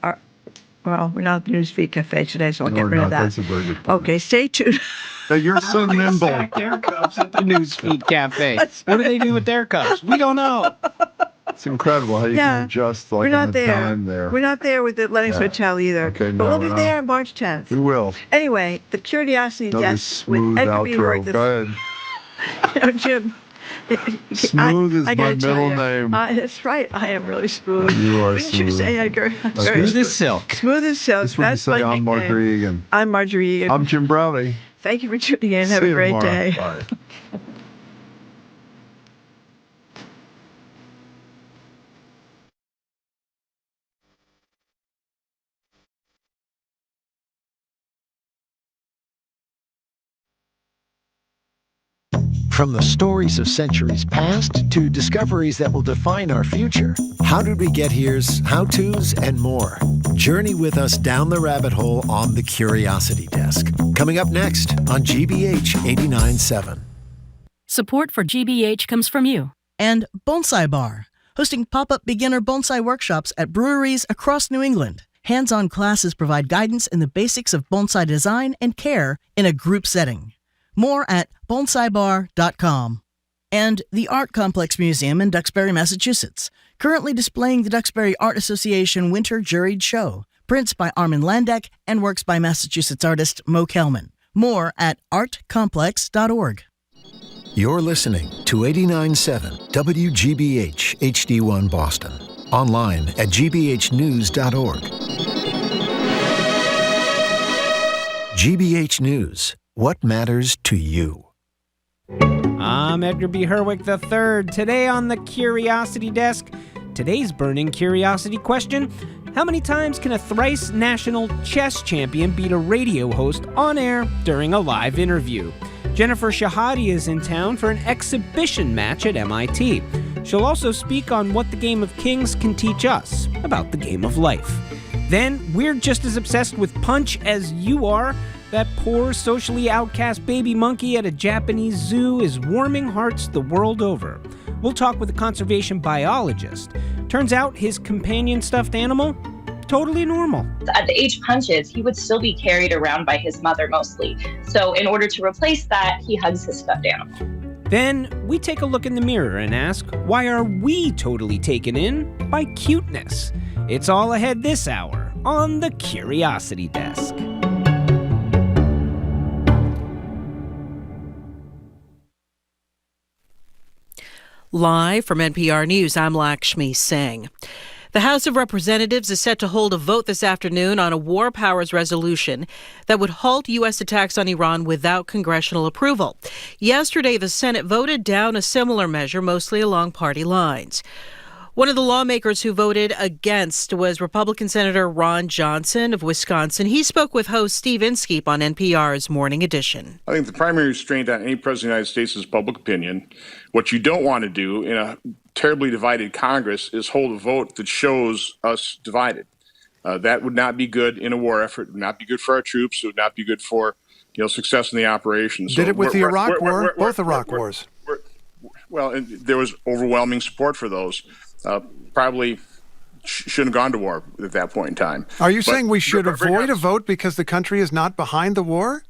Well, we're not at the Newsfeed Cafe today, so I'll get rid of that. That's a very good point. Okay, stay tuned. Now, you're so nimble. Their cups at the Newsfeed Cafe. What do they do with their cups? We don't know. It's incredible how you can adjust like we're not on a there. dime there. We're not there with the Lennox Hotel either. Okay, but no, we'll be no. there on March 10th. We will. Anyway, the Curiosity Another Desk with smooth Edgar B. outro. Herrick. Go ahead. Jim. Smooth is I my gotta tell middle you, name. That's right. I am really smooth. You are Didn't you smooth. say Edgar? Smooth as silk. Smooth as silk. This would you That's say, my I'm Marjorie nickname. Egan. I'm Marjorie Egan. I'm Jim Browdy. Thank you for tuning in. Have See a you great tomorrow. day. Bye. From the stories of centuries past to discoveries that will define our future. How Did We Get Here's how-tos and more. Journey with us down the rabbit hole on the Curiosity Desk. Coming up next on GBH 89.7. Support for GBH comes from you. And Bonsai Bar, hosting pop-up beginner bonsai workshops at breweries across New England. Hands-on classes provide guidance in the basics of bonsai design and care in a group setting. More at bonsaibar.com. And the Art Complex Museum in Duxbury, Massachusetts, currently displaying the Duxbury Art Association Winter Juried Show, prints by Armin Landek and works by Massachusetts artist Mo Kelman. More at artcomplex.org. You're listening to 89.7 WGBH HD1 Boston. Online at gbhnews.org. GBH News. What matters to you? I'm Edgar B. Herrick III. Today on the Curiosity Desk, today's burning curiosity question: how many times can a thrice national chess champion beat a radio host on air during a live interview? Jennifer Shahade is in town for an exhibition match at MIT. She'll also speak on what the game of Kings can teach us about the game of life. Then, we're just as obsessed with Punch as you are. That poor, socially outcast baby monkey at a Japanese zoo is warming hearts the world over. We'll talk with a conservation biologist. Turns out his companion stuffed animal, totally normal. At the age Punch is, he would still be carried around by his mother mostly. So in order to replace that, he hugs his stuffed animal. Then we take a look in the mirror and ask, why are we totally taken in by cuteness? It's all ahead this hour on the Curiosity Desk. Live from NPR News, I'm Lakshmi Singh. The House of Representatives is set to hold a vote this afternoon on a war powers resolution that would halt U.S. attacks on Iran without congressional approval. Yesterday, the Senate voted down a similar measure, mostly along party lines. One of the lawmakers who voted against was Republican Senator Ron Johnson of Wisconsin. He spoke with host Steve Inskeep on NPR's Morning Edition. I think the primary restraint on any president of the United States is public opinion. What you don't want to do in a terribly divided Congress is hold a vote that shows us divided. That would not be good in a war effort. It would not be good for our troops. It would not be good for success in the operation. Did it with the Iraq War? Both Iraq wars. Well, and there was overwhelming support for those. Probably shouldn't have gone to war at that point in time. Are you saying we should avoid a vote because the country is not behind the war?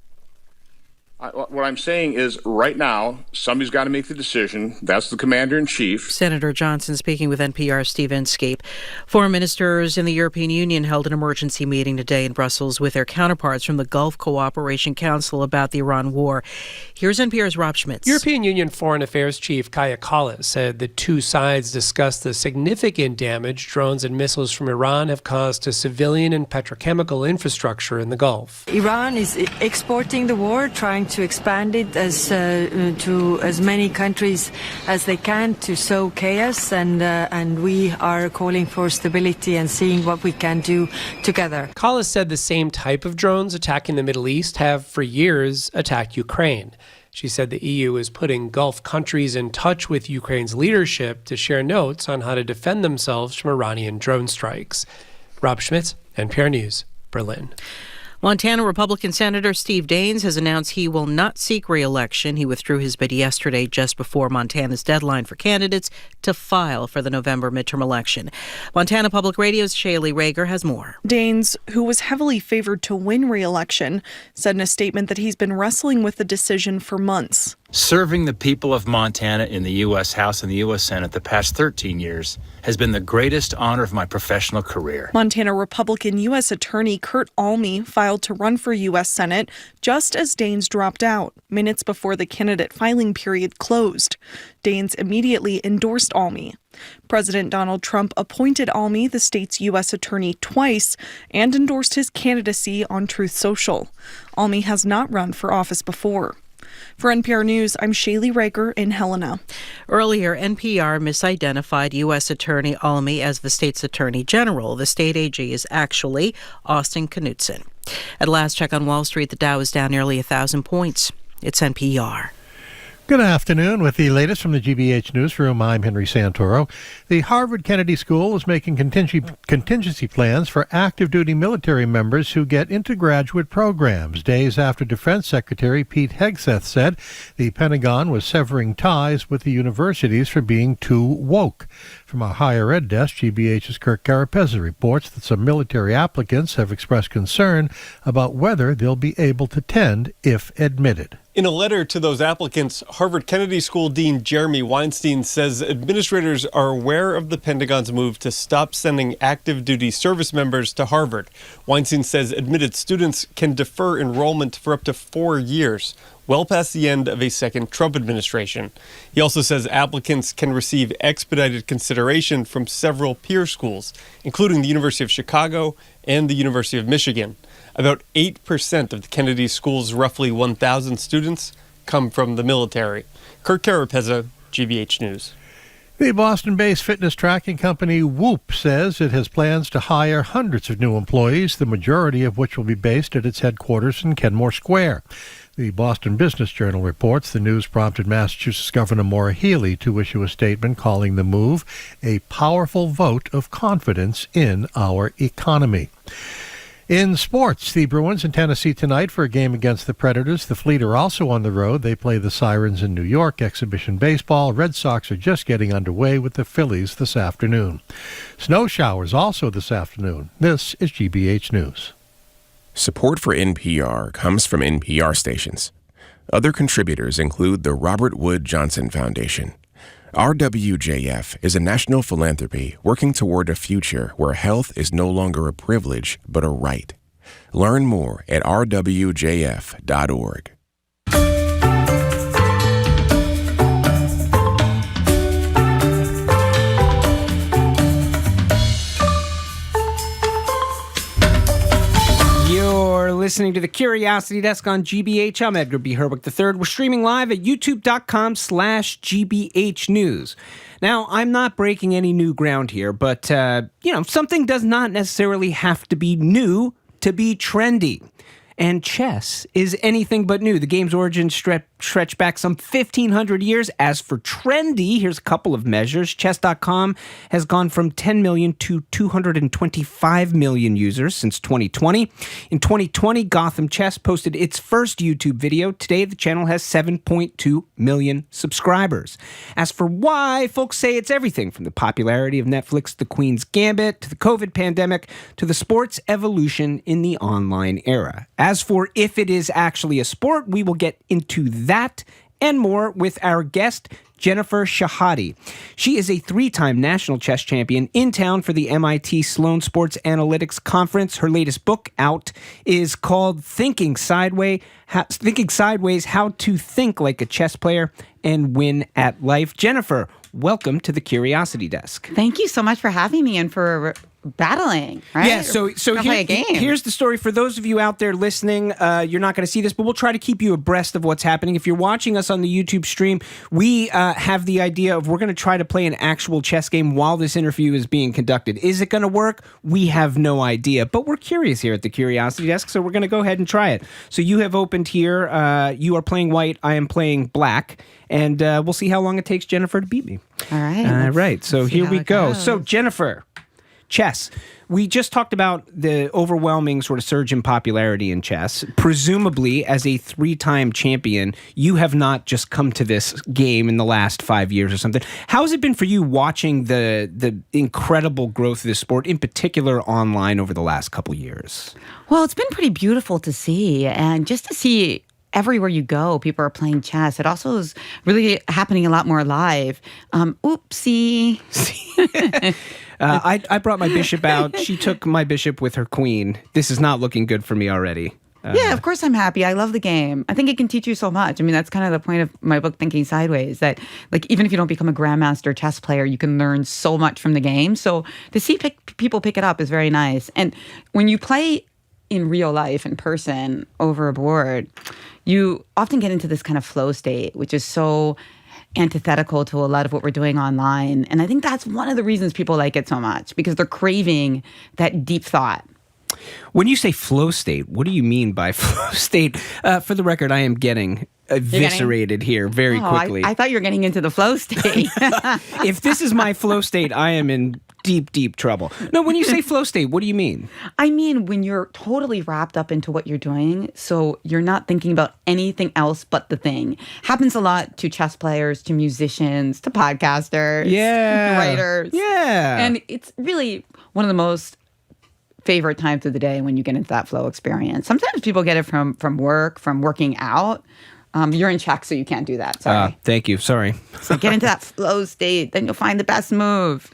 What I'm saying is right now, somebody's got to make the decision. That's the commander-in-chief. Senator Johnson speaking with NPR's Steve Inskeep. Foreign ministers in the European Union held an emergency meeting today in Brussels with their counterparts from the Gulf Cooperation Council about the Iran war. Here's NPR's Rob Schmitz. European Union Foreign Affairs Chief Kaja Kallas said the two sides discussed the significant damage drones and missiles from Iran have caused to civilian and petrochemical infrastructure in the Gulf. Iran is exporting the war, trying to expand it to as many countries as they can to sow chaos, and we are calling for stability and seeing what we can do together. Kallas said the same type of drones attacking the Middle East have for years attacked Ukraine. She said the EU is putting Gulf countries in touch with Ukraine's leadership to share notes on how to defend themselves from Iranian drone strikes. Rob Schmitz, NPR News, Berlin. Montana Republican Senator Steve Daines has announced he will not seek re-election. He withdrew his bid yesterday just before Montana's deadline for candidates to file for the November midterm election. Montana Public Radio's Shaylee Rager has more. Daines, who was heavily favored to win re-election, said in a statement that he's been wrestling with the decision for months. Serving the people of Montana in the U.S. House and the U.S. Senate the past 13 years has been the greatest honor of my professional career. Montana Republican U.S. Attorney Kurt Alme filed to run for U.S. Senate just as Daines dropped out, minutes before the candidate filing period closed. Daines immediately endorsed Alme. President Donald Trump appointed Alme the state's U.S. attorney twice and endorsed his candidacy on Truth Social. Alme has not run for office before. For NPR News, I'm Shaylee Rager in Helena. Earlier, NPR misidentified U.S. Attorney Alme as the state's Attorney General. The state AG is actually Austin Knudsen. At last check on Wall Street, the Dow is down nearly 1,000 points. It's NPR. Good afternoon. With the latest from the GBH Newsroom, I'm Henry Santoro. The Harvard Kennedy School is making contingency plans for active duty military members who get into graduate programs, days after Defense Secretary Pete Hegseth said the Pentagon was severing ties with the universities for being too woke. From our higher ed desk, GBH's Kirk Carapezza reports that some military applicants have expressed concern about whether they'll be able to attend if admitted. In a letter to those applicants, Harvard Kennedy School Dean Jeremy Weinstein says administrators are aware of the Pentagon's move to stop sending active duty service members to Harvard. Weinstein says admitted students can defer enrollment for up to 4 years, well past the end of a second Trump administration. He also says applicants can receive expedited consideration from several peer schools, including the University of Chicago and the University of Michigan. About 8% of the Kennedy School's roughly 1,000 students come from the military. Kirk Carapezza, GBH News. The Boston-based fitness tracking company Whoop says it has plans to hire hundreds of new employees, the majority of which will be based at its headquarters in Kenmore Square. The Boston Business Journal reports the news prompted Massachusetts Governor Maura Healey to issue a statement calling the move a powerful vote of confidence in our economy. In sports, the Bruins in Tennessee tonight for a game against the Predators. The Fleet are also on the road. They play the Sirens in New York. Exhibition baseball. Red Sox are just getting underway with the Phillies this afternoon. Snow showers also this afternoon. This is GBH News. Support for NPR comes from NPR stations. Other contributors include the Robert Wood Johnson Foundation. RWJF is a national philanthropy working toward a future where health is no longer a privilege but a right. Learn more at rwjf.org. You're listening to the Curiosity Desk on GBH. I'm Edgar B. Herwick III. We're streaming live at youtube.com/GBH News. Now, I'm not breaking any new ground here, but, something does not necessarily have to be new to be trendy. And chess is anything but new. The game's origins stretch back some 1,500 years. As for trendy, here's a couple of measures. Chess.com has gone from 10 million to 225 million users since 2020. In 2020, Gotham Chess posted its first YouTube video. Today, the channel has 7.2 million subscribers. As for why, folks say it's everything from the popularity of Netflix, The Queen's Gambit, to the COVID pandemic, to the sports evolution in the online era. As for if it is actually a sport, we will get into that and more with our guest, Jennifer Shahade. She is a 3-time national chess champion in town for the MIT Sloan Sports Analytics Conference. Her latest book out is called Thinking Sideways, How to Think Like a Chess Player and Win at Life. Jennifer, welcome to the Curiosity Desk. Thank you so much for having me and for battling, right? Yeah, so play a game. Here's the story. For those of you out there listening, you're not going to see this, but we'll try to keep you abreast of what's happening. If you're watching us on the YouTube stream, we have the idea of we're going to try to play an actual chess game while this interview is being conducted. Is it going to work? We have no idea, but we're curious here at the Curiosity Desk, so we're going to go ahead and try it. So you have opened here. You are playing white. I am playing black. And we'll see how long it takes Jennifer to beat me. All right. All right. So here we go. Goes. So Jennifer, chess. We just talked about the overwhelming sort of surge in popularity in chess. Presumably, as a 3-time champion, you have not just come to this game in the last 5 years or something. How has it been for you watching the incredible growth of this sport, in particular online, over the last couple years? Well, it's been pretty beautiful to see. And just to see everywhere you go, people are playing chess. It also is really happening a lot more live. Oopsie. I brought my bishop out. She took my bishop with her queen. This is not looking good for me already. Yeah, of course I'm happy. I love the game. I think it can teach you so much. I mean, that's kind of the point of my book, Thinking Sideways, that like even if you don't become a grandmaster chess player, you can learn so much from the game. So to see people pick it up is very nice. And when you play in real life, in person, over a board, you often get into this kind of flow state, which is so antithetical to a lot of what we're doing online. And I think that's one of the reasons people like it so much, because they're craving that deep thought. When you say flow state, what do you mean by flow state? For the record, I am getting eviscerated here very quickly. I thought you were getting into the flow state. If this is my flow state, I am in deep, deep trouble. No, when you say flow state, what do you mean? I mean, when you're totally wrapped up into what you're doing, so you're not thinking about anything else but the thing. Happens a lot to chess players, to musicians, to podcasters, writers. Yeah. And it's really one of the most favorite times of the day when you get into that flow experience. Sometimes people get it from work, from working out. You're in Czech, so you can't do that. Sorry. Thank you. Sorry. So get into that flow state, then you'll find the best move.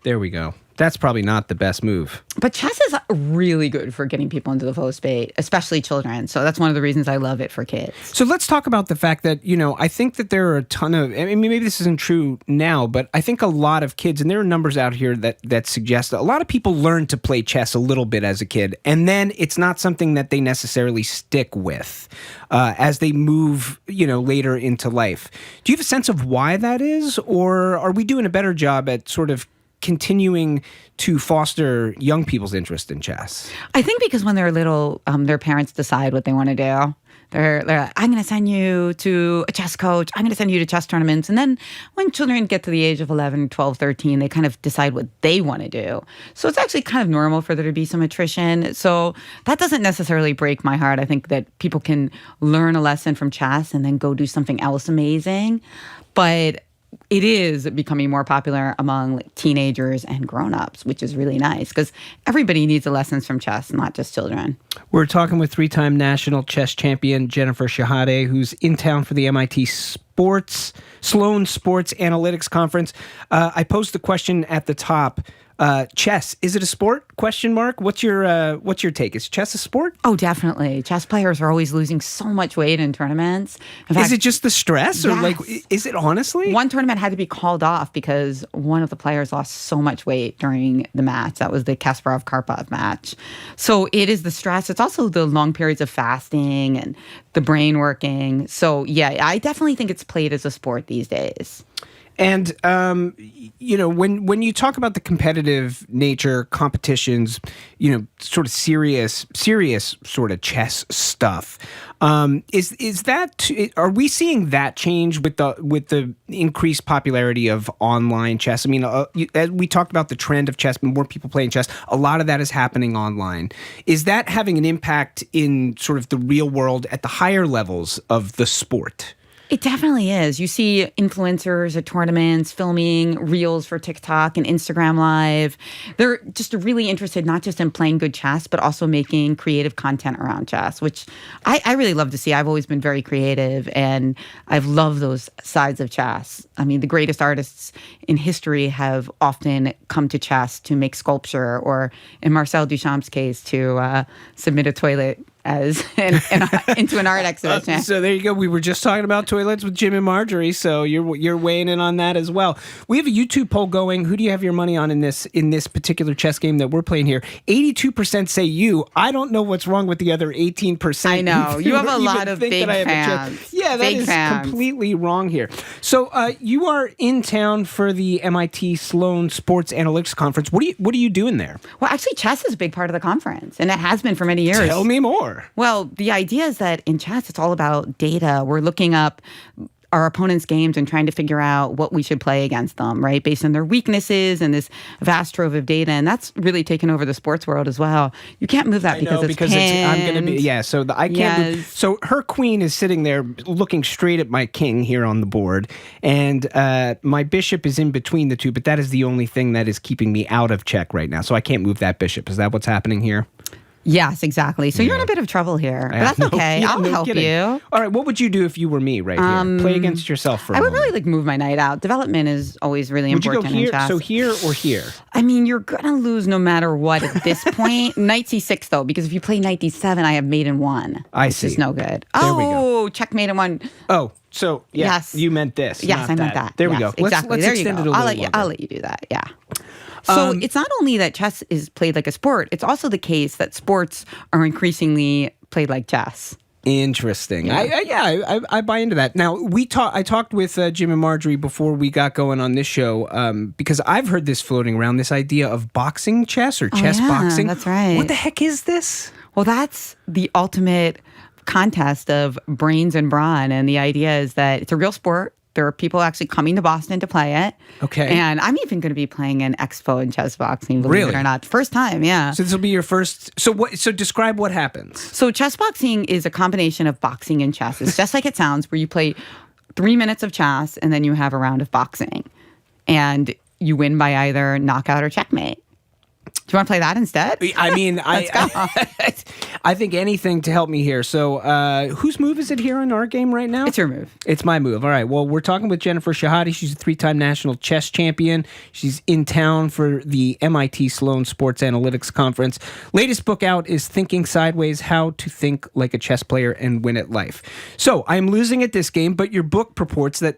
There we go. That's probably not the best move. But chess is really good for getting people into the flow state, especially children. So that's one of the reasons I love it for kids. So let's talk about the fact that, I think that there are a ton of, I mean, maybe this isn't true now, but I think a lot of kids, and there are numbers out here that suggest that a lot of people learn to play chess a little bit as a kid, and then it's not something that they necessarily stick with as they move, later into life. Do you have a sense of why that is, or are we doing a better job at sort of continuing to foster young people's interest in chess? I think because when they're little, their parents decide what they want to do. They're like, I'm going to send you to a chess coach. I'm going to send you to chess tournaments. And then when children get to the age of 11, 12, 13, they kind of decide what they want to do. So it's actually kind of normal for there to be some attrition. So that doesn't necessarily break my heart. I think that people can learn a lesson from chess and then go do something else amazing. But it is becoming more popular among teenagers and grown-ups, which is really nice because everybody needs the lessons from chess, not just children. We're talking with 3-time national chess champion Jennifer Shahade, who's in town for the MIT Sloan Sports Analytics Conference. I posed the question at the top. Chess, is it a sport? ? What's your take? Is chess a sport? Oh, definitely. Chess players are always losing so much weight in tournaments. In fact, is it just the stress, or is it honestly? One tournament had to be called off because one of the players lost so much weight during the match. That was the Kasparov-Karpov match. So it is the stress. It's also the long periods of fasting and the brain working. So yeah, I definitely think it's played as a sport these days. And, when you talk about the competitive nature, competitions, sort of serious sort of chess stuff, is that, are we seeing that change with the increased popularity of online chess? I mean, as we talked about the trend of chess, more people playing chess, a lot of that is happening online. Is that having an impact in sort of the real world at the higher levels of the sport? It definitely is. You see influencers at tournaments filming reels for TikTok and Instagram Live. They're just really interested not just in playing good chess, but also making creative content around chess, which I really love to see. I've always been very creative, and I've loved those sides of chess. I mean, the greatest artists in history have often come to chess to make sculpture, or in Marcel Duchamp's case, to submit a toilet into an art exhibition. So there you go. We were just talking about toilets with Jim and Marjorie, so you're weighing in on that as well. We have a YouTube poll going. Who do you have your money on in this particular chess game that we're playing here? 82% say you. I don't know what's wrong with the other 18%. I know. You have a lot of big fans. Yeah, that is completely wrong here. So you are in town for the MIT Sloan Sports Analytics Conference. What are you doing there? Well, actually, chess is a big part of the conference, and it has been for many years. Tell me more. Well, the idea is that in chess, it's all about data. We're looking up our opponent's games and trying to figure out what we should play against them, right? Based on their weaknesses and this vast trove of data. And that's really taken over the sports world as well. You can't move that because it's pinned. I'm going to be, I can't move. So her queen is sitting there looking straight at my king here on the board. And my bishop is in between the two, but that is the only thing that is keeping me out of check right now. So I can't move that bishop. Is that what's happening here? Yes, exactly. So you're in a bit of trouble here, but that's okay. I'll help you. All right, what would you do if you were me right here? Play against yourself for a moment. I would really move my knight out. Development is always really important would you go here, in chess. So here or here? I mean, you're going to lose no matter what at this point. Knight c6, though, because if you play knight d7, I have mate in 1. I see. Which is no good. There we go. Checkmate in 1. Oh, so yes. You meant this. Yes, I meant that. There we go. Exactly. Let's extend it a little longer. I'll let you do that. Yeah. So it's not only that chess is played like a sport, it's also the case that sports are increasingly played like chess. Interesting. Yeah. I buy into that. Now, I talked with Jim and Marjorie before we got going on this show because I've heard this floating around, this idea of boxing chess or chess boxing. That's right. What the heck is this? Well, that's the ultimate contest of brains and brawn. And the idea is that it's a real sport. There are people actually coming to Boston to play it. Okay. And I'm even going to be playing an expo in chess boxing, believe it or not. First time, yeah. So this will be your first. So describe what happens. So chess boxing is a combination of boxing and chess. It's just like it sounds, where you play 3 minutes of chess and then you have a round of boxing. And you win by either knockout or checkmate. Do you want to play that instead? I mean, Let's go. I think anything to help me here. So whose move is it here in our game right now? It's your move. It's my move. All right. Well, we're talking with Jennifer Shahade. She's a 3-time national chess champion. She's in town for the MIT Sloan Sports Analytics Conference. Latest book out is Thinking Sideways, How to Think Like a Chess Player and Win at Life. So I'm losing at this game, but your book purports that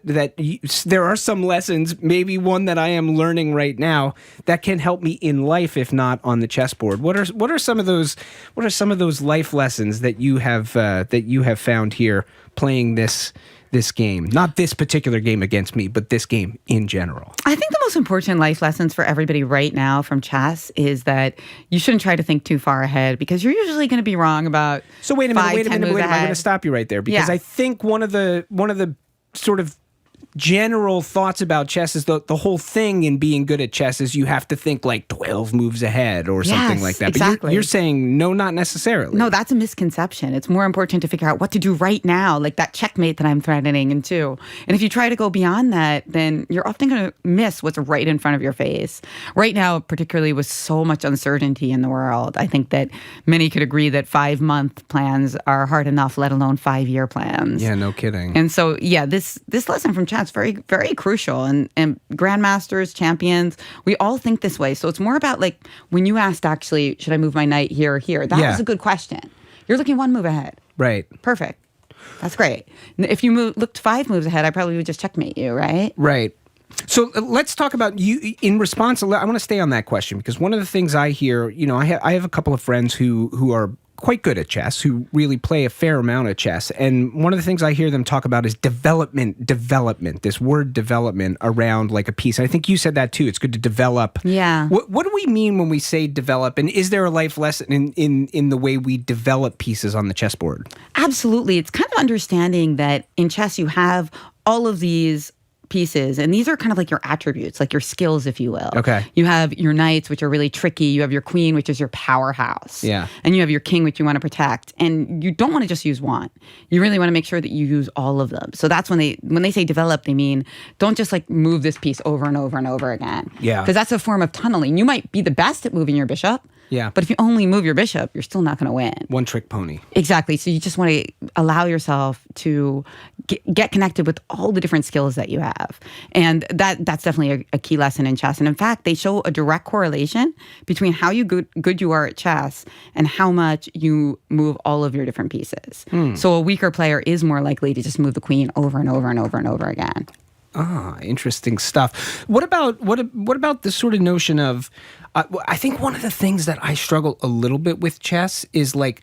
there are some lessons, maybe one that I am learning right now, that can help me in life, if not on the chessboard. What are some of those life lessons that you have found here playing this game? Not this particular game against me, but this game in general. I think the most important life lessons for everybody right now from chess is that you shouldn't try to think too far ahead, because you're usually going to be wrong about. So wait a minute. I'm going to stop you right there, because I think one of the sort of general thoughts about chess is the whole thing in being good at chess is you have to think like 12 moves ahead or something like that. Exactly. But you're saying no, not necessarily. No, that's a misconception. It's more important to figure out what to do right now, like that checkmate that I'm threatening into. And if you try to go beyond that, then you're often going to miss what's right in front of your face. Right now, particularly with so much uncertainty in the world, I think that many could agree that 5-month plans are hard enough, let alone 5-year plans. Yeah, no kidding. And so, yeah, this lesson from chess very, very crucial. And grandmasters, champions, we all think this way. So it's more about like when you asked, actually, should I move my knight here or here? That was a good question. You're looking 1 move ahead. Right. Perfect. That's great. If you looked 5 moves ahead, I probably would just checkmate you, right? Right. So let's talk about you in response. I want to stay on that question, because one of the things I hear, I have a couple of friends who are quite good at chess, who really play a fair amount of chess. And one of the things I hear them talk about is development, this word development around like a piece. And I think you said that too. It's good to develop. Yeah. What do we mean when we say develop? And is there a life lesson in the way we develop pieces on the chessboard? Absolutely. It's kind of understanding that in chess you have all of these pieces, and these are kind of like your attributes, like your skills, if you will. Okay. You have your knights, which are really tricky. You have your queen, which is your powerhouse. Yeah. And you have your king, which you want to protect. And you don't want to just use one. You really want to make sure that you use all of them. So that's when they say develop, they mean don't just like move this piece over and over and over again. Yeah. Because that's a form of tunneling. You might be the best at moving your bishop. Yeah. But if you only move your bishop, you're still not going to win. One trick pony. Exactly. So you just want to allow yourself to get connected with all the different skills that you have. And that's definitely a key lesson in chess. And in fact, they show a direct correlation between how good you are at chess and how much you move all of your different pieces. So a weaker player is more likely to just move the queen over and over and over and over again. Interesting stuff. What about this sort of notion of? I think one of the things that I struggle a little bit with chess is like.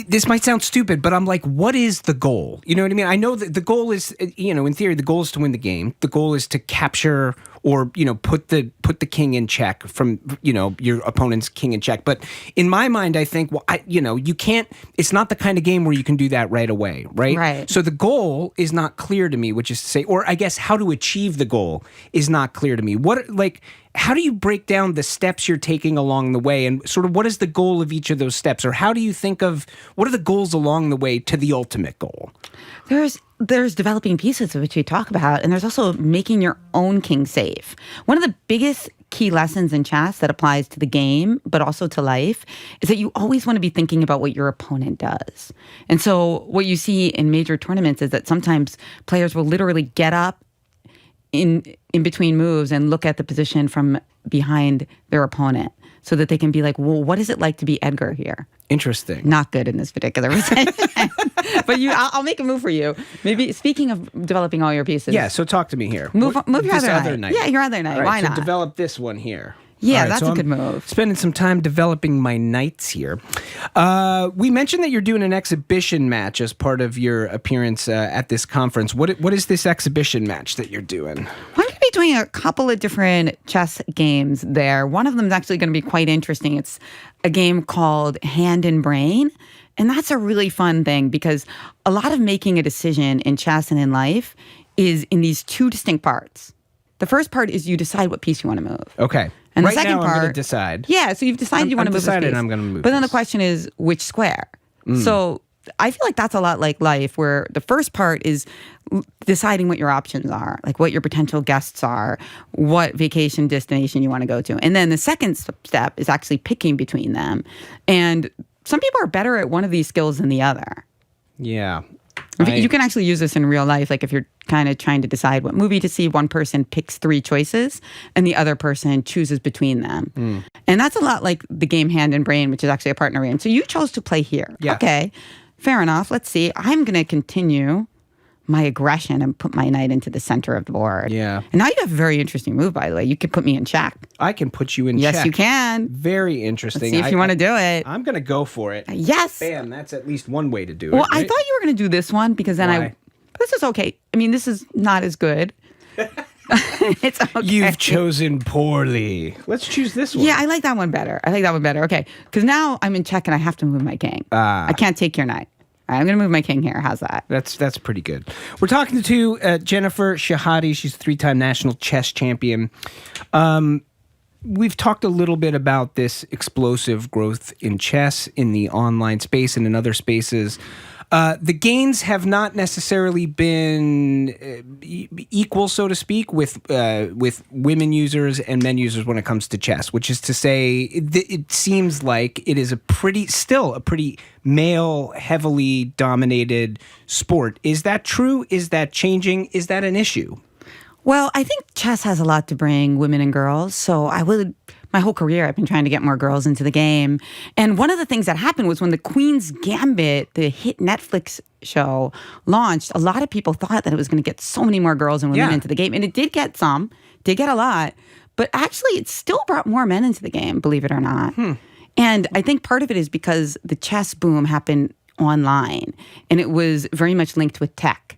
This might sound stupid, but I'm like, what is the goal? You know what I mean? I know that the goal is, in theory, the goal is to win the game. The goal is to capture or, put the king in check from, your opponent's king in check. But in my mind, I think, you can't, it's not the kind of game where you can do that right away, right? Right. So the goal is not clear to me, which is to say, or I guess how to achieve the goal is not clear to me. How do you break down the steps you're taking along the way, and sort of what is the goal of each of those steps, or how do you think of what are the goals along the way to the ultimate goal? There's developing pieces, which we talk about, and there's also making your own king safe. One of the biggest key lessons in chess that applies to the game, but also to life, is that you always want to be thinking about what your opponent does. And so what you see in major tournaments is that sometimes players will literally get up in between moves and look at the position from behind their opponent so that they can be like, well, what is it like to be Edgar here? Interesting. Not good in this particular position. But I'll make a move for you. Maybe, speaking of developing all your pieces. Yeah, so talk to me here. Move your this other knight. Yeah, your other knight. Right, Why so not? develop this one here. Yeah, right, that's so a good I'm move. Spending some time developing my knights here. We mentioned that you're doing an exhibition match as part of your appearance at this conference. What is this exhibition match that you're doing? I'm going to be doing a couple of different chess games there. One of them is actually going to be quite interesting. It's a game called Hand and Brain. And that's a really fun thing because a lot of making a decision in chess and in life is in these two distinct parts. The first part is you decide what piece you want to move. Okay. And right the second now, part, I'm going to decide. Yeah, so you've decided you want to move this piece. I'm going to move But then the this. question is, which square? So I feel like that's a lot like life, where the first part is deciding what your options are, like what your potential guests are, what vacation destination you want to go to. And then the second step is actually picking between them. And some people are better at one of these skills than the other. Yeah. You can actually use this in real life. Like if you're kind of trying to decide what movie to see, one person picks 3 choices and the other person chooses between them. And that's a lot like the game Hand and Brain, which is actually a partner game. So you chose to play here. Yeah. Okay, fair enough. Let's see. I'm going to continue my aggression and put my knight into the center of the board. Yeah. And now you have a very interesting move, by the way. You can put me in check. I can put you in check. Yes, you can. Very interesting. Let's see if you want to do it. I'm going to go for it. Yes. Bam, that's at least one way to do it. Well, I right? thought you were going to do this one because then Why? this is okay. I mean, this is not as good. It's okay. You've chosen poorly. Let's choose this one. Yeah, I like that one better. Okay, because now I'm in check and I have to move my king. I can't take your knight. All right, I'm going to move my king here. How's that? That's pretty good. We're talking to Jennifer Shahade. She's a 3-time national chess champion. We've talked a little bit about this explosive growth in chess in the online space and in other spaces. The gains have not necessarily been equal, so to speak, with women users and men users when it comes to chess. Which is to say, it seems like it is still a pretty male, heavily dominated sport. Is that true? Is that changing? Is that an issue? Well, I think chess has a lot to bring women and girls. So my whole career, I've been trying to get more girls into the game. And one of the things that happened was when the Queen's Gambit, the hit Netflix show, launched, a lot of people thought that it was going to get so many more girls and women into the game. And it did get a lot. But actually, it still brought more men into the game, believe it or not. And I think part of it is because the chess boom happened online. And it was very much linked with tech.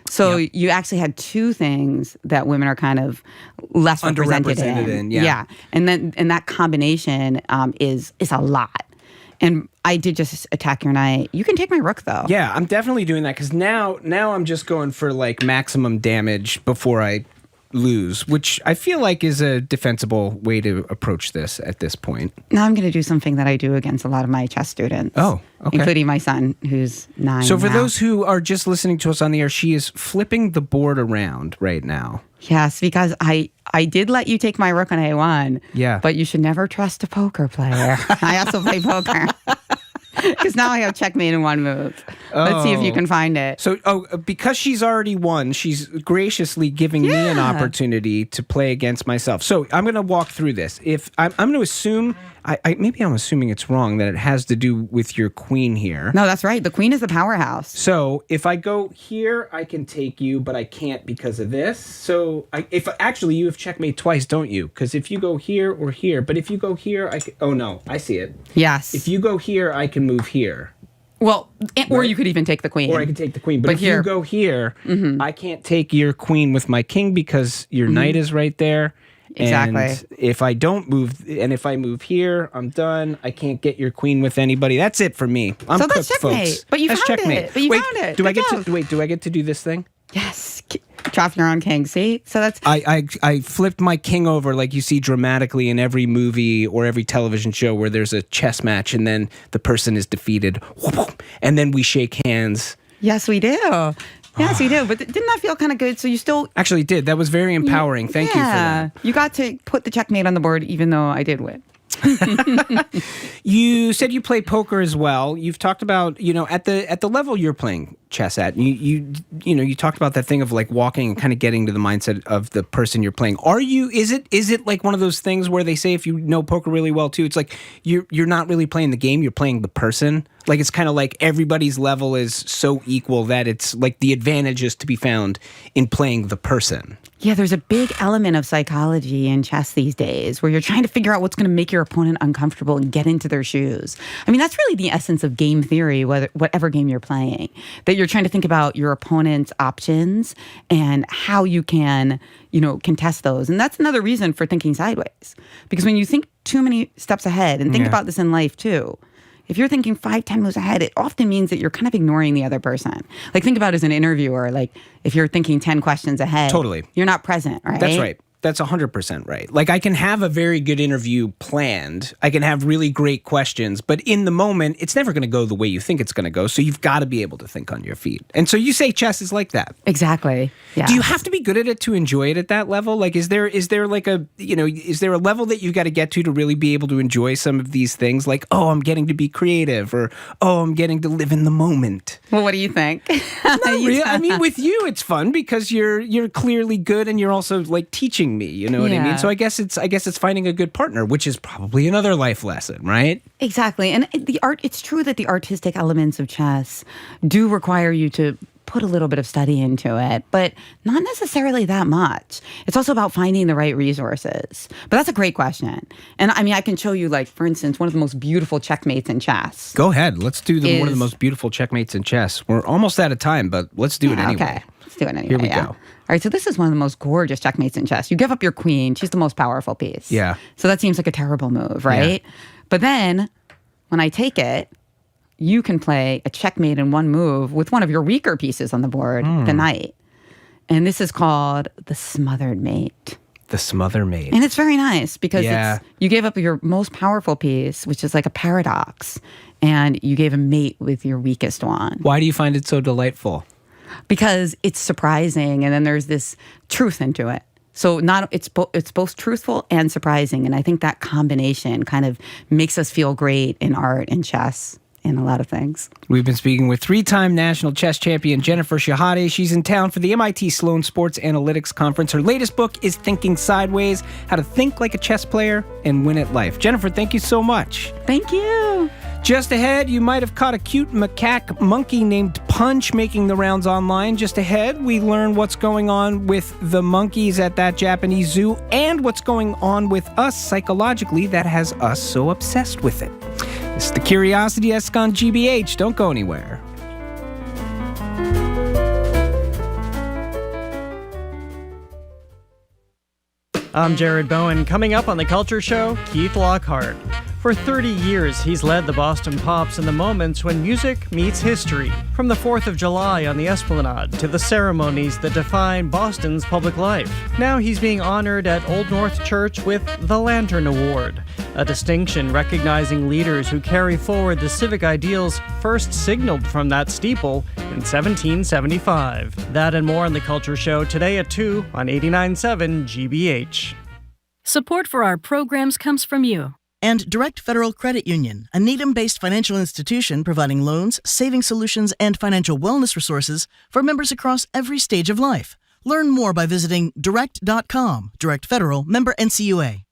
So you actually had 2 things that women are kind of less represented in. Yeah. And that combination is a lot. And I did just attack your knight. You can take my rook, though. Yeah, I'm definitely doing that because now I'm just going for like maximum damage before I lose, which I feel like is a defensible way to approach this at this point. Now I'm going to do something that I do against a lot of my chess students. Oh, okay. Including my son, who's 9 So for now. those who are just listening to us on the air, she is flipping the board around right now. Yes, because I did let you take my rook on A1. Yeah. But you should never trust a poker player. I also play poker. Because now I have checkmate in one move. Let's see if you can find it. So, because she's already won, she's graciously giving me an opportunity to play against myself. So I'm going to walk through this. If I'm going to assume, maybe I'm assuming it's wrong that it has to do with your queen here. No, that's right. The queen is the powerhouse. So if I go here, I can take you, but I can't because of this. So if actually you have checkmate twice, don't you? Because if you go here or here, but if you go here, I can, oh no, I see it. Yes. If you go here, I can move here. Well, or you could even take the queen. Or I can take the queen. But if you go here, I can't take your queen with my king because your knight is right there. Exactly. And if I don't move, and if I move here, I'm done. I can't get your queen with anybody. That's it for me. I'm so cooked, that's checkmate. folks. But you that's found checkmate. it. But you found it. Do I get to do this thing? Yes. Drop your own king. See? So that's... I flipped my king over like you see dramatically in every movie or every television show where there's a chess match and then the person is defeated. And then we shake hands. Yes, we do. Yes, we do. But didn't that feel kind of good? So you still... Actually did. That was very empowering. Thank you for that. You got to put the checkmate on the board even though I did win. You said you play poker as well. You've talked about, at the level you're playing chess at, you talked about that thing of like walking and kind of getting to the mindset of the person you're playing. Is it like one of those things where they say if you know poker really well too, it's like you're not really playing the game, you're playing the person? Like it's kind of like everybody's level is so equal that it's like the advantage is to be found in playing the person. Yeah, there's a big element of psychology in chess these days where you're trying to figure out what's going to make your opponent uncomfortable and get into their shoes. I mean, that's really the essence of game theory, whatever game you're playing, that you're trying to think about your opponent's options and how you can, contest those. And that's another reason for thinking sideways. Because when you think too many steps ahead, and think about this in life too, if you're thinking 5-10 moves ahead, it often means that you're kind of ignoring the other person. Like think about it as an interviewer, like if you're thinking 10 questions ahead, totally, you're not present, right? That's right. That's 100% right. Like I can have a very good interview planned. I can have really great questions, but in the moment, it's never going to go the way you think it's going to go. So you've got to be able to think on your feet. And so you say chess is like that. Exactly. Yeah. Do you have to be good at it to enjoy it at that level? Like, is there like a, is there a level that you've got to get to really be able to enjoy some of these things? Like, oh, I'm getting to be creative, or oh, I'm getting to live in the moment. Well, what do you think? Not really. I mean, with you, it's fun because you're clearly good and you're also like teaching me, you know what I mean? So I guess it's finding a good partner, which is probably another life lesson, right? Exactly. And it's true that the artistic elements of chess do require you to put a little bit of study into it, but not necessarily that much. It's also about finding the right resources. But that's a great question. And I mean, I can show you, like, for instance, one of the most beautiful checkmates in chess. Go ahead. Let's do one of the most beautiful checkmates in chess. We're almost out of time, but let's do it anyway. Okay. Let's do it anyway. Here we go. All right, so this is one of the most gorgeous checkmates in chess. You give up your queen. She's the most powerful piece. Yeah. So that seems like a terrible move, right? Yeah. But then when I take it, you can play a checkmate in one move with one of your weaker pieces on the board, the knight. And this is called the smothered mate. The smothered mate. And it's very nice because you gave up your most powerful piece, which is like a paradox, and you gave a mate with your weakest one. Why do you find it so delightful? Because it's surprising, and then there's this truth into it. So it's both truthful and surprising, and I think that combination kind of makes us feel great in art and chess and a lot of things. We've been speaking with 3-time national chess champion Jennifer Shahade. She's in town for the MIT Sloan Sports Analytics Conference. Her latest book is Thinking Sideways: How to Think Like a Chess Player and Win at Life. Jennifer, thank you so much. Thank you. Just ahead, you might have caught a cute macaque monkey named Punch making the rounds online. Just ahead, we learn what's going on with the monkeys at that Japanese zoo and what's going on with us psychologically that has us so obsessed with it. This is the Curiosity Desk on GBH. Don't go anywhere. I'm Jared Bowen. Coming up on The Culture Show, Keith Lockhart. For 30 years, he's led the Boston Pops in the moments when music meets history. From the 4th of July on the Esplanade to the ceremonies that define Boston's public life. Now he's being honored at Old North Church with the Lantern Award, a distinction recognizing leaders who carry forward the civic ideals first signaled from that steeple in 1775. That and more on The Culture Show today at 2 on 89.7 GBH. Support for our programs comes from you. And Direct Federal Credit Union, a Needham-based financial institution providing loans, saving solutions, and financial wellness resources for members across every stage of life. Learn more by visiting direct.com. Direct Federal, member NCUA.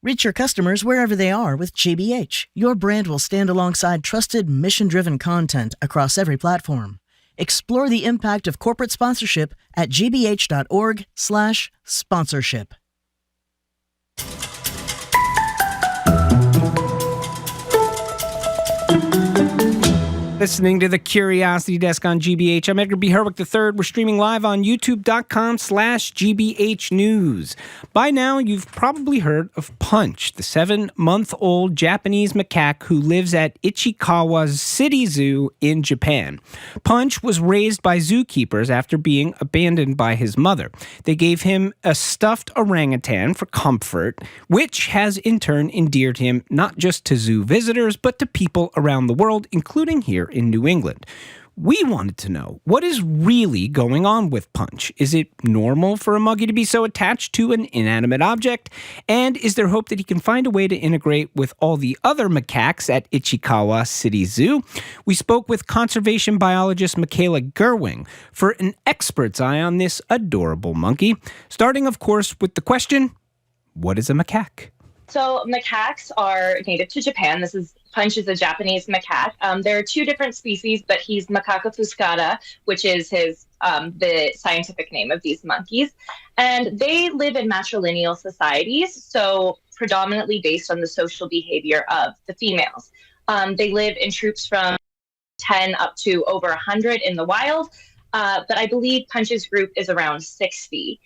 Reach your customers wherever they are with GBH. Your brand will stand alongside trusted, mission-driven content across every platform. Explore the impact of corporate sponsorship at gbh.org/sponsorship. Listening to the Curiosity Desk on GBH. I'm Edgar B. Herwick III. We're streaming live on youtube.com/GBH News. By now, you've probably heard of Punch, the 7-month-old Japanese macaque who lives at Ichikawa City Zoo in Japan. Punch was raised by zookeepers after being abandoned by his mother. They gave him a stuffed orangutan for comfort, which has in turn endeared him not just to zoo visitors, but to people around the world, including here in New England. We wanted to know, what is really going on with Punch? Is it normal for a muggy to be so attached to an inanimate object? And is there hope that he can find a way to integrate with all the other macaques at Ichikawa City Zoo? We spoke with conservation biologist Mikaela Gerwing for an expert's eye on this adorable monkey. Starting, of course, with the question, what is a macaque? So macaques are native to Japan. Punch is a Japanese macaque. There are two different species, but he's Macaca fuscata, which is the scientific name of these monkeys. And they live in matrilineal societies, so predominantly based on the social behavior of the females. They live in troops from 10 up to over 100 in the wild, but I believe Punch's group is around 60.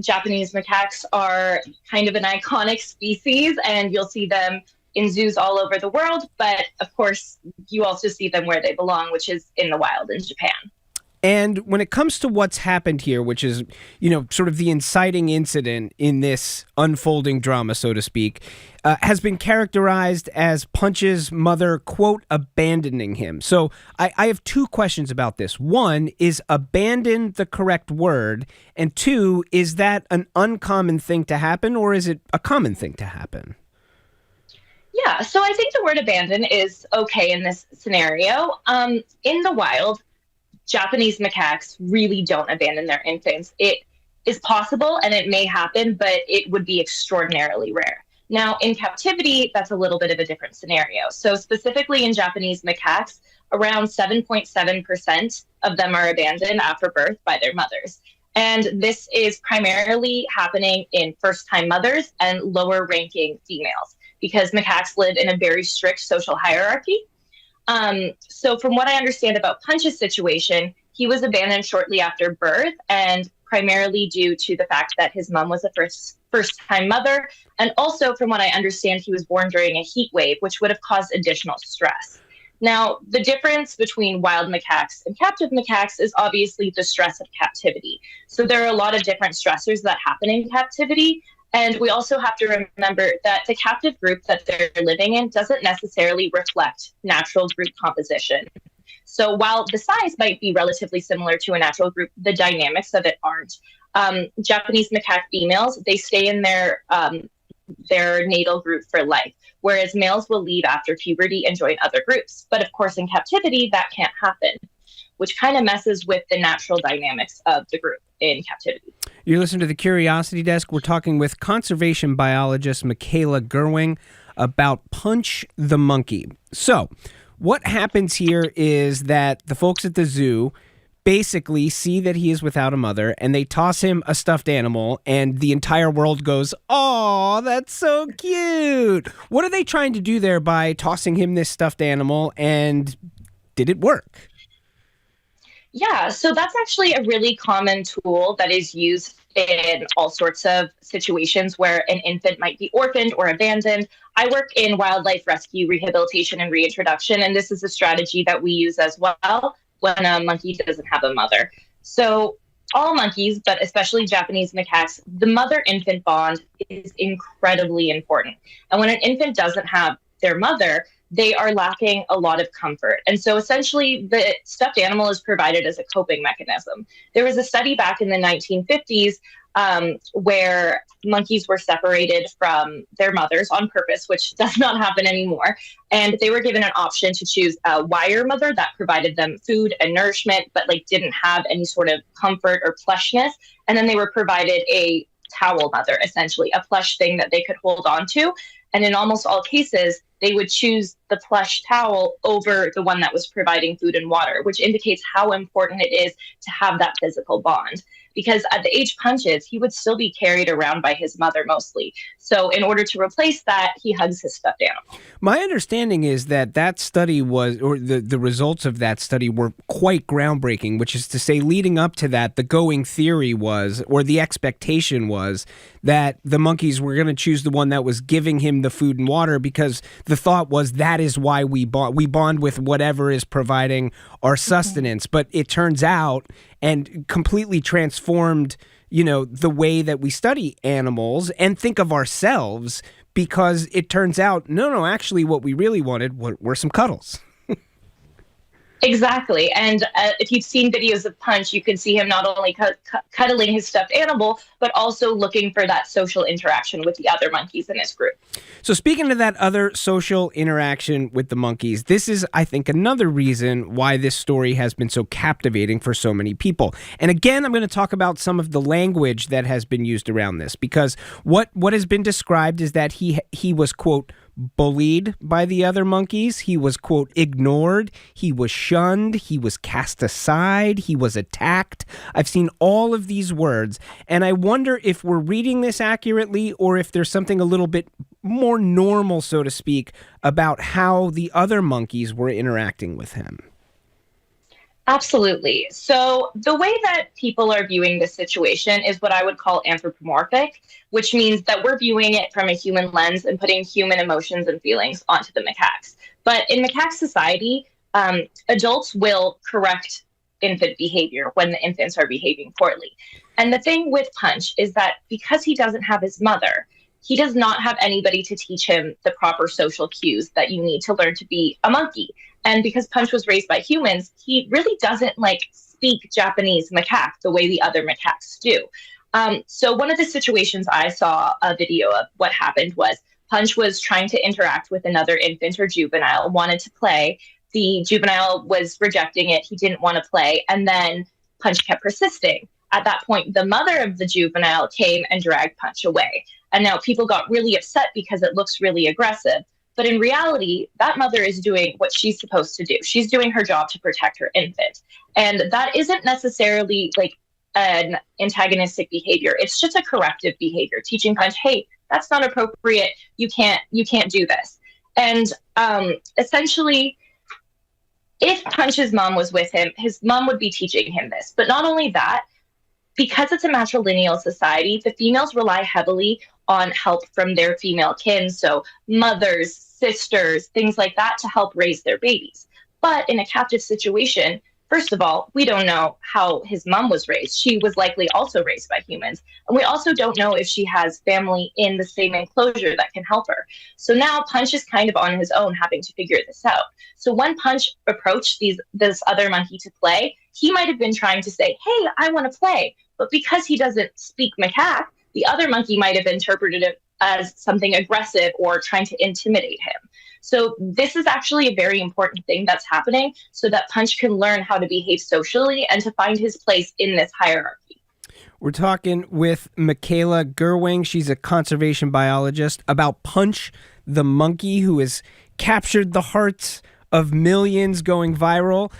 Japanese macaques are kind of an iconic species, and you'll see them in zoos all over the world. But of course, you also see them where they belong, which is in the wild in Japan. And when it comes to what's happened here, which is, sort of the inciting incident in this unfolding drama, so to speak, has been characterized as Punch's mother, quote, abandoning him. So I have two questions about this. One, is abandon the correct word? And two, is that an uncommon thing to happen, or is it a common thing to happen? Yeah, so I think the word abandon is okay in this scenario. In the wild, Japanese macaques really don't abandon their infants. It is possible and it may happen, but it would be extraordinarily rare. Now, in captivity, that's a little bit of a different scenario. So specifically in Japanese macaques, around 7.7% of them are abandoned after birth by their mothers. And this is primarily happening in first-time mothers and lower-ranking females, because macaques live in a very strict social hierarchy. So from what I understand about Punch's situation, he was abandoned shortly after birth, and primarily due to the fact that his mom was a first-time mother. And also, from what I understand, he was born during a heat wave, which would have caused additional stress. Now, the difference between wild macaques and captive macaques is obviously the stress of captivity. So there are a lot of different stressors that happen in captivity. And we also have to remember that the captive group that they're living in doesn't necessarily reflect natural group composition. So while the size might be relatively similar to a natural group, the dynamics of it aren't. Japanese macaque females, they stay in their natal group for life, whereas males will leave after puberty and join other groups. But of course, in captivity, that can't happen, which kind of messes with the natural dynamics of the group in captivity. You're listening to the Curiosity Desk. We're talking with conservation biologist Mikaela Gerwing about Punch the monkey. So, what happens here is that the folks at the zoo basically see that he is without a mother, and they toss him a stuffed animal, and the entire world goes, "Aw, that's so cute." What are they trying to do there by tossing him this stuffed animal, and did it work? Yeah, so that's actually a really common tool that is used in all sorts of situations where an infant might be orphaned or abandoned. I work in wildlife rescue, rehabilitation, and reintroduction, and this is a strategy that we use as well when a monkey doesn't have a mother. So all monkeys, but especially Japanese macaques, the mother-infant bond is incredibly important. And when an infant doesn't have their mother, they are lacking a lot of comfort. And so essentially the stuffed animal is provided as a coping mechanism. There was a study back in the 1950s where monkeys were separated from their mothers on purpose, which does not happen anymore. And they were given an option to choose a wire mother that provided them food and nourishment, but like didn't have any sort of comfort or plushness. And then they were provided a towel mother, essentially a plush thing that they could hold on to. And in almost all cases, they would choose the plush towel over the one that was providing food and water, which indicates how important it is to have that physical bond. Because at the age Punch's, he would still be carried around by his mother mostly. So in order to replace that, he hugs his stuffed animal. My understanding is that study was, or the results of that study were quite groundbreaking, which is to say, leading up to that, the going theory was, or the expectation was, that the monkeys were going to choose the one that was giving him the food and water, because the thought was that is why we bond with whatever is providing our sustenance. But it turns out, and completely transformed, the way that we study animals and think of ourselves, because it turns out, no, actually what we really wanted were some cuddles. Exactly. And if you've seen videos of Punch, you can see him not only cuddling his stuffed animal, but also looking for that social interaction with the other monkeys in his group. So speaking of that other social interaction with the monkeys, this is, I think, another reason why this story has been so captivating for so many people. And again, I'm going to talk about some of the language that has been used around this, because what has been described is that he was, quote, bullied by the other monkeys. He was, quote, ignored. He was shunned. He was cast aside. He was attacked. I've seen all of these words, and I wonder if we're reading this accurately, or if there's something a little bit more normal, so to speak, about how the other monkeys were interacting with him. Absolutely. So the way that people are viewing this situation is what I would call anthropomorphic, which means that we're viewing it from a human lens and putting human emotions and feelings onto the macaques. But in macaque society, adults will correct infant behavior when the infants are behaving poorly. And the thing with Punch is that because he doesn't have his mother, he does not have anybody to teach him the proper social cues that you need to learn to be a monkey. And because Punch was raised by humans, he really doesn't speak Japanese macaque the way the other macaques do. So one of the situations I saw a video of what happened was Punch was trying to interact with another infant or juvenile, wanted to play. The juvenile was rejecting it. He didn't want to play. And then Punch kept persisting. At that point, the mother of the juvenile came and dragged Punch away. And now people got really upset because it looks really aggressive. But in reality, that mother is doing what she's supposed to do. She's doing her job to protect her infant. And that isn't necessarily an antagonistic behavior. It's just a corrective behavior, teaching Punch, hey, that's not appropriate. You can't do this. And essentially, if Punch's mom was with him, his mom would be teaching him this. But not only that, because it's a matrilineal society, the females rely heavily on help from their female kin, so mothers, sisters, things like that, to help raise their babies. But in a captive situation, first of all, we don't know how his mom was raised. She was likely also raised by humans. And we also don't know if she has family in the same enclosure that can help her. So now Punch is kind of on his own, having to figure this out. So when Punch approached this other monkey to play, he might have been trying to say, hey, I want to play. But because he doesn't speak macaque, the other monkey might have interpreted it as something aggressive or trying to intimidate him. So this is actually a very important thing that's happening so that Punch can learn how to behave socially and to find his place in this hierarchy. We're talking with Mikaela Gerwing. She's a conservation biologist, about Punch, the monkey who has captured the hearts of millions, going viral.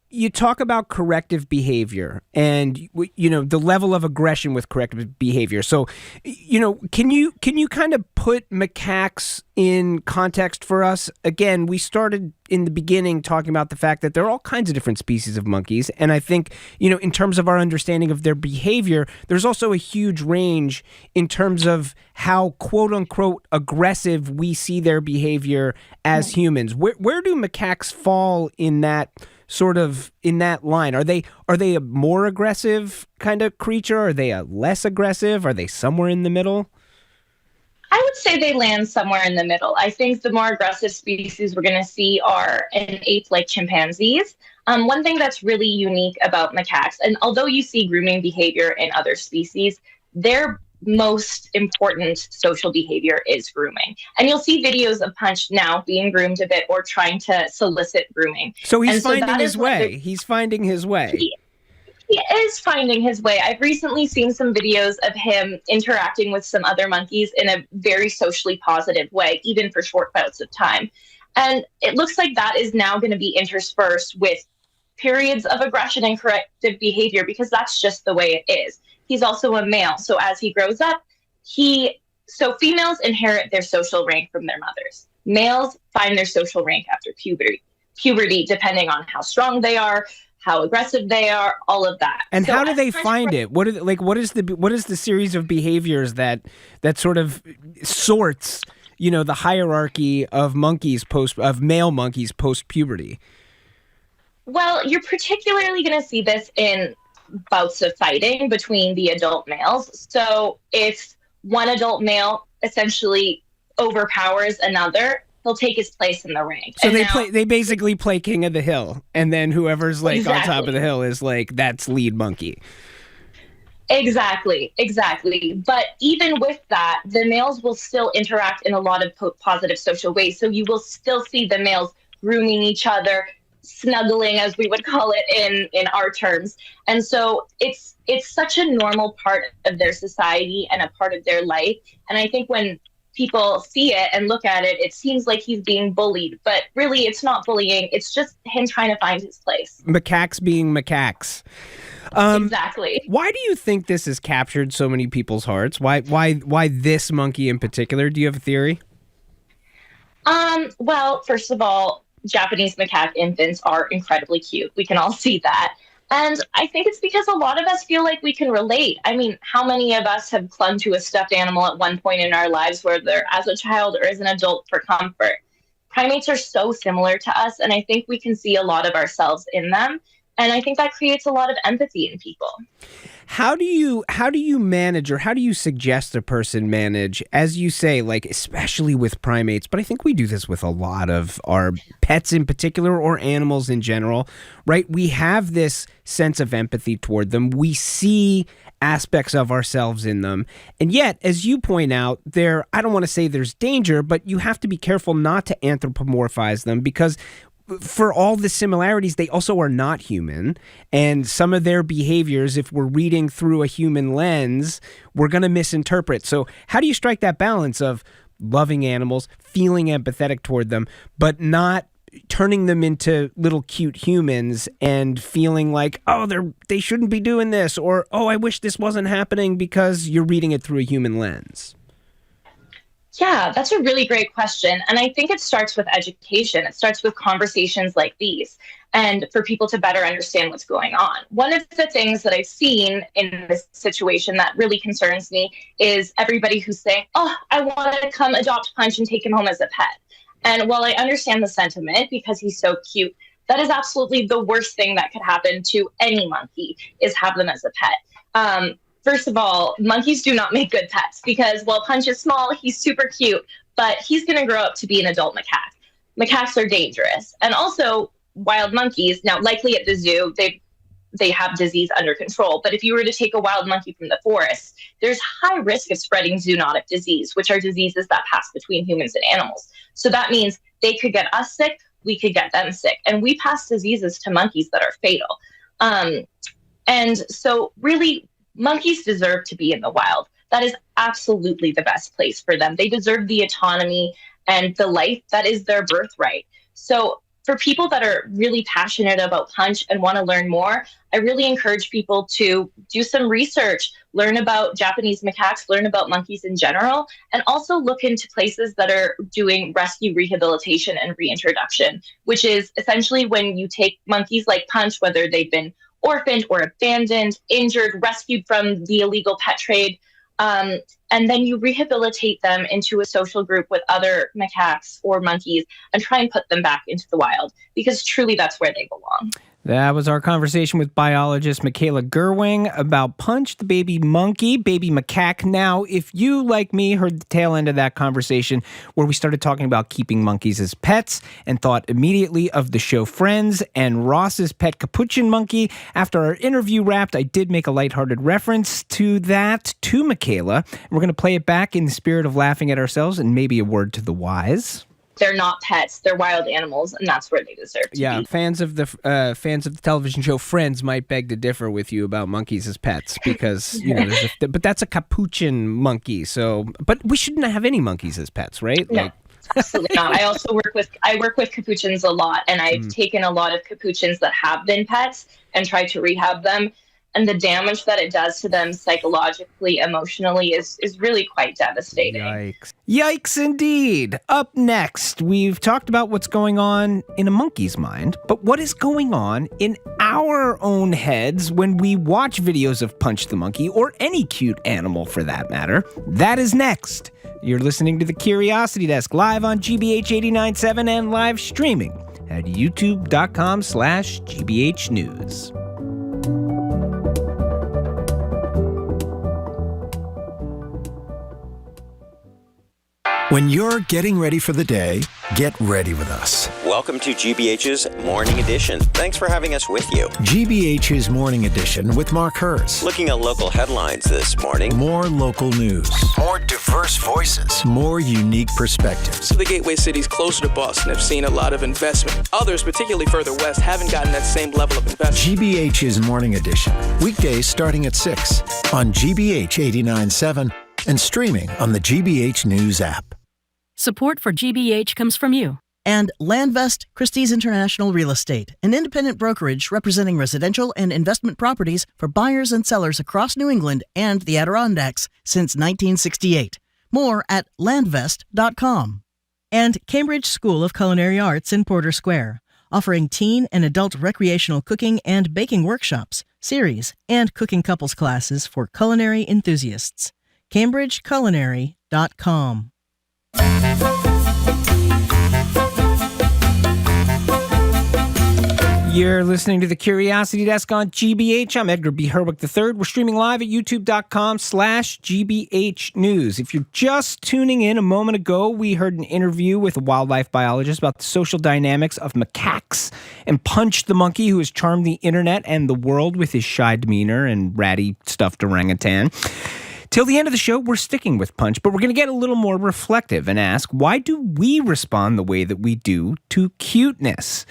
you talk about corrective behavior and, the level of aggression with corrective behavior. So, can you kind of put macaques in context for us? Again, we started in the beginning talking about the fact that there are all kinds of different species of monkeys. And I think, in terms of our understanding of their behavior, there's also a huge range in terms of how quote unquote aggressive we see their behavior as humans. Where do macaques fall in that sort of in that line? Are they a more aggressive kind of creature? Are they a less aggressive? Are they somewhere in the middle? I would say they land somewhere in the middle. I think the more aggressive species we're going to see are an ape like chimpanzees. One thing that's really unique about macaques, and although you see grooming behavior in other species, their most important social behavior is grooming. And you'll see videos of Punch now being groomed a bit or trying to solicit grooming. So he's finding his way. He's finding his way. He is finding his way. I've recently seen some videos of him interacting with some other monkeys in a very socially positive way, even for short bouts of time. And it looks like that is now going to be interspersed with periods of aggression and corrective behavior, because that's just the way it is. He's also a male. So as he grows up, females inherit their social rank from their mothers. Males find their social rank after puberty, depending on how strong they are, how aggressive they are, all of that. And how do they find it? What is the series of behaviors that sort of sorts, the hierarchy of male monkeys post puberty? Well, you're particularly going to see this in bouts of fighting between the adult males. So if one adult male essentially overpowers another, he'll take his place in the rank. So they basically play King of the Hill, and then whoever's on top of the hill is that's lead monkey. Exactly. But even with that, the males will still interact in a lot of positive social ways. So you will still see the males grooming each other, snuggling, as we would call it in our terms. And so it's such a normal part of their society and a part of their life. And I think when people see it and look at it, it seems like he's being bullied, but really it's not bullying. It's just him trying to find his place. Macaques being macaques. Exactly. Why do you think this has captured so many people's hearts? Why this monkey in particular? Do you have a theory? Well, first of all, Japanese macaque infants are incredibly cute. We can all see that. And I think it's because a lot of us feel like we can relate. I mean, how many of us have clung to a stuffed animal at one point in our lives, whether as a child or as an adult, for comfort? Primates are so similar to us, and I think we can see a lot of ourselves in them. And I think that creates a lot of empathy in people. How do you manage, or how do you suggest a person manage, as you say, especially with primates, but I think we do this with a lot of our pets in particular, or animals in general, right? We have this sense of empathy toward them. We see aspects of ourselves in them. And yet, as you point out, I don't want to say there's danger, but you have to be careful not to anthropomorphize them, because for all the similarities, they also are not human. And some of their behaviors, if we're reading through a human lens, we're going to misinterpret. So how do you strike that balance of loving animals, feeling empathetic toward them, but not turning them into little cute humans and feeling like, they shouldn't be doing this, or, I wish this wasn't happening, because you're reading it through a human lens? Yeah, that's a really great question. And I think it starts with education. It starts with conversations like these, and for people to better understand what's going on. One of the things that I've seen in this situation that really concerns me is everybody who's saying, I want to come adopt Punch and take him home as a pet. And while I understand the sentiment because he's so cute, that is absolutely the worst thing that could happen to any monkey, is have them as a pet. First of all, monkeys do not make good pets, because while Punch is small, he's super cute, but he's going to grow up to be an adult macaque. Macaques are dangerous. And also, wild monkeys, now likely at the zoo, they have disease under control. But if you were to take a wild monkey from the forest, there's high risk of spreading zoonotic disease, which are diseases that pass between humans and animals. So that means they could get us sick, we could get them sick. And we pass diseases to monkeys that are fatal. And so really, monkeys deserve to be in the wild. That is absolutely the best place for them. They deserve the autonomy and the life that is their birthright. So for people that are really passionate about Punch and want to learn more, I really encourage people to do some research, learn about Japanese macaques, learn about monkeys in general, and also look into places that are doing rescue rehabilitation and reintroduction, which is essentially when you take monkeys like Punch, whether they've been orphaned or abandoned, injured, rescued from the illegal pet trade, and then you rehabilitate them into a social group with other macaques or monkeys and try and put them back into the wild, because truly that's where they belong. That was our conversation with biologist Mikaela Gerwing about Punch, the baby monkey, baby macaque. Now, if you, like me, heard the tail end of that conversation where we started talking about keeping monkeys as pets and thought immediately of the show Friends and Ross's pet capuchin monkey, after our interview wrapped, I did make a lighthearted reference to that to Mikaela. And we're going to play it back in the spirit of laughing at ourselves and maybe a word to the wise. They're not pets; they're wild animals, and that's where they deserve to be. Fans of the television show Friends might beg to differ with you about monkeys as pets because but that's a capuchin monkey. So, but we shouldn't have any monkeys as pets, right? No, absolutely not. I work with capuchins a lot, and I've taken a lot of capuchins that have been pets and tried to rehab them. And the damage that it does to them psychologically, emotionally is really quite devastating. Yikes indeed. Up next, we've talked about what's going on in a monkey's mind, but what is going on in our own heads when we watch videos of Punch the monkey, or any cute animal for that matter? That is next. You're listening to The Curiosity Desk live on GBH 89.7 and live streaming at youtube.com/GBH News. When you're getting ready for the day, get ready with us. Welcome to GBH's Morning Edition. Thanks for having us with you. GBH's Morning Edition with Mark Hurst. Looking at local headlines this morning. More local news. More diverse voices. More unique perspectives. The gateway cities closer to Boston have seen a lot of investment. Others, particularly further west, haven't gotten that same level of investment. GBH's Morning Edition. Weekdays starting at 6 on GBH 89.7 and streaming on the GBH News app. Support for GBH comes from you. And Landvest Christie's International Real Estate, an independent brokerage representing residential and investment properties for buyers and sellers across New England and the Adirondacks since 1968. More at landvest.com. And Cambridge School of Culinary Arts in Porter Square, offering teen and adult recreational cooking and baking workshops, series, and cooking couples classes for culinary enthusiasts. CambridgeCulinary.com. You're listening to The Curiosity Desk on GBH. I'm Edgar B. Herwick III. We're streaming live at youtube.com/GBH News. If you're just tuning in a moment ago, we heard an interview with a wildlife biologist about the social dynamics of macaques and Punch the monkey, who has charmed the internet and the world with his shy demeanor and ratty stuffed orangutan. Till the end of the show, we're sticking with Punch, but we're going to get a little more reflective and ask, why do we respond the way that we do to cuteness?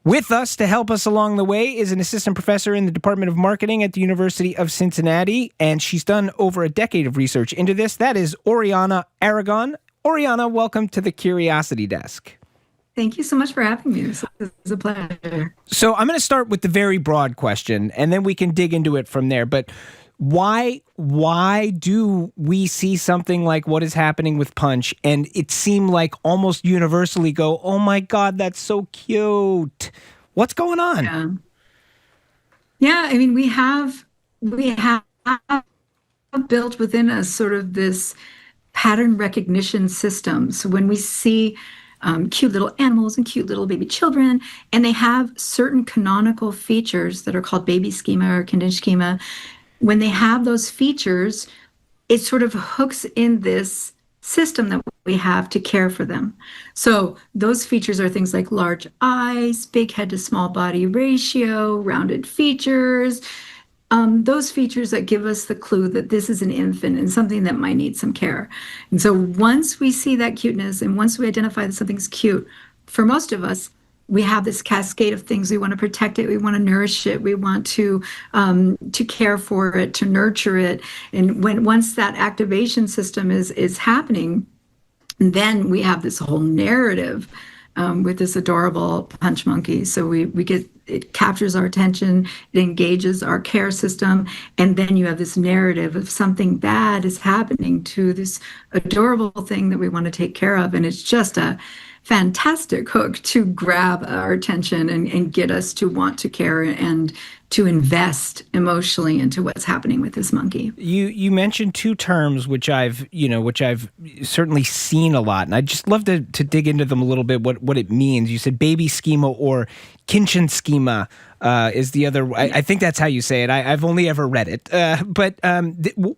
With us to help us along the way is an assistant professor in the Department of Marketing at the University of Cincinnati, and she's done over a decade of research into this. That is Oriana Aragon. Oriana, welcome to the Curiosity Desk. Thank you so much for having me. This is a pleasure. So I'm going to start with the very broad question, and then we can dig into it from there. But why do we see something like what is happening with Punch and it seem like almost universally go, oh my God, that's so cute? What's going on? Yeah, I mean, we have built within us sort of this pattern recognition system. So when we see cute little animals and cute little baby children, and they have certain canonical features that are called baby schema or conditioned schema, when they have those features, it sort of hooks in this system that we have to care for them. So those features are things like large eyes, big head to small body ratio, rounded features, those features that give us the clue that this is an infant and something that might need some care. And so once we see that cuteness and once we identify that something's cute, for most of us, we have this cascade of things. We want to protect it. We want to nourish it. We want to care for it, to nurture it. And once that activation system is happening, then we have this whole narrative with this adorable punch monkey. So it captures our attention, it engages our care system, and then you have this narrative of something bad is happening to this adorable thing that we want to take care of. And it's just a fantastic hook to grab our attention and get us to want to care and to invest emotionally into what's happening with this monkey. You mentioned two terms which I've certainly seen a lot, and I'd just love to dig into them a little bit. What it means. You said baby schema or Kinchin schema is the other. I think that's how you say it. I've only ever read it, but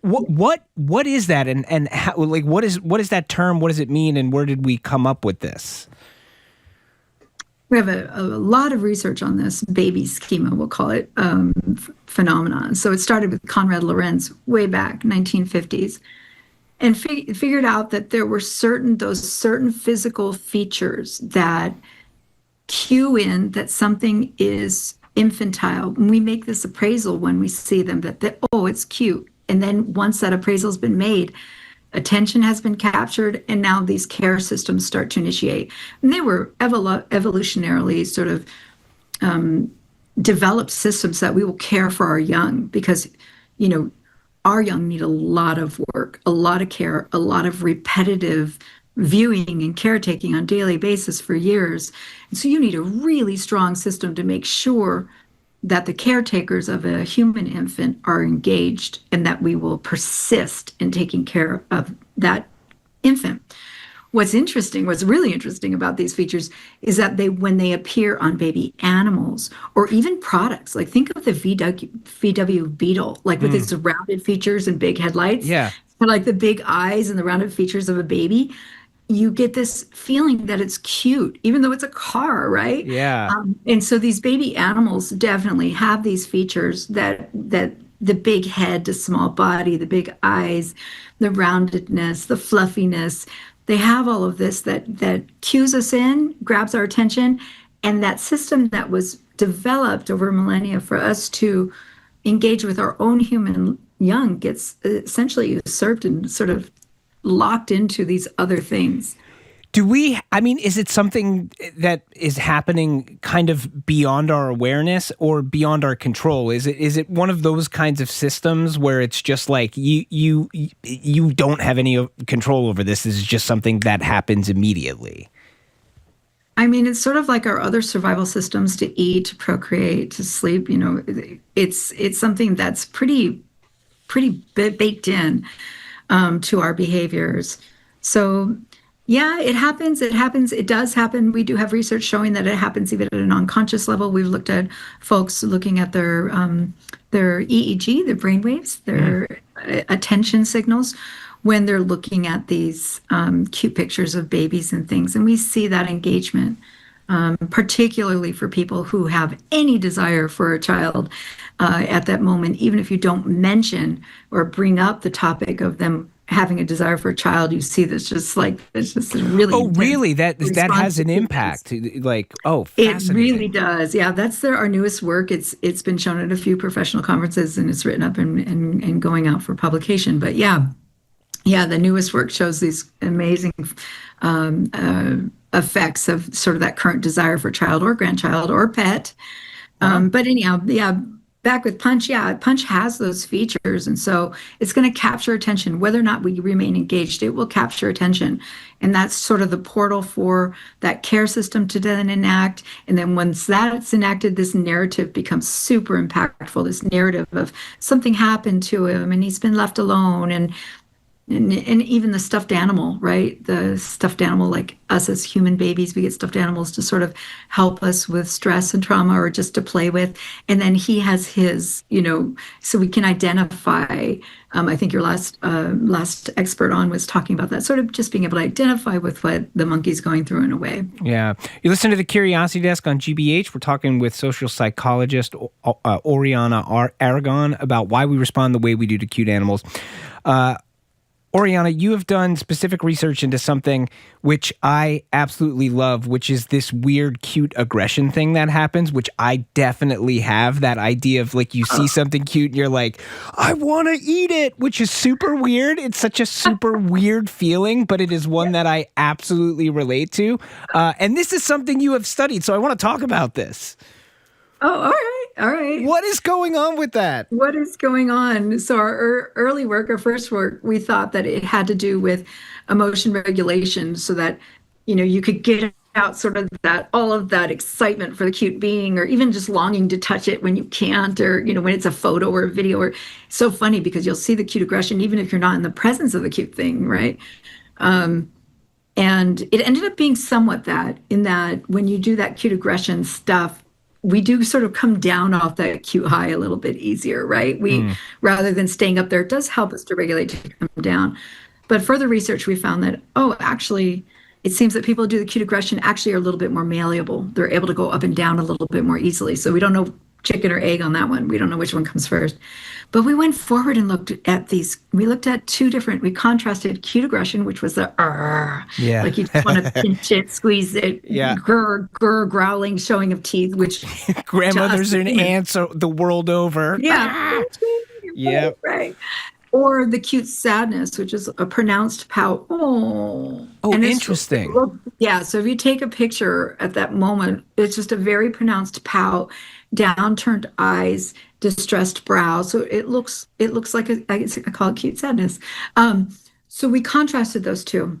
what is that, and how, like what is that term? What does it mean, and where did we come up with this? We have a lot of research on this baby schema, we'll call it, phenomenon. So it started with Konrad Lorenz way back, 1950s, and figured out that there were certain physical features that cue in that something is infantile. And we make this appraisal when we see them that it's cute. And then once that appraisal has been made, attention has been captured, and now these care systems start to initiate. And they were evolutionarily sort of developed systems that we will care for our young because, our young need a lot of work, a lot of care, a lot of repetitive viewing and caretaking on a daily basis for years. And so you need a really strong system to make sure that the caretakers of a human infant are engaged and that we will persist in taking care of that infant. What's really interesting about these features is that when they appear on baby animals or even products, like think of the VW Beetle, like with its rounded features and big headlights, like the big eyes and the rounded features of a baby, you get this feeling that it's cute, even though it's a car, right? Yeah. And so these baby animals definitely have these features that the big head to small body, the big eyes, the roundedness, the fluffiness, they have all of this that cues us in, grabs our attention, and that system that was developed over millennia for us to engage with our own human young gets essentially usurped and sort of locked into these other things. Is it something that is happening kind of beyond our awareness or beyond our control? Is it one of those kinds of systems where it's just like you don't have any control over this? This is just something that happens immediately. It's sort of like our other survival systems to eat, to procreate, to sleep. It's something that's pretty baked in to our behaviors. So yeah, it happens. It does happen. We do have research showing that it happens even at an unconscious level. We've looked at folks looking at their EEG, their brainwaves, their attention signals when they're looking at these cute pictures of babies and things. And we see that engagement, particularly for people who have any desire for a child at that moment. Even if you don't mention or bring up the topic of them having a desire for a child, you see this it's just really. Oh, really? That has an impact. It really does. Yeah, that's our newest work. It's been shown at a few professional conferences and it's written up and going out for publication. But yeah, the newest work shows these amazing effects of sort of that current desire for child or grandchild or pet. But anyhow, back with Punch, Punch has those features. And so it's going to capture attention. Whether or not we remain engaged, it will capture attention. And that's sort of the portal for that care system to then enact. And then once that's enacted, this narrative becomes super impactful. This narrative of something happened to him and he's been left alone. And even the stuffed animal, right? The stuffed animal, like us as human babies, we get stuffed animals to sort of help us with stress and trauma or just to play with. And then he has his, so we can identify. I think your last expert on was talking about that, sort of just being able to identify with what the monkey's going through in a way. Yeah. You listen to the Curiosity Desk on GBH. We're talking with social psychologist Oriana Aragon about why we respond the way we do to cute animals. Oriana, you have done specific research into something which I absolutely love, which is this weird cute aggression thing that happens, which I definitely have. That idea of like you see something cute and you're like, I want to eat it, which is super weird. It's such a super weird feeling, but it is one that I absolutely relate to. And this is something you have studied, so I want to talk about this. Oh, all right. What is going on with that? What is going on? So our early work, our first work, we thought that it had to do with emotion regulation so that, you could get out sort of all of that excitement for the cute being, or even just longing to touch it when you can't, or, when it's a photo or a video. Or so funny because you'll see the cute aggression even if you're not in the presence of the cute thing, right? And it ended up being somewhat that, in that when you do that cute aggression stuff, we do sort of come down off that cute high a little bit easier, right? Rather than staying up there, it does help us to regulate to come down. But further research, we found that, actually, it seems that people who do the cute aggression actually are a little bit more malleable. They're able to go up and down a little bit more easily. So we don't know chicken or egg on that one. We don't know which one comes first. But we went forward and looked at these. We looked at we contrasted cute aggression, which was the like you just want to pinch it, squeeze it, grr, growling, showing of teeth, which grandmothers and aunts the world over. Yeah. Yep. Right. Or the cute sadness, which is a pronounced pout. Oh, interesting. Yeah. So if you take a picture at that moment, it's just a very pronounced pout, downturned eyes, distressed brow. So it looks like I call it cute sadness. So we contrasted those two.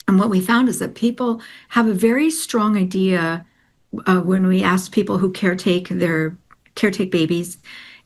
And what we found is that people have a very strong idea when we asked people who caretake babies.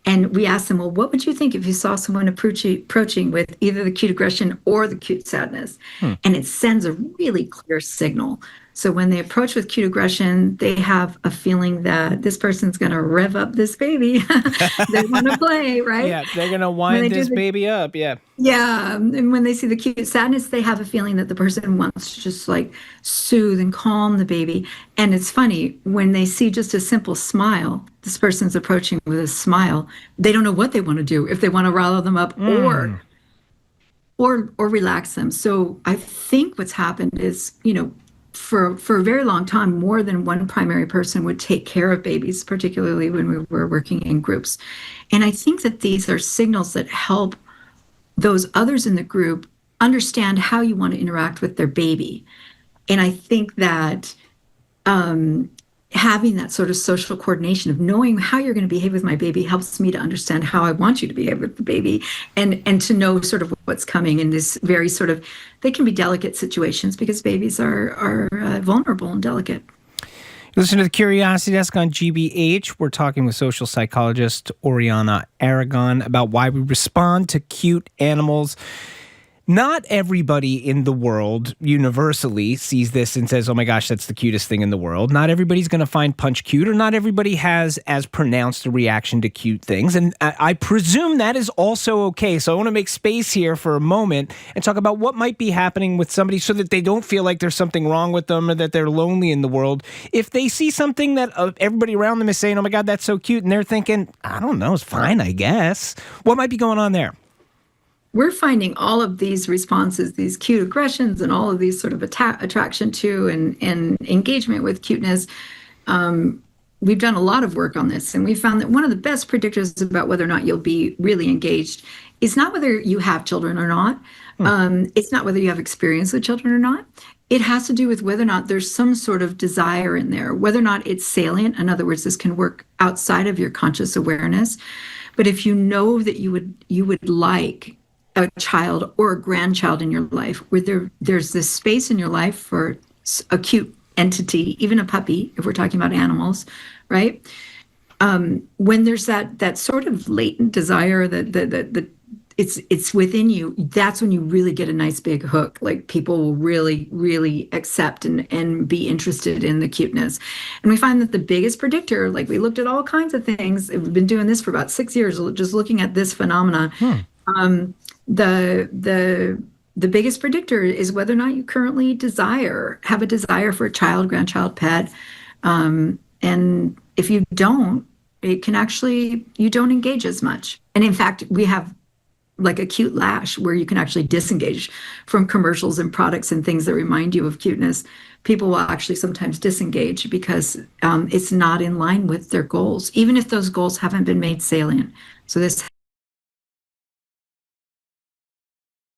And we asked them, well, what would you think if you saw someone approaching with either the cute aggression or the cute sadness? And it sends a really clear signal. So when they approach with cute aggression, they have a feeling that this person's going to rev up this baby. They want to play, right? Yeah, they're going to wind this baby up, yeah. Yeah, and when they see the cute sadness, they have a feeling that the person wants to just like soothe and calm the baby. And it's funny, when they see just a simple smile, this person's approaching with a smile, they don't know what they want to do, if they want to rile them up or relax them. So I think what's happened is, for a very long time, more than one primary person would take care of babies, particularly when we were working in groups. And I think that these are signals that help those others in the group understand how you want to interact with their baby. And I think that having that sort of social coordination of knowing how you're going to behave with my baby helps me to understand how I want you to behave with the baby, and to know sort of what's coming in this very sort of, they can be delicate situations because babies are vulnerable and delicate. Listen to the Curiosity Desk on GBH. We're talking with social psychologist Oriana Aragon about why we respond to cute animals. Not everybody in the world universally sees this and says, oh my gosh, that's the cutest thing in the world. Not everybody's going to find Punch cute, or not everybody has as pronounced a reaction to cute things. And I presume that is also okay. So I want to make space here for a moment and talk about what might be happening with somebody so that they don't feel like there's something wrong with them or that they're lonely in the world. If they see something that everybody around them is saying, oh my God, that's so cute, and they're thinking, I don't know, it's fine, I guess. What might be going on there? We're finding all of these responses, these cute aggressions, and all of these sort of attraction to and engagement with cuteness. We've done a lot of work on this, and we found that one of the best predictors about whether or not you'll be really engaged is not whether you have children or not. It's not whether you have experience with children or not. It has to do with whether or not there's some sort of desire in there, whether or not it's salient. In other words, this can work outside of your conscious awareness. But if you know that you would like a child or a grandchild in your life, where there's this space in your life for a cute entity, even a puppy, if we're talking about animals, right? When there's that sort of latent desire that it's within you, that's when you really get a nice big hook. Like people will really, really accept and be interested in the cuteness. And we find that the biggest predictor, like we looked at all kinds of things. We've been doing this for about 6 years, just looking at this phenomena. The biggest predictor is whether or not you currently have a desire for a child, grandchild, pet. And if you don't, it can actually, you don't engage as much. And in fact, we have like a cute lash where you can actually disengage from commercials and products and things that remind you of cuteness. People will actually sometimes disengage because it's not in line with their goals, even if those goals haven't been made salient. So this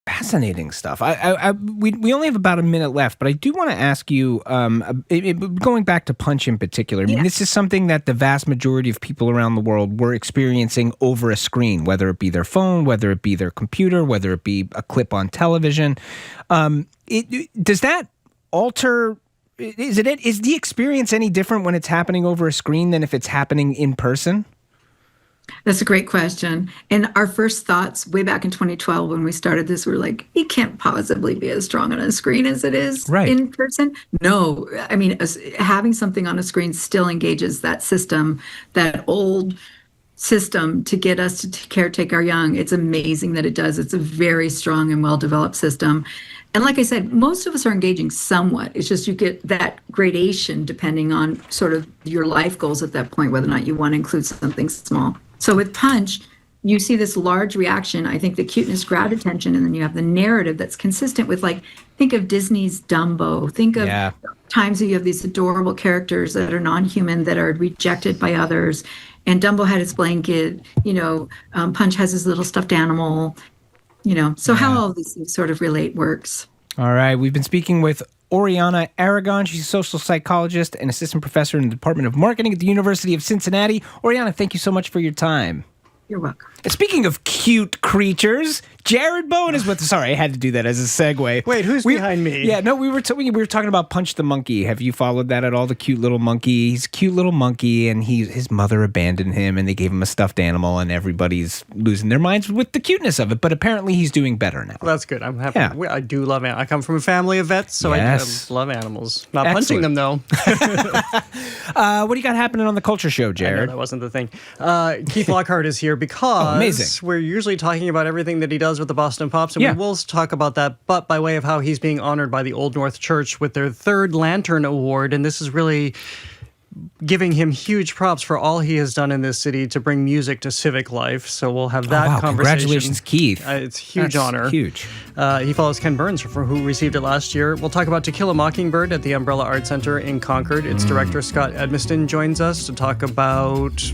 fascinating stuff. We only have about a minute left, but I do want to ask you, going back to Punch in particular, I mean, this is something that the vast majority of people around the world were experiencing over a screen, whether it be their phone, whether it be their computer, whether it be a clip on television. Does that alter... Is the experience any different when it's happening over a screen than if it's happening in person? That's a great question. And our first thoughts way back in 2012 when we started this were like, it can't possibly be as strong on a screen as it is in person. No, I mean, having something on a screen still engages that system, that old system to get us to caretake our young. It's amazing that it does. It's a very strong and well-developed system. And like I said, most of us are engaging somewhat. It's just you get that gradation depending on sort of your life goals at that point, whether or not you want to include something small. So with Punch, you see this large reaction. I think the cuteness grabbed attention, and then you have the narrative that's consistent with, like, think of Disney's Dumbo. Think of times that you have these adorable characters that are non-human, that are rejected by others. And Dumbo had his blanket, Punch has his little stuffed animal, So how all of these things sort of relate works. All right. We've been speaking with Oriana Aragon. She's a social psychologist and assistant professor in the Department of Marketing at the University of Cincinnati. Oriana, thank you so much for your time. You're welcome. And speaking of cute creatures, Jared Bowen is with us. Sorry, I had to do that as a segue. Wait, who's behind me? Yeah, no, we were talking about Punch the monkey. Have you followed that at all? The cute little monkey. He's a cute little monkey, and his mother abandoned him, and they gave him a stuffed animal, and everybody's losing their minds with the cuteness of it. But apparently, he's doing better now. Well, that's good. I'm happy. Yeah. I do love animals. I come from a family of vets, so Yes. I love animals. Not punching them, though. What do you got happening on the Culture Show, Jared? I know, that wasn't the thing. Keith Lockhart is here because amazing. We're usually talking about everything that he does with the Boston Pops, and we will talk about that, but by way of how he's being honored by the Old North Church with their Third Lantern Award, and this is really giving him huge props for all he has done in this city to bring music to civic life. So we'll have that conversation. Congratulations, Keith. It's a huge honor. Huge. He follows Ken Burns, who received it last year. We'll talk about To Kill a Mockingbird at the Umbrella Art Center in Concord. Its director, Scott Edmiston, joins us to talk about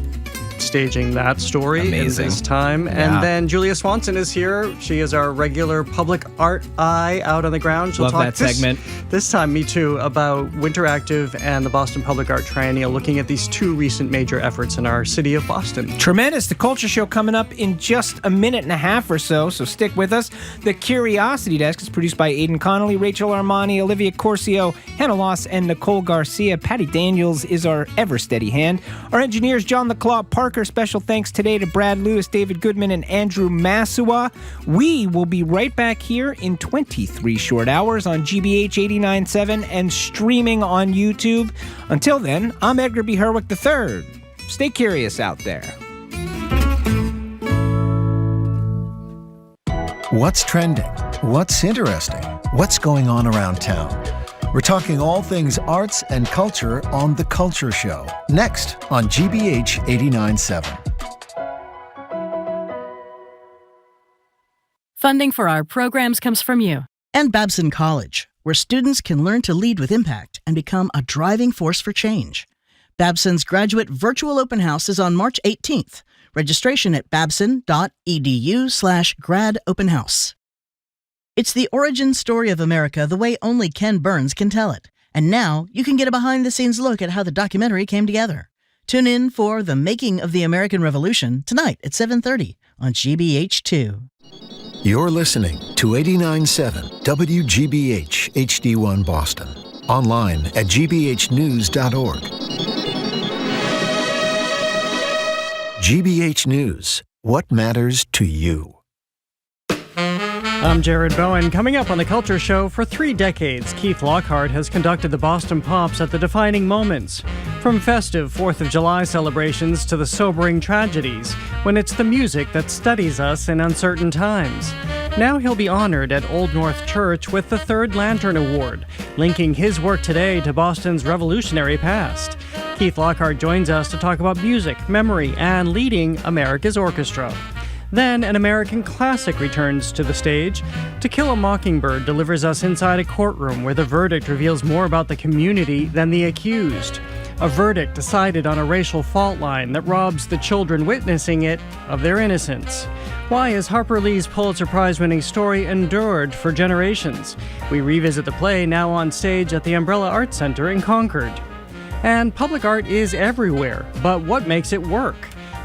staging that story in this time. And then Julia Swanson is here. She is our regular public art eye out on the ground. She'll Love talk that segment. This time, me too, about Winteractive and the Boston Public Art Triennial, looking at these two recent major efforts in our city of Boston. Tremendous. The Culture Show coming up in just a minute and a half or so stick with us. The Curiosity Desk is produced by Aidan Connolly, Rachel Armani, Olivia Corcio, Hannah Loss, and Nicole Garcia. Patty Daniels is our ever-steady hand. Our engineers, John the Claw Parker. Special thanks today to Brad Lewis, David Goodman, and Andrew Masua. We will be right back here in 23 short hours on GBH 89.7 and streaming on YouTube. Until then, I'm Edgar B. Herwick III. Stay curious out there. What's trending? What's interesting? What's going on around town? We're talking all things arts and culture on The Culture Show, next on GBH 89.7. Funding for our programs comes from you. And Babson College, where students can learn to lead with impact and become a driving force for change. Babson's graduate virtual open house is on March 18th. Registration at babson.edu/gradopenhouse. It's the origin story of America the way only Ken Burns can tell it. And now you can get a behind-the-scenes look at how the documentary came together. Tune in for The Making of the American Revolution tonight at 7:30 on GBH2. You're listening to 89.7 WGBH HD1 Boston. Online at gbhnews.org. GBH News. What matters to you? I'm Jared Bowen. Coming up on The Culture Show, for 3 decades, Keith Lockhart has conducted the Boston Pops at the defining moments. From festive 4th of July celebrations to the sobering tragedies, when it's the music that steadies us in uncertain times. Now he'll be honored at Old North Church with the Third Lantern Award, linking his work today to Boston's revolutionary past. Keith Lockhart joins us to talk about music, memory, and leading America's orchestra. Then an American classic returns to the stage. To Kill a Mockingbird delivers us inside a courtroom where the verdict reveals more about the community than the accused. A verdict decided on a racial fault line that robs the children witnessing it of their innocence. Why has Harper Lee's Pulitzer Prize-winning story endured for generations? We revisit the play, now on stage at the Umbrella Art Center in Concord. And public art is everywhere, but what makes it work?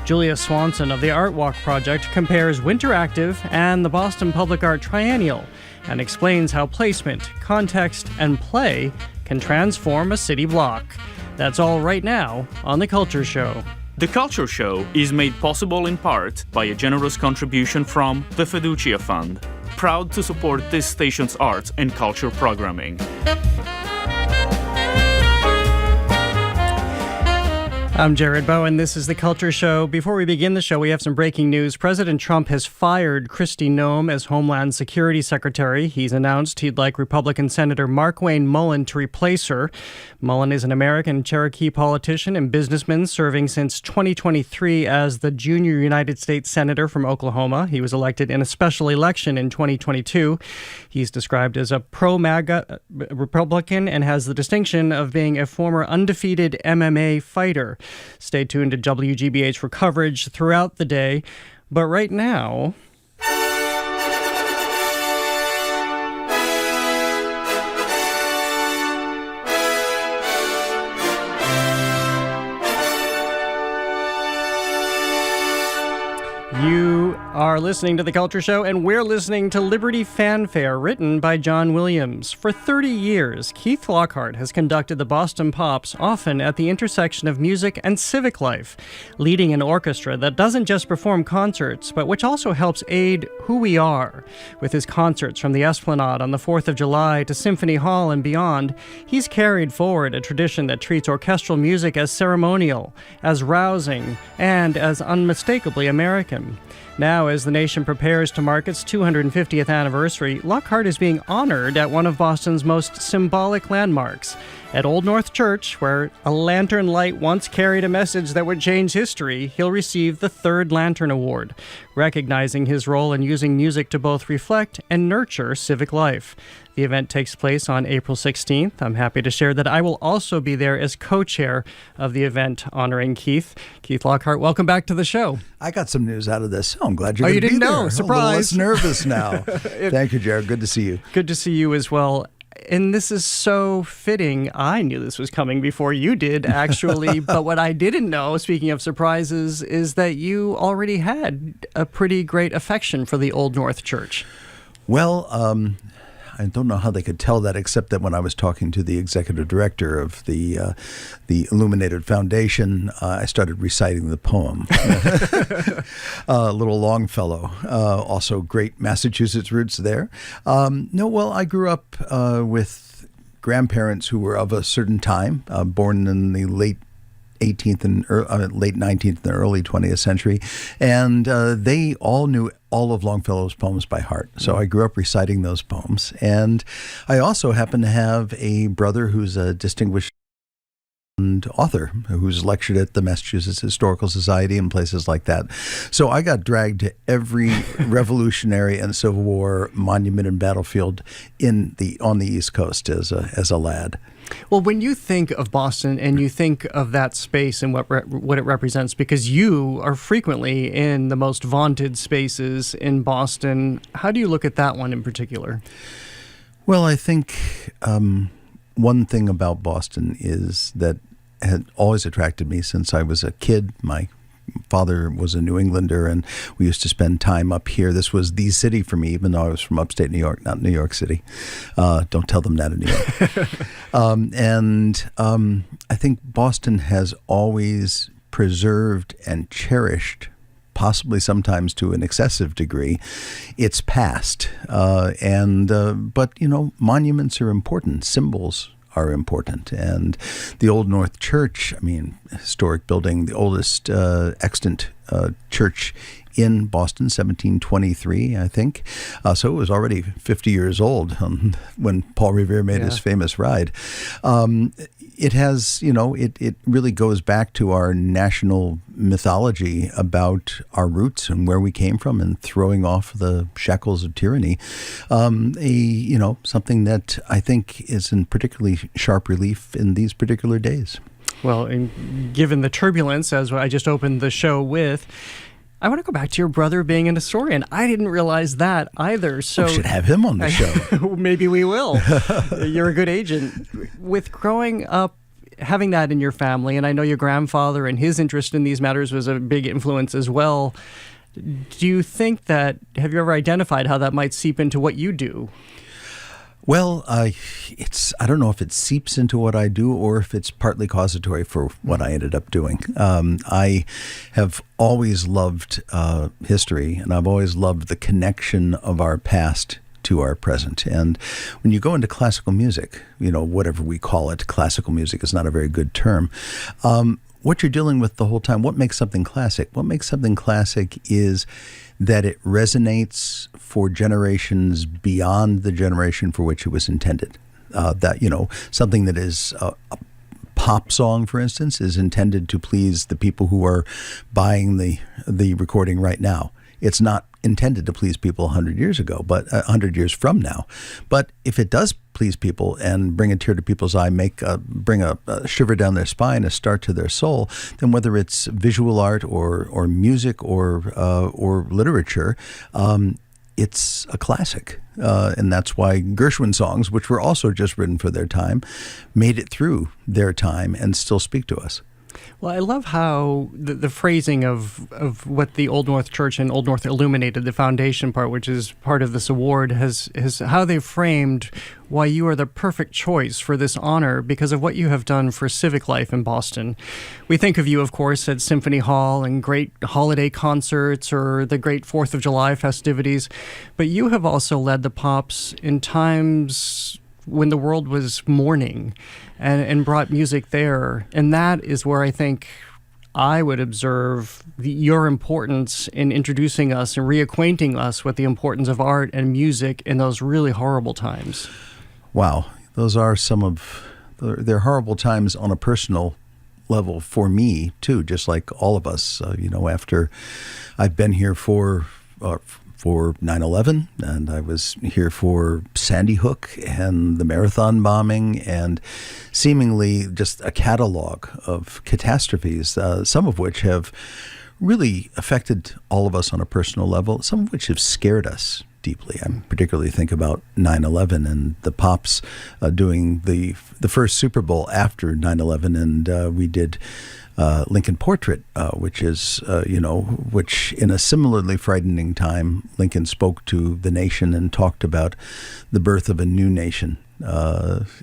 Julia Swanson of the Art Walk Project compares Winteractive and the Boston Public Art Triennial and explains how placement, context, and play can transform a city block. That's all right now on The Culture Show. The Culture Show is made possible in part by a generous contribution from the Fiducia Fund, proud to support this station's arts and culture programming. I'm Jared Bowen. This is The Culture Show. Before we begin the show, we have some breaking news. President Trump has fired Kristi Noem as Homeland Security Secretary. He's announced he'd like Republican Senator Markwayne Mullin to replace her. Mullin is an American Cherokee politician and businessman serving since 2023 as the junior United States Senator from Oklahoma. He was elected in a special election in 2022. He's described as a pro-MAGA Republican and has the distinction of being a former undefeated MMA fighter. Stay tuned to WGBH for coverage throughout the day. But right now... You are listening to The Culture Show, and we're listening to Liberty Fanfare, written by John Williams. For 30 years, Keith Lockhart has conducted the Boston Pops, often at the intersection of music and civic life, leading an orchestra that doesn't just perform concerts, but which also helps aid who we are. With his concerts from the Esplanade on the 4th of July to Symphony Hall and beyond, he's carried forward a tradition that treats orchestral music as ceremonial, as rousing, and as unmistakably American. Now, as the nation prepares to mark its 250th anniversary, Lockhart is being honored at one of Boston's most symbolic landmarks. At Old North Church, where a lantern light once carried a message that would change history, he'll receive the Third Lantern Award, recognizing his role in using music to both reflect and nurture civic life. The event takes place on April 16th. I'm happy to share that I will also be there as co-chair of the event honoring Keith. Keith Lockhart, welcome back to the show. I got some news out of this. Oh, I'm glad you're going to be there. Oh, you didn't know? Surprise. I'm a little less nervous now. Thank you, Jared. Good to see you. Good to see you as well. And this is so fitting. I knew this was coming before you did, actually. But what I didn't know, speaking of surprises, is that you already had a pretty great affection for the Old North Church. Well, I don't know how they could tell that, except that when I was talking to the executive director of the Illuminated Foundation, I started reciting the poem. Little Longfellow, also great Massachusetts roots there. I grew up with grandparents who were of a certain time, born in the late 18th and late 19th and early 20th century, and they all knew all of Longfellow's poems by heart. So I grew up reciting those poems, and I also happen to have a brother who's a distinguished author who's lectured at the Massachusetts Historical Society and places like that. So I got dragged to every Revolutionary and Civil War monument and battlefield on the East Coast as a lad. Well, when you think of Boston and you think of that space and what it represents, because you are frequently in the most vaunted spaces in Boston, how do you look at that one in particular? Well, I think one thing about Boston is that had always attracted me since I was a kid. My father was a New Englander, and we used to spend time up here. This was the city for me, even though I was from upstate New York, not New York City. Don't tell them that in New York. I think Boston has always preserved and cherished, possibly sometimes to an excessive degree, its past. But monuments are important. Symbols are important. And the Old North Church, historic building, the oldest extant church in Boston, 1723, I think. So it was already 50 years old when Paul Revere made his famous ride. it has, it really goes back to our national mythology about our roots and where we came from and throwing off the shackles of tyranny. Something that I think is in particularly sharp relief in these particular days. Well, and given the turbulence, as I just opened the show with, I want to go back to your brother being an historian. I didn't realize that either. So we should have him on the show. Maybe we will. You're a good agent. With growing up, having that in your family, and I know your grandfather and his interest in these matters was a big influence as well. Do you think that, have you ever identified how that might seep into what you do? Well, I don't know if it seeps into what I do or if it's partly causatory for what I ended up doing. I have always loved history, and I've always loved the connection of our past to our present. And when you go into classical music, whatever we call it, classical music is not a very good term. What you're dealing with the whole time, what makes something classic? What makes something classic is that it resonates for generations beyond the generation for which it was intended. Something that is a pop song, for instance, is intended to please the people who are buying the recording right now. It's not intended to please people 100 years ago, but 100 years from now. But if it does please people and bring a tear to people's eye, bring a shiver down their spine, a start to their soul, then whether it's visual art or music or literature, it's a classic. And that's why Gershwin songs, which were also just written for their time, made it through their time and still speak to us. Well, I love how the phrasing of what the Old North Church and Old North Illuminated, the foundation part, which is part of this award, has how they framed why you are the perfect choice for this honor because of what you have done for civic life in Boston. We think of you, of course, at Symphony Hall and great holiday concerts or the great 4th of July festivities, but you have also led the Pops in times when the world was mourning and brought music there. And that is where I think I would observe your importance in introducing us and reacquainting us with the importance of art and music in those really horrible times. Wow. Those are they're horrible times on a personal level for me, too, just like all of us. After I've been here for 9/11, and I was here for Sandy Hook and the Marathon bombing, and seemingly just a catalog of catastrophes, some of which have really affected all of us on a personal level, some of which have scared us deeply. I particularly think about 9/11 and the Pops doing the first Super Bowl after 9/11, and we did Lincoln Portrait, which is, which in a similarly frightening time, Lincoln spoke to the nation and talked about the birth of a new nation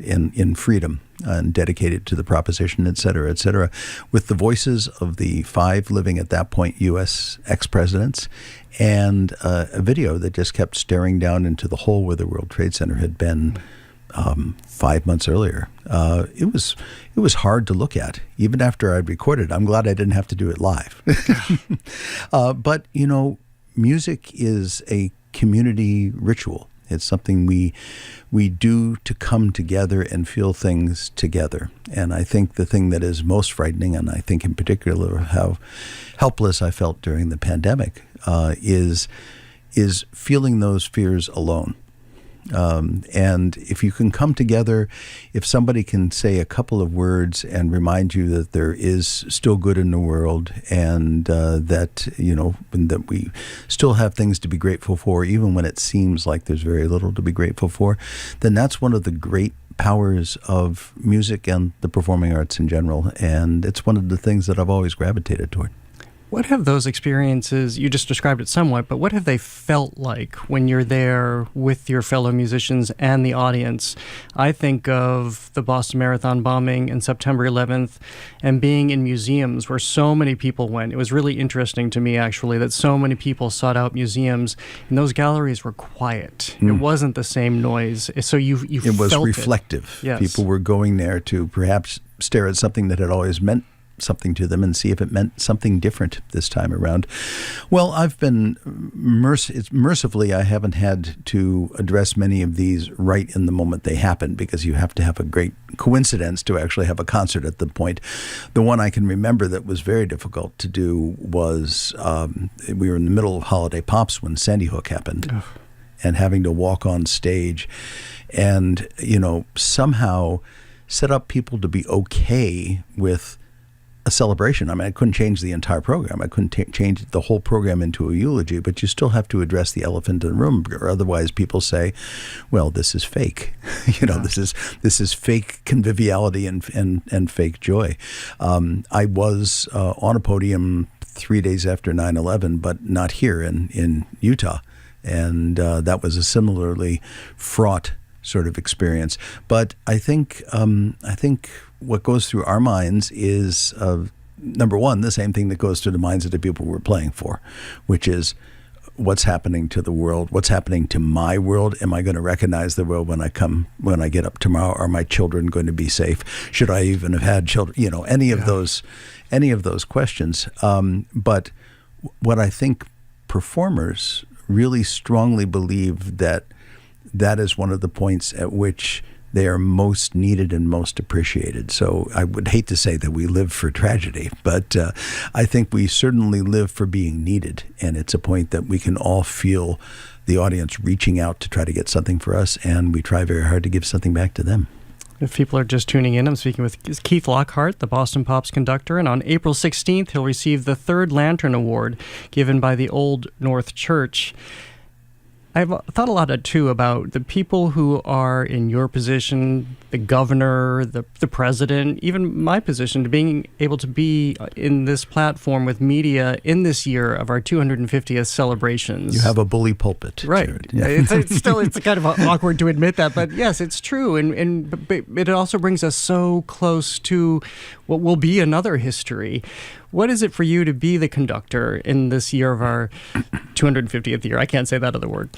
in freedom and dedicated to the proposition, et cetera, with the voices of the 5 living at that point U.S. ex-presidents and a video that just kept staring down into the hole where the World Trade Center had been 5 months earlier. It was hard to look at, even after I'd recorded. I'm glad I didn't have to do it live. But music is a community ritual. It's something we do to come together and feel things together. And I think the thing that is most frightening, and I think in particular how helpless I felt during the pandemic, is feeling those fears alone. And if you can come together, if somebody can say a couple of words and remind you that there is still good in the world and that we still have things to be grateful for, even when it seems like there's very little to be grateful for, then that's one of the great powers of music and the performing arts in general. And it's one of the things that I've always gravitated toward. What have those experiences, you just described it somewhat, but what have they felt like when you're there with your fellow musicians and the audience? I think of the Boston Marathon bombing and September 11th and being in museums where so many people went. It was really interesting to me, actually, that so many people sought out museums and those galleries were quiet. It wasn't the same noise. So you it was felt reflective. Yes. People were going there to perhaps stare at something that had always meant something to them and see if it meant something different this time around. Well, I've been mercifully, I haven't had to address many of these right in the moment they happen, because you have to have a great coincidence to actually have a concert at the point. The one I can remember that was very difficult to do was we were in the middle of Holiday Pops when Sandy Hook happened. Ugh. And having to walk on stage and, somehow set up people to be okay with a celebration. I mean, I couldn't change the entire program. I couldn't change the whole program into a eulogy, but you still have to address the elephant in the room, or otherwise people say, well, this is fake. This is fake conviviality and fake joy. I was on a podium 3 days after 9/11, but not here in Utah. And that was a similarly fraught sort of experience. But I think what goes through our minds is, number one, the same thing that goes through the minds of the people we're playing for, which is what's happening to the world, what's happening to my world. Am I going to recognize the world when I get up tomorrow? Are my children going to be safe? Should I even have had children? Any of those questions. But what I think performers really strongly believe that is one of the points at which they are most needed and most appreciated. So I would hate to say that we live for tragedy, but I think we certainly live for being needed. And it's a point that we can all feel the audience reaching out to try to get something for us, and we try very hard to give something back to them. If people are just tuning in, I'm speaking with Keith Lockhart, the Boston Pops conductor, and on April 16th, he'll receive the third Lantern Award given by the Old North Church. I've thought a lot, too, about the people who are in your position, the governor, the president, even my position, to being able to be in this platform with media in this year of our 250th celebrations. You have a bully pulpit. Right. Yeah. It's kind of awkward to admit that, but yes, it's true. And it also brings us so close to what will be another history. What is it for you to be the conductor in this year of our 250th year? I can't say that other word.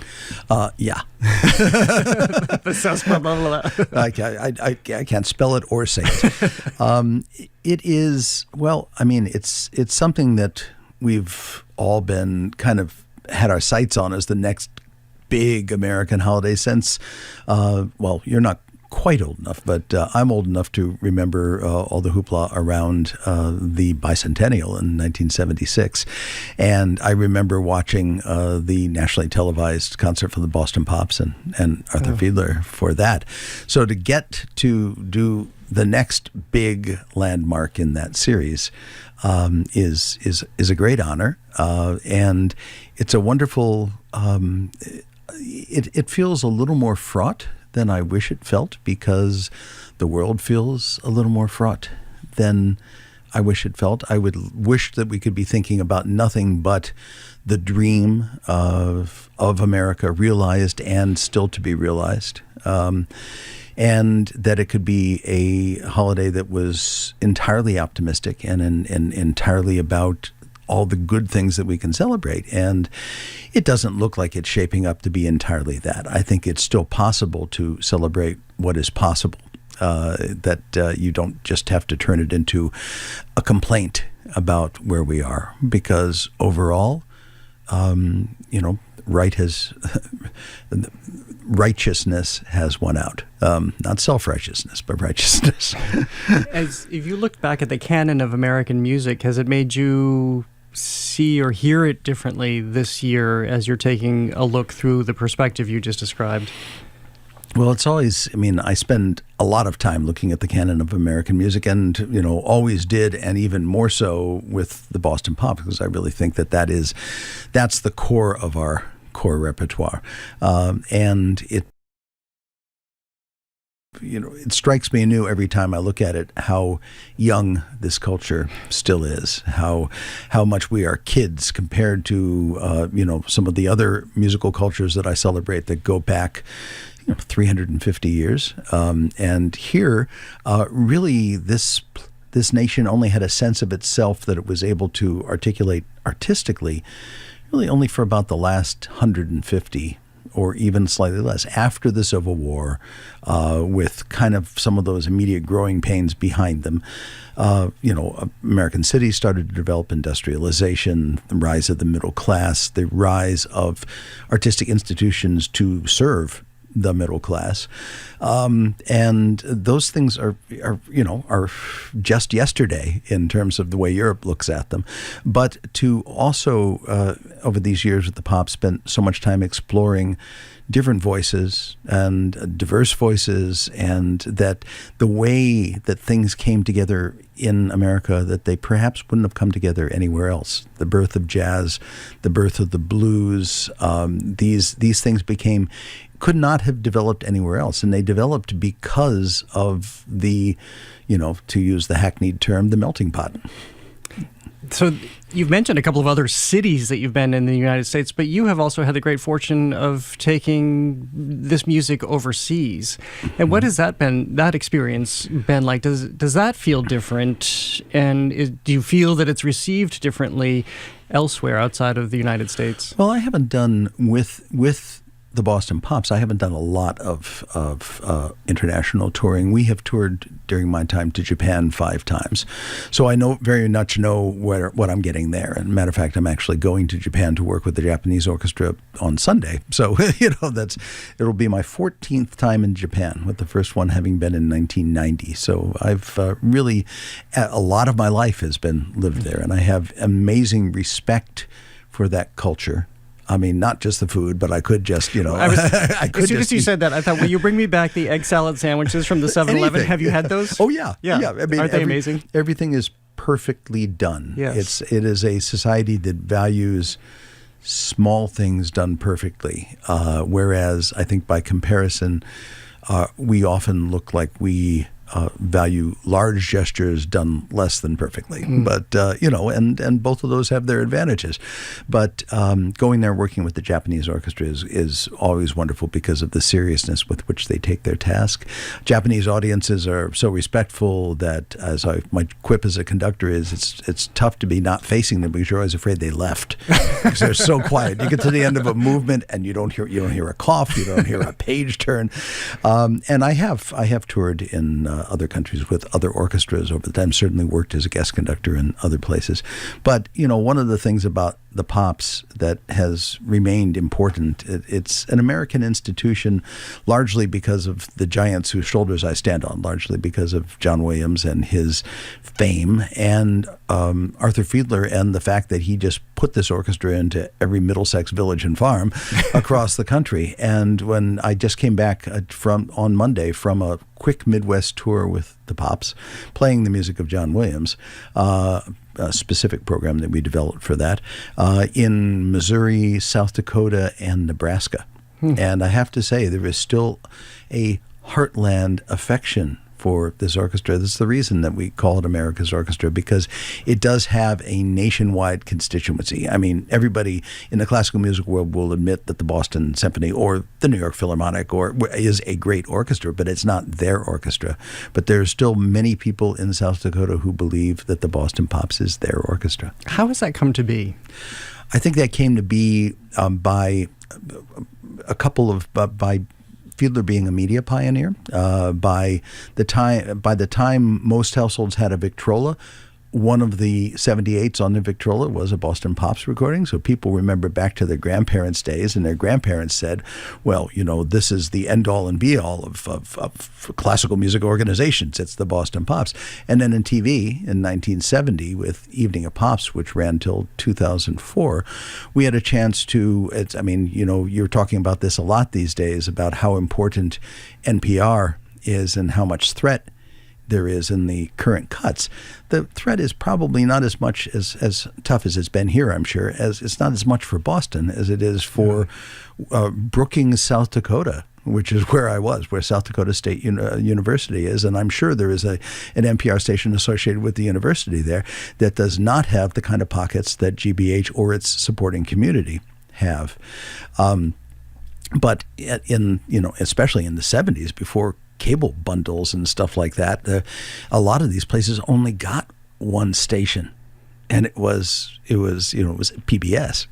Yeah. That sounds blah, blah, blah. I can't spell it or say it. It is, well, I mean, it's something that we've all been kind of had our sights on as the next big American holiday since, well, you're not quite old enough, but I'm old enough to remember all the hoopla around the bicentennial in 1976. And I remember watching the nationally televised concert from the Boston Pops and Arthur Fiedler for that. So to get to do the next big landmark in that series is a great honor. And it's a wonderful, it feels a little more fraught than I wish it felt, because the world feels a little more fraught than I wish it felt. I would wish that we could be thinking about nothing but the dream of America realized and still to be realized, and that it could be a holiday that was entirely optimistic and entirely about all the good things that we can celebrate. And it doesn't look like it's shaping up to be entirely that. I think it's still possible to celebrate what is possible, that you don't just have to turn it into a complaint about where we are, because overall, righteousness has won out. Not self-righteousness, but righteousness. If you look back at the canon of American music, has it made you see or hear it differently this year as you're taking a look through the perspective you just described? Well, it's always, I mean, I spend a lot of time looking at the canon of American music, and, always did, and even more so with the Boston Pops, because I really think that's the core of our core repertoire. And it strikes me anew every time I look at it how young this culture still is, how much we are kids compared to some of the other musical cultures that I celebrate that go back 350 years. And here, really, this nation only had a sense of itself that it was able to articulate artistically really only for about the last 150 or even slightly less after the Civil War, with kind of some of those immediate growing pains behind them. American cities started to develop industrialization, the rise of the middle class, the rise of artistic institutions to serve the middle class, and those things are just yesterday in terms of the way Europe looks at them. But to also over these years with the Pops spent so much time exploring different voices and diverse voices, and that the way that things came together in America that they perhaps wouldn't have come together anywhere else. The birth of jazz, the birth of the blues, these things could not have developed anywhere else. And they developed because of the, to use the hackneyed term, the melting pot. So you've mentioned a couple of other cities that you've been in the United States, but you have also had the great fortune of taking this music overseas. And what has that experience been like? Does that feel different? And do you feel that it's received differently elsewhere outside of the United States? Well, I haven't done with the Boston Pops. I haven't done a lot of international touring. We have toured during my time to Japan 5 times, so I very much know what I'm getting there. And matter of fact, I'm actually going to Japan to work with the Japanese orchestra on Sunday. So it'll be my 14th time in Japan, with the first one having been in 1990. So I've really, a lot of my life has been lived there, and I have amazing respect for that culture. I mean, not just the food, but I could just, as soon as you said that, I thought, will you bring me back the egg salad sandwiches from the 7-Eleven? Have you had those? Oh, yeah. Yeah. I mean, aren't they amazing? Everything is perfectly done. Yes. It is a society that values small things done perfectly, whereas I think by comparison, we often look like we value large gestures done less than perfectly. But, and both of those have their advantages. But going there, working with the Japanese orchestra is always wonderful because of the seriousness with which they take their task. Japanese audiences are so respectful that, my quip as a conductor is, it's tough to be not facing them because you're always afraid they left because they're so quiet. You get to the end of a movement and you don't hear a cough, you don't hear a page turn. And I have toured in other countries with other orchestras over the time, certainly worked as a guest conductor in other places. But, one of the things about the Pops that has remained important, it's an American institution largely because of the giants whose shoulders I stand on, largely because of John Williams and his fame, and Arthur Fiedler and the fact that he just put this orchestra into every Middlesex village and farm across the country. And when I just came back on Monday from a quick Midwest tour with the Pops, playing the music of John Williams, a specific program that we developed for that, in Missouri, South Dakota, and Nebraska. And I have to say, there is still a heartland affection for this orchestra. This is the reason that we call it America's Orchestra, because it does have a nationwide constituency. I mean, everybody in the classical music world will admit that the Boston Symphony or the New York Philharmonic is a great orchestra, but it's not their orchestra. But there's still many people in South Dakota who believe that the Boston Pops is their orchestra. How has that come to be? I think that came to be by Fiedler being a media pioneer. By the time most households had a Victrola, one of the 78s on the Victrola was a Boston Pops recording. So people remember back to their grandparents' days, and their grandparents said, well, this is the end-all and be-all of classical music organizations. It's the Boston Pops. And then in TV in 1970 with Evening of Pops, which ran till 2004, we had a chance to, you're talking about this a lot these days, about how important NPR is and how much threat there is in the current cuts. The threat is probably not as much as tough as it's been here, I'm sure, as it's not as much for Boston as it is for Brookings, South Dakota, which is where I was, where South Dakota State University is. And I'm sure there is an NPR station associated with the university there that does not have the kind of pockets that GBH or its supporting community have. But especially in the 70s, before cable bundles and stuff like that, a lot of these places only got one station. and it was PBS.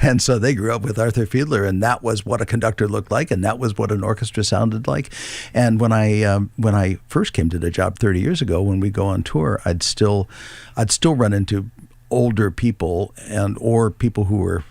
And so they grew up with Arthur Fiedler, and that was what a conductor looked like, and that was what an orchestra sounded like. And when I first came to the job 30 years ago, when we go on tour, I'd still run into older people or people who were,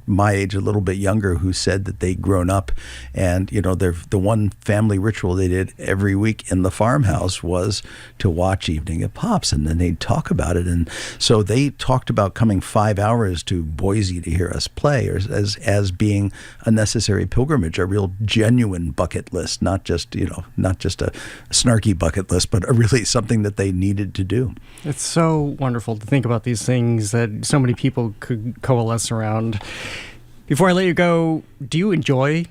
my age, a little bit younger, who said that they'd grown up, and the one family ritual they did every week in the farmhouse was to watch Evening at Pops, and then they'd talk about it. And so they talked about coming 5 hours to Boise to hear us play, or as being a necessary pilgrimage, a real genuine bucket list, not just a snarky bucket list, but really something that they needed to do. It's so wonderful to think about these things that so many people could coalesce around. Before I let you go, do you enjoy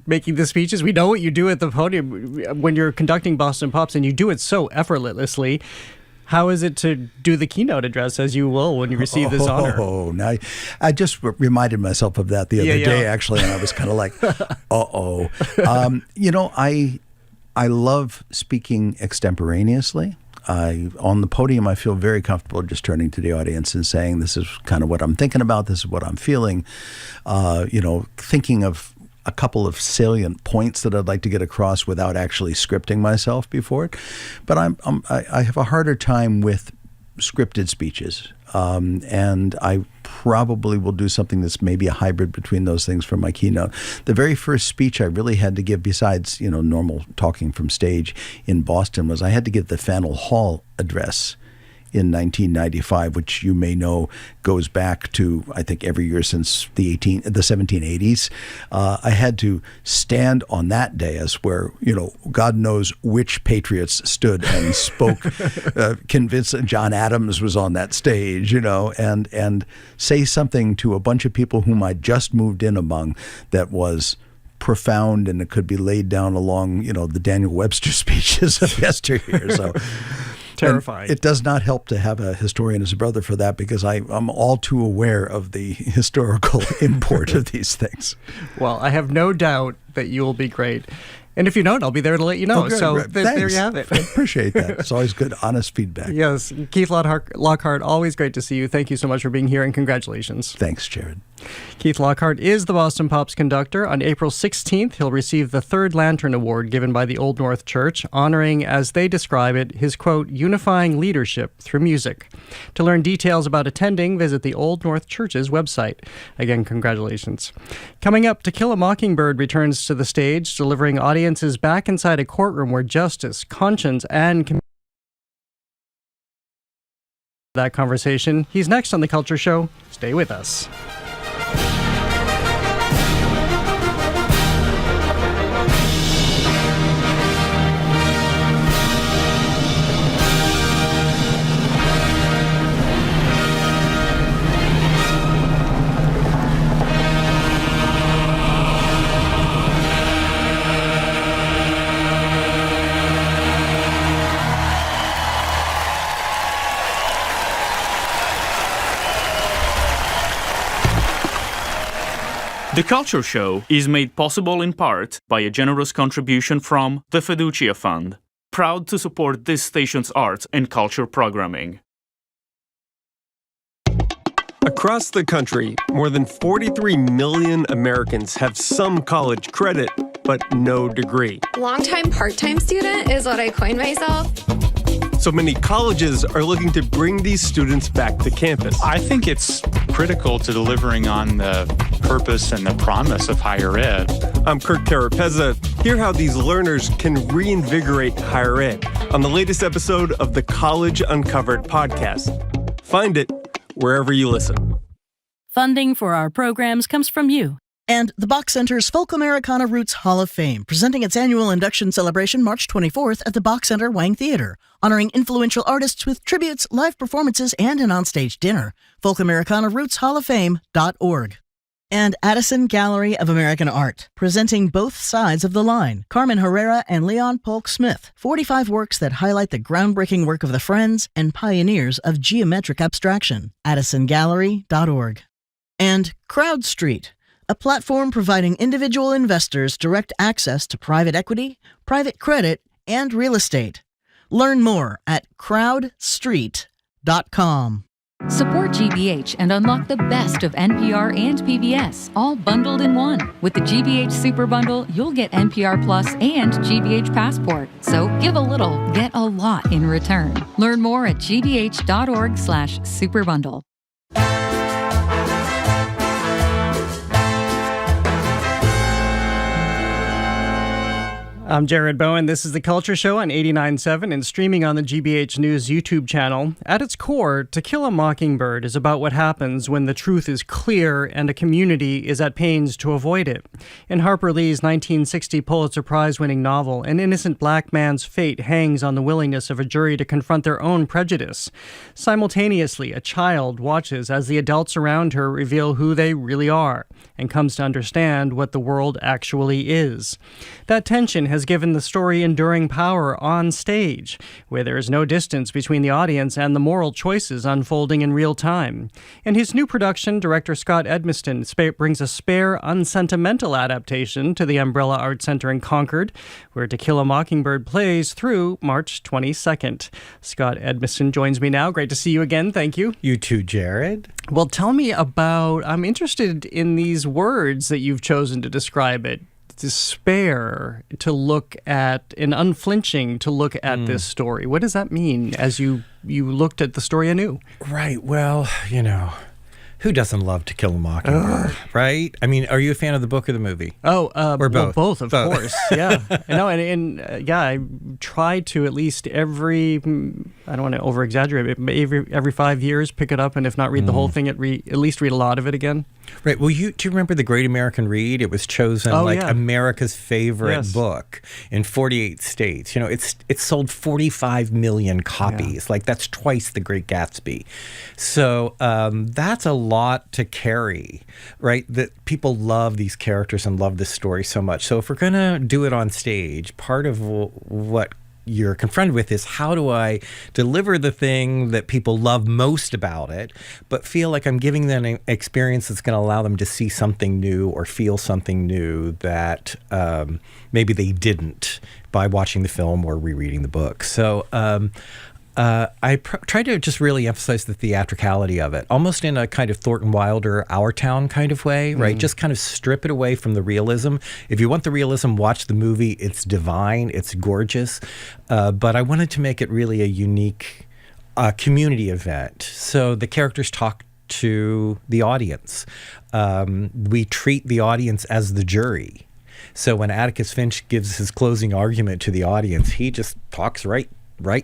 making the speeches? We know what you do at the podium when you're conducting Boston Pops, and you do it so effortlessly. How is it to do the keynote address, as you will when you receive this honor? Oh, now I just reminded myself of that the other day, actually, and I was kind of like, I love speaking extemporaneously. On the podium, I feel very comfortable just turning to the audience and saying, this is kind of what I'm thinking about, this is what I'm feeling, thinking of a couple of salient points that I'd like to get across without actually scripting myself before it. But I have a harder time with scripted speeches, and I probably will do something that's maybe a hybrid between those things for my keynote. The very first speech I really had to give, besides normal talking from stage in Boston, was I had to give the Faneuil Hall address in 1995, which you may know goes back to, I think, every year since the 1780s. I had to stand on that dais where, God knows which patriots stood and spoke, convinced that John Adams was on that stage, and say something to a bunch of people whom I just moved in among that was profound, and it could be laid down along, the Daniel Webster speeches of yesteryear. So terrifying. And it does not help to have a historian as a brother for that, because I'm all too aware of the historical import of these things. Well, I have no doubt that you will be great. And if you don't, I'll be there to let you know. So there you have it. I appreciate that. It's always good, honest feedback. Yes. Keith Lockhart, always great to see you. Thank you so much for being here, and congratulations. Thanks, Jared. Keith Lockhart is the Boston Pops conductor. On April 16th, he'll receive the Third Lantern Award given by the Old North Church, honoring, as they describe it, his, quote, unifying leadership through music. To learn details about attending, visit the Old North Church's website. Again, congratulations. Coming up, To Kill a Mockingbird returns to the stage, delivering audiences back inside a courtroom where justice, conscience, and that conversation. He's next on The Culture Show. Stay with us. The Culture Show is made possible in part by a generous contribution from the Fiducia Fund, proud to support this station's arts and culture programming. Across the country, more than 43 million Americans have some college credit, but no degree. Longtime part-time student is what I coined myself. So many colleges are looking to bring these students back to campus. I think it's critical to delivering on the purpose and the promise of higher ed. I'm Kirk Carapezza. Hear how these learners can reinvigorate higher ed on the latest episode of the College Uncovered podcast. Find it wherever you listen. Funding for our programs comes from you. And the Bach Center's Folk Americana Roots Hall of Fame, presenting its annual induction celebration March 24th at the Bach Center Wang Theater, honoring influential artists with tributes, live performances, and an onstage dinner. FolkAmericanaRootsHallOfFame.org. And Addison Gallery of American Art, presenting Both Sides of the Line, Carmen Herrera and Leon Polk Smith, 45 works that highlight the groundbreaking work of the friends and pioneers of geometric abstraction. AddisonGallery.org. And Crowd Street, a platform providing individual investors direct access to private equity, private credit, and real estate. Learn more at crowdstreet.com. Support GBH and unlock the best of NPR and PBS, all bundled in one. With the GBH Super Bundle, you'll get NPR Plus and GBH Passport. So give a little, get a lot in return. Learn more at gbh.org/superbundle. I'm Jared Bowen. This is The Culture Show on 89.7 and streaming on the GBH News YouTube channel. At its core, To Kill a Mockingbird is about what happens when the truth is clear and a community is at pains to avoid it. In Harper Lee's 1960 Pulitzer Prize-winning novel, an innocent black man's fate hangs on the willingness of a jury to confront their own prejudice. Simultaneously, a child watches as the adults around her reveal who they really are and comes to understand what the world actually is. That tension has given the story enduring power on stage, where there is no distance between the audience and the moral choices unfolding in real time. In his new production, director Scott Edmiston brings a spare, unsentimental adaptation to the Umbrella Art Center in Concord, where To Kill a Mockingbird plays through March 22nd. Scott Edmiston joins me now. Great to see you again. Thank you. You too, Jared. Well, tell me about, I'm interested in these words that you've chosen to describe it. Despair, to look at, and unflinching to look at this story. What does that mean as you looked at the story anew? Right. Well, who doesn't love To Kill a Mockingbird, right? I mean, are you a fan of the book or the movie? Or both? Well, both, of course. Yeah. I try to at least every, I don't want to over-exaggerate, but every 5 years pick it up, and if not read the whole thing, at least read a lot of it again. Right. Well, do you remember The Great American Read? It was chosen America's favorite book in 48 states. It's sold 45 million copies. Yeah. Like, that's twice The Great Gatsby. So that's a lot to carry, right? That people love these characters and love this story so much. So if we're going to do it on stage, part of what you're confronted with is, how do I deliver the thing that people love most about it, but feel like I'm giving them an experience that's going to allow them to see something new or feel something new that maybe they didn't by watching the film or rereading the book. So I try to just really emphasize the theatricality of it, almost in a kind of Thornton Wilder, Our Town kind of way, right? Just kind of strip it away from the realism. If you want the realism, watch the movie. It's divine. It's gorgeous. But I wanted to make it really a unique community event. So the characters talk to the audience. We treat the audience as the jury. So when Atticus Finch gives his closing argument to the audience, he just talks right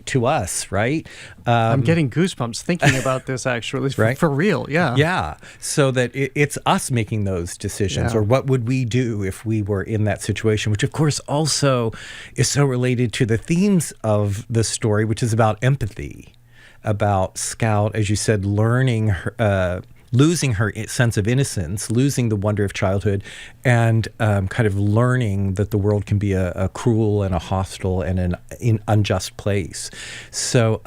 to us, right? I'm getting goosebumps thinking about this, actually. Right? For real, yeah. Yeah, so that it's us making those decisions, or what would we do if we were in that situation, which, of course, also is so related to the themes of the story, which is about empathy, about Scout, as you said, learning losing her sense of innocence, losing the wonder of childhood, and kind of learning that the world can be a cruel and a hostile and an unjust place. So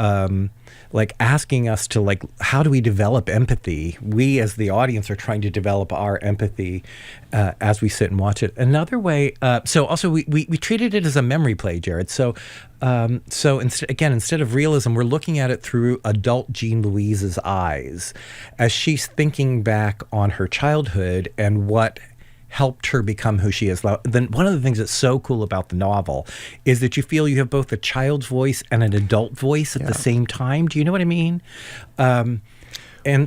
like asking us to, like, how do we develop empathy? We as the audience are trying to develop our empathy as we sit and watch it. Another way, so also we treated it as a memory play, Jared. So instead of realism, we're looking at it through adult Jean Louise's eyes as she's thinking back on her childhood and what helped her become who she is. Then one of the things that's so cool about the novel is that you feel you have both a child's voice and an adult voice at the same time. Do you know what I mean? And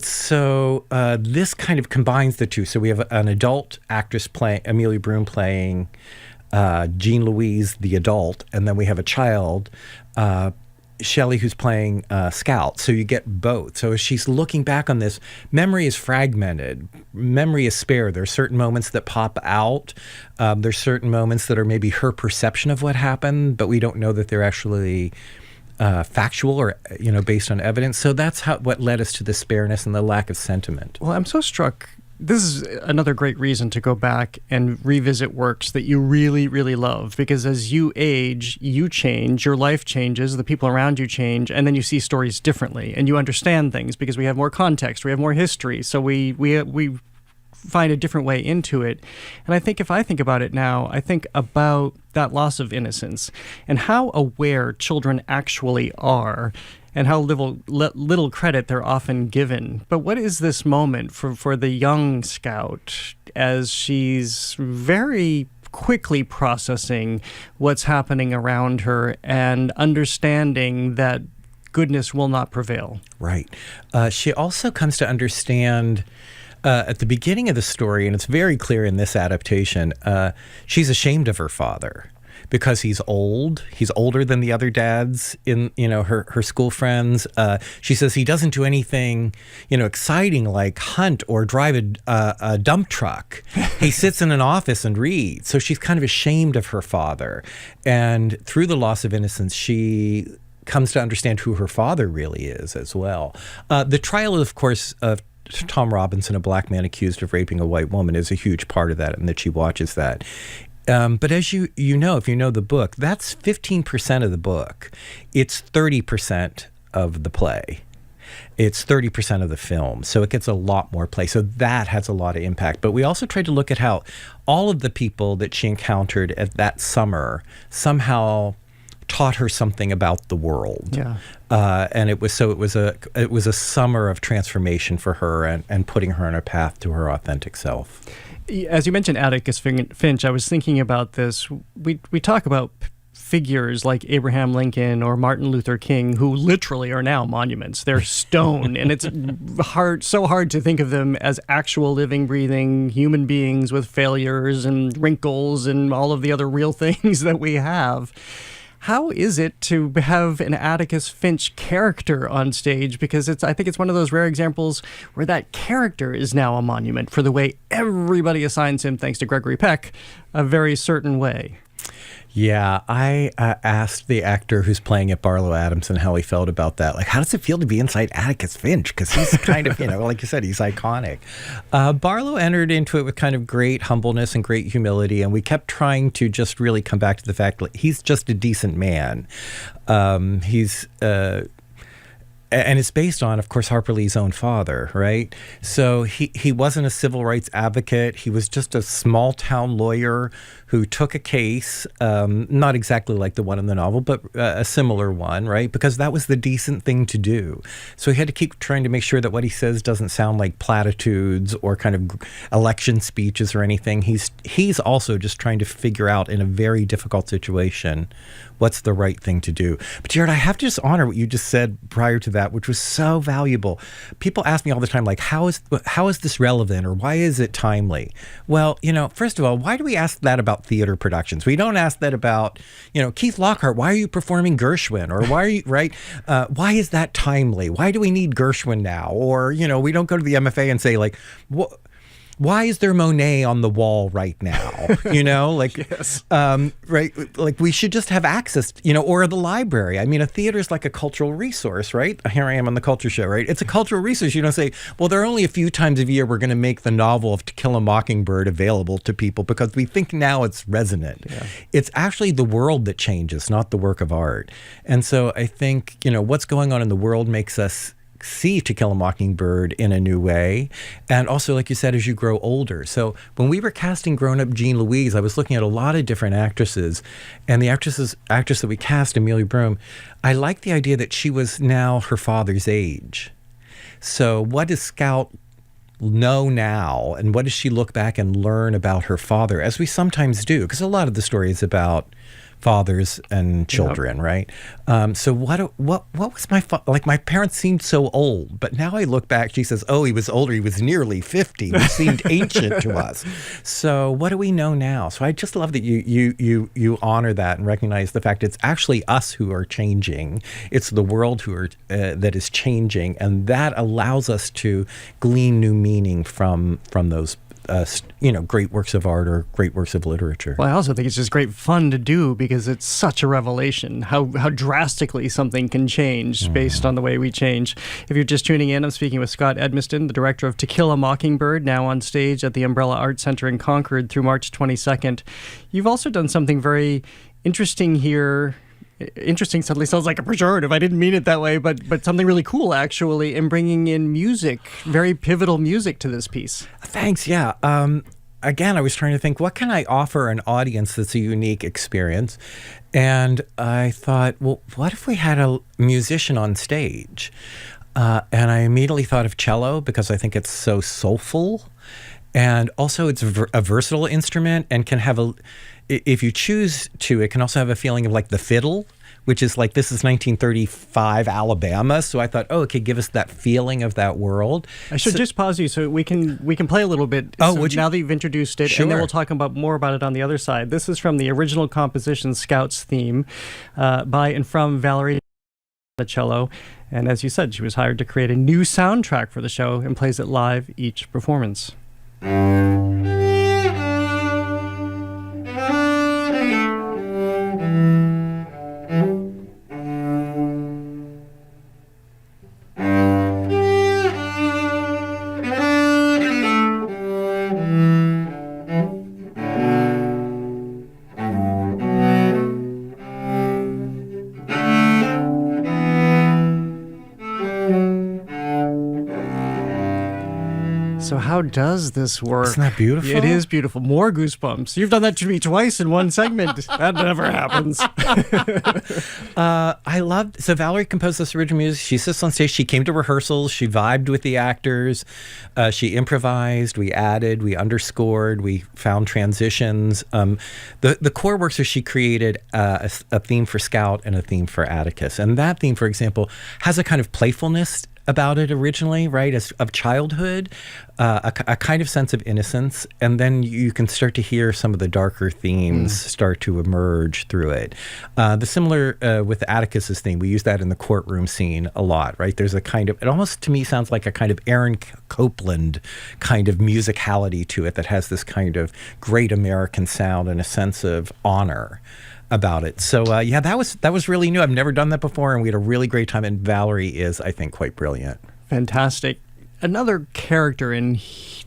so this kind of combines the two. So we have an adult actress playing, Amelia Broom playing Jean Louise, the adult, and then we have a child, Shelley, who's playing Scout. So you get both. So as she's looking back on this, memory is fragmented. Memory is spare. There are certain moments that pop out. There's certain moments that are maybe her perception of what happened, but we don't know that they're actually factual or based on evidence. So that's what led us to the spareness and the lack of sentiment. Well, I'm so struck. This is another great reason to go back and revisit works that you really, really love, because as you age, you change, your life changes, the people around you change, and then you see stories differently, and you understand things because we have more context, we have more history, so we find a different way into it. And I think if I think about it now, I think about that loss of innocence and how aware children actually are and how little credit they're often given. But what is this moment for the young scout as she's very quickly processing what's happening around her and understanding that goodness will not prevail? Right. She also comes to understand at the beginning of the story, and it's very clear in this adaptation, she's ashamed of her father because he's old. He's older than the other dads in, her school friends. She says he doesn't do anything, exciting like hunt or drive a dump truck. He sits in an office and reads. So she's kind of ashamed of her father. And through the loss of innocence, she comes to understand who her father really is as well. The trial, of course, of Tom Robinson, a black man accused of raping a white woman, is a huge part of that, and that she watches that. But as you know, if you know the book, that's 15% of the book. It's 30% of the play. It's 30% of the film. So it gets a lot more play. So that has a lot of impact. But we also tried to look at how all of the people that she encountered at that summer somehow taught her something about the world. Yeah. And it was a summer of transformation for her and putting her on a path to her authentic self. As you mentioned Atticus Finch, I was thinking about this. We talk about figures like Abraham Lincoln or Martin Luther King, who literally are now monuments. They're stone, and it's so hard to think of them as actual living, breathing human beings with failures and wrinkles and all of the other real things that we have. How is it to have an Atticus Finch character on stage? Because I think it's one of those rare examples where that character is now a monument for the way everybody assigns him, thanks to Gregory Peck, a very certain way. Yeah, I asked the actor who's playing it, Barlow Adamson, how he felt about that. Like, how does it feel to be inside Atticus Finch? Because he's kind of, like you said, he's iconic. Barlow entered into it with kind of great humbleness and great humility, and we kept trying to just really come back to the fact that he's just a decent man. And it's based on, of course, Harper Lee's own father, right? So he wasn't a civil rights advocate. He was just a small-town lawyer who took a case, not exactly like the one in the novel, but a similar one, right? Because that was the decent thing to do. So he had to keep trying to make sure that what he says doesn't sound like platitudes or kind of election speeches or anything. He's also just trying to figure out in a very difficult situation what's the right thing to do. But Jared, I have to just honor what you just said prior to that, which was so valuable. People ask me all the time, like, how is this relevant, or why is it timely? Well, first of all, why do we ask that about theater productions? We don't ask that about, Keith Lockhart, why are you performing Gershwin? Or why are you, right? Why is that timely? Why do we need Gershwin now? Or, we don't go to the MFA and say, like, what? Why is there Monet on the wall right now? Yes. Right? Like, we should just have access, or the library. I mean, a theater is like a cultural resource, right? Here I am on the Culture Show, right? It's a cultural resource. You don't say, well, there are only a few times a year we're going to make the novel of To Kill a Mockingbird available to people because we think now it's resonant. Yeah. It's actually the world that changes, not the work of art. And so I think, what's going on in the world makes us see To Kill a Mockingbird in a new way. And also, like you said, as you grow older. So when we were casting grown-up Jean Louise, I was looking at a lot of different actresses. And the actress that we cast, Amelia Broom, I like the idea that she was now her father's age. So what does Scout know now? And what does she look back and learn about her father, as we sometimes do? Because a lot of the story is about fathers and children, yep. Right? So what was my parents seemed so old, but now I look back, she says, oh, he was older, he was nearly 50, he seemed ancient to us. So what do we know now? So I just love that you honor that and recognize the fact it's actually us who are changing. It's the world that is changing, and that allows us to glean new meaning from those great works of art or great works of literature. Well, I also think it's just great fun to do because it's such a revelation how drastically something can change based on the way we change. If you're just tuning in, I'm speaking with Scott Edmiston, the director of To Kill a Mockingbird, now on stage at the Umbrella Art Center in Concord through March 22nd. You've also done something very interesting here. Interesting suddenly sounds like a pejorative. I didn't mean it that way, but something really cool, actually, in bringing in music, very pivotal music to this piece. Thanks, yeah. again, I was trying to think, what can I offer an audience that's a unique experience? And I thought, well, what if we had a musician on stage? And I immediately thought of cello because I think it's so soulful. And also it's a versatile instrument and can have if you choose to, it can also have a feeling of like the fiddle, which is like, this is 1935 Alabama. So I thought, it could give us that feeling of that world. I should just pause you so we can play a little bit. Oh, so now that you've introduced it, Sure. and then we'll talk more about it on the other side. This is from the original composition Scout's Theme by and from Valerie the cello. And as you said, she was hired to create a new soundtrack for the show and plays it live each performance. So how does this work? Isn't that beautiful? It is beautiful. More goosebumps. You've done that to me twice in one segment. That never happens. So Valerie composed this original music. She sits on stage. She came to rehearsals. She vibed with the actors. She improvised. We added. We underscored. We found transitions. The core works are she created a theme for Scout and a theme for Atticus. And that theme, for example, has a kind of playfulness about it originally, right, of childhood, a kind of sense of innocence, and then you can start to hear some of the darker themes start to emerge through it. The similar with Atticus's theme, we use that in the courtroom scene a lot, right? There's a kind of, it almost to me sounds like a kind of Aaron Copland kind of musicality to it that has this kind of great American sound and a sense of honor about it. So that was really new. I've never done that before, and we had a really great time. And Valerie is, I think, quite brilliant. Fantastic. Another character in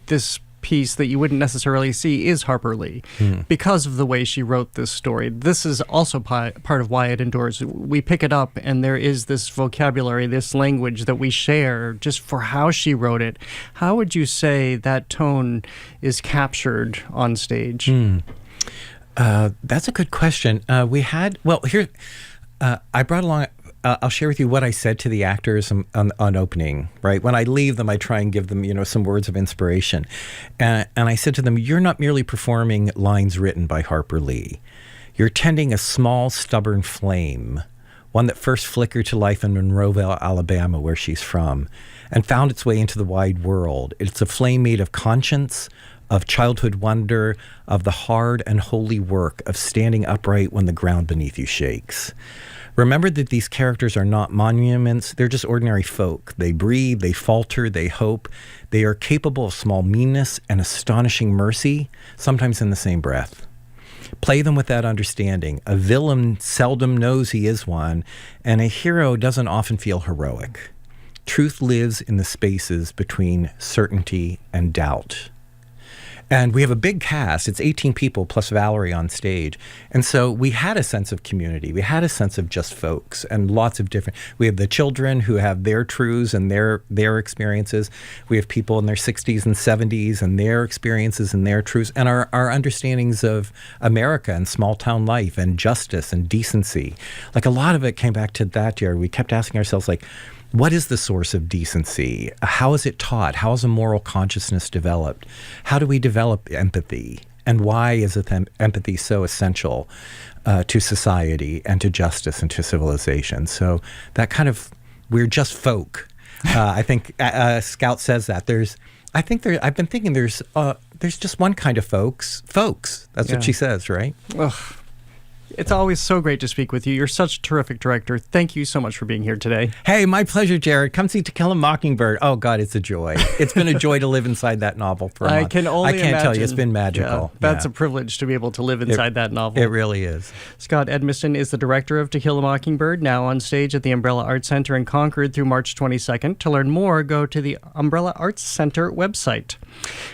this piece that you wouldn't necessarily see is Harper Lee, because of the way she wrote this story. This is also part of why it endures. We pick it up, and there is this vocabulary, this language that we share just for how she wrote it. How would you say that tone is captured on stage? That's a good question. I brought along, I'll share with you what I said to the actors on opening, right? When I leave them, I try and give them, some words of inspiration. And I said to them, you're not merely performing lines written by Harper Lee. You're tending a small, stubborn flame, one that first flickered to life in Monroeville, Alabama, where she's from, and found its way into the wide world. It's a flame made of conscience, of childhood wonder, of the hard and holy work of standing upright when the ground beneath you shakes. Remember that these characters are not monuments, they're just ordinary folk. They breathe, they falter, they hope. They are capable of small meanness and astonishing mercy, sometimes in the same breath. Play them with that understanding. A villain seldom knows he is one, and a hero doesn't often feel heroic. Truth lives in the spaces between certainty and doubt. And we have a big cast. It's 18 people plus Valerie on stage. And so we had a sense of community. We had a sense of just folks and lots of different. We have the children who have their truths and their experiences. We have people in their 60s and 70s and their experiences and their truths and our understandings of America and small town life and justice and decency. Like a lot of it came back to that year. We kept asking ourselves, like, what is the source of decency? How is it taught? How is a moral consciousness developed? How do we develop empathy? And why is empathy so essential to society and to justice and to civilization? So that kind of, we're just folk. I think Scout says that. I've been thinking there's just one kind of folks. That's what she says, right? Ugh. It's always so great to speak with you. You're such a terrific director. Thank you so much for being here today. Hey, my pleasure, Jared. Come see To Kill a Mockingbird. Oh, God, it's a joy. It's been a joy to live inside that novel for a month. I can't tell you, it's been magical. Yeah, that's a privilege to be able to live inside that novel. It really is. Scott Edmiston is the director of To Kill a Mockingbird, now on stage at the Umbrella Arts Center in Concord through March 22nd. To learn more, go to the Umbrella Arts Center website.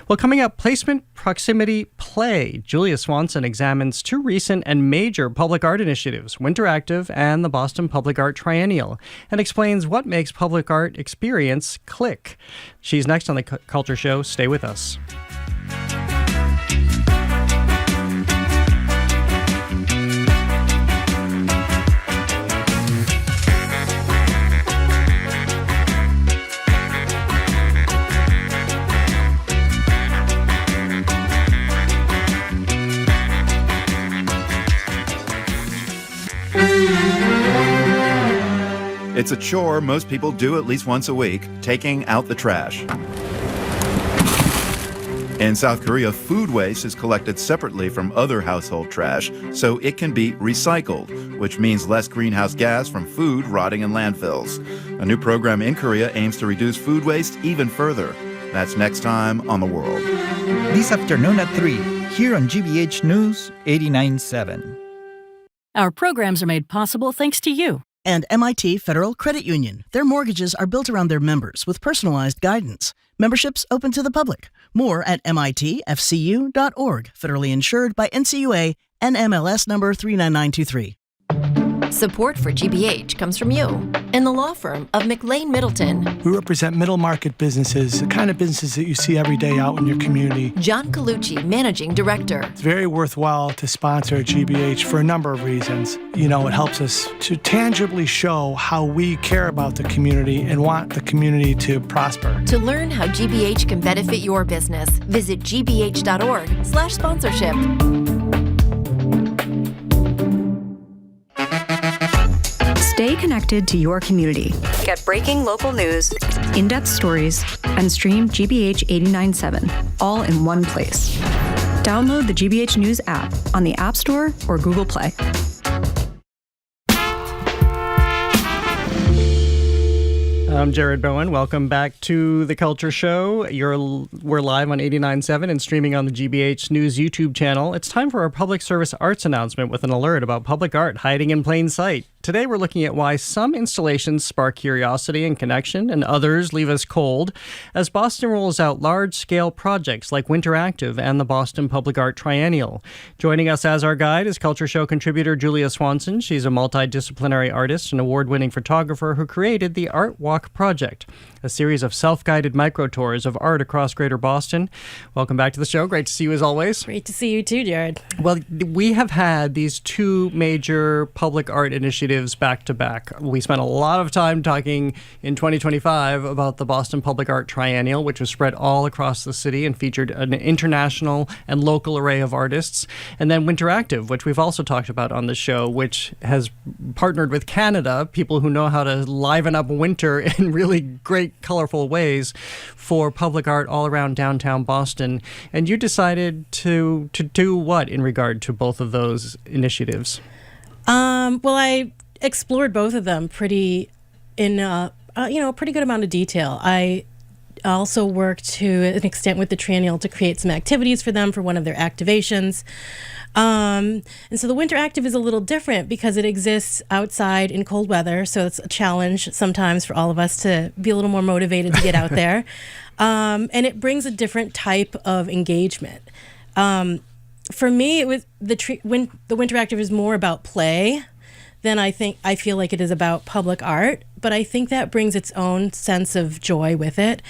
Well, coming up, Placement Proximity Play. Julia Swanson examines two recent and major public art initiatives, Winteractive and the Boston Public Art Triennial, and explains what makes public art experience click. She's next on the Culture Show. Stay with us. It's a chore most people do at least once a week, taking out the trash. In South Korea, food waste is collected separately from other household trash so it can be recycled, which means less greenhouse gas from food rotting in landfills. A new program in Korea aims to reduce food waste even further. That's next time on The World. This afternoon at 3, here on GBH News 89.7. Our programs are made possible thanks to you. And MIT Federal Credit Union. Their mortgages are built around their members with personalized guidance. Memberships open to the public. More at mitfcu.org. Federally insured by NCUA, NMLS number 39923. Support for GBH comes from you and the law firm of McLean Middleton. We represent middle market businesses, the kind of businesses that you see every day out in your community. John Colucci, Managing Director. It's very worthwhile to sponsor GBH for a number of reasons. You know, it helps us to tangibly show how we care about the community and want the community to prosper. To learn how GBH can benefit your business, visit gbh.org/sponsorship. Stay connected to your community. Get breaking local news, in-depth stories, and stream GBH 89.7 all in one place. Download the GBH News app on the App Store or Google Play. I'm Jared Bowen. Welcome back to The Culture Show. We're live on 89.7 and streaming on the GBH News YouTube channel. It's time for our public service arts announcement with an alert about public art hiding in plain sight. Today we're looking at why some installations spark curiosity and connection and others leave us cold as Boston rolls out large-scale projects like Winteractive and the Boston Public Art Triennial. Joining us as our guide is Culture Show contributor Julia Swanson. She's a multidisciplinary artist and award-winning photographer who created the Art Walk Project, a series of self-guided micro-tours of art across Greater Boston. Welcome back to the show. Great to see you as always. Great to see you too, Jared. Well, we have had these two major public art initiatives back to back. We spent a lot of time talking in 2025 about the Boston Public Art Triennial, which was spread all across the city and featured an international and local array of artists. And then Winteractive, which we've also talked about on the show, which has partnered with Canada, people who know how to liven up winter in really great, colorful ways for public art all around downtown Boston. And you decided to do what in regard to both of those initiatives? Well, I explored both of them pretty good amount of detail. I also worked to an extent with the Triennial to create some activities for them for one of their activations. And so the Winteractive is a little different because it exists outside in cold weather. So it's a challenge sometimes for all of us to be a little more motivated to get out there. And it brings a different type of engagement. For me, it was the Winteractive is more about play than I feel like it is about public art. But I think that brings its own sense of joy with it,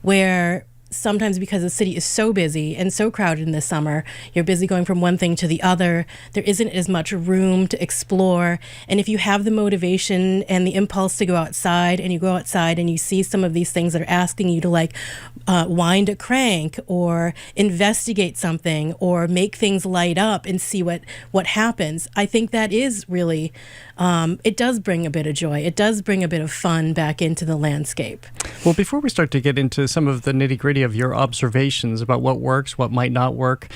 where sometimes because the city is so busy and so crowded in the summer, you're busy going from one thing to the other. There isn't as much room to explore. And if you have the motivation and the impulse to go outside, and you go outside and you see some of these things that are asking you to wind a crank or investigate something or make things light up and see what happens, I think that is really, it does bring a bit of joy. It does bring a bit of fun back into the landscape. Well, before we start to get into some of the nitty-gritty of your observations about what works, what might not work,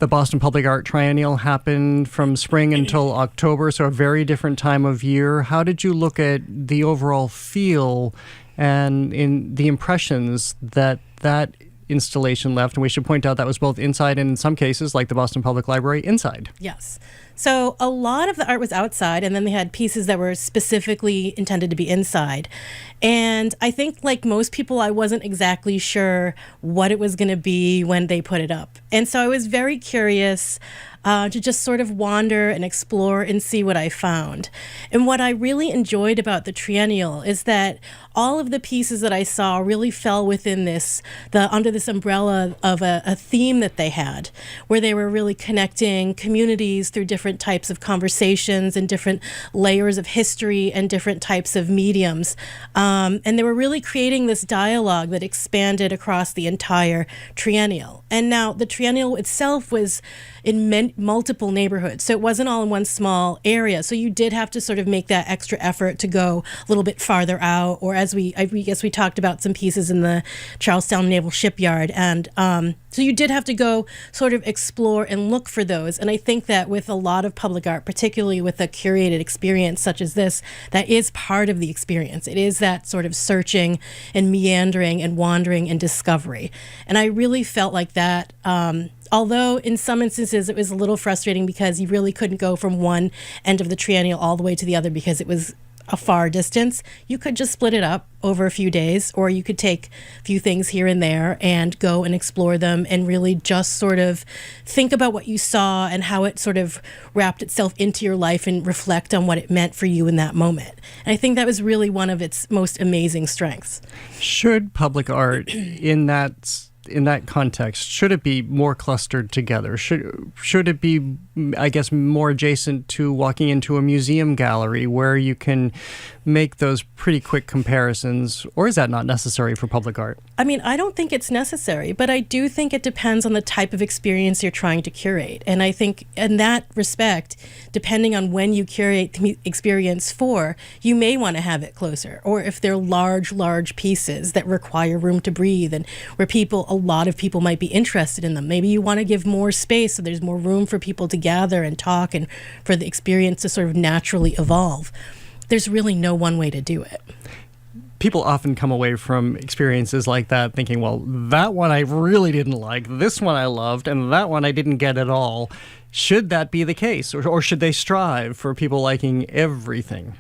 the Boston Public Art Triennial happened from spring until October, so a very different time of year. How did you look at the overall feel and in the impressions that installation left? And we should point out that was both inside and in some cases, like the Boston Public Library, inside. Yes. So a lot of the art was outside, and then they had pieces that were specifically intended to be inside. And I think, like most people, I wasn't exactly sure what it was going to be when they put it up. And so I was very curious to just sort of wander and explore and see what I found. And what I really enjoyed about the Triennial is that all of the pieces that I saw really fell within under this umbrella of a theme that they had, where they were really connecting communities through different types of conversations and different layers of history and different types of mediums. And they were really creating this dialogue that expanded across the entire Triennial. And now the Triennial itself was in in multiple neighborhoods. So it wasn't all in one small area. So you did have to sort of make that extra effort to go a little bit farther out, or I guess we talked about some pieces in the Charlestown Naval Shipyard. And so you did have to go sort of explore and look for those. And I think that with a lot of public art, particularly with a curated experience such as this, that is part of the experience. It is that sort of searching and meandering and wandering and discovery. And I really felt like that, although in some instances it was a little frustrating because you really couldn't go from one end of the triennial all the way to the other because it was a far distance. You could just split it up over a few days, or you could take a few things here and there and go and explore them and really just sort of think about what you saw and how it sort of wrapped itself into your life and reflect on what it meant for you in that moment. And I think that was really one of its most amazing strengths. Should public art in that context, should it be more clustered together? Should it be, I guess, more adjacent to walking into a museum gallery where you can make those pretty quick comparisons, or is that not necessary for public art? I mean, I don't think it's necessary, but I do think it depends on the type of experience you're trying to curate. And I think in that respect, depending on when you curate the experience for, you may want to have it closer. Or if they're large pieces that require room to breathe and where a lot of people might be interested in them, maybe you want to give more space so there's more room for people to gather and talk and for the experience to sort of naturally evolve. There's really no one way to do it. People often come away from experiences like that thinking, well, that one I really didn't like, this one I loved, and that one I didn't get at all. Should that be the case? Or should they strive for people liking everything?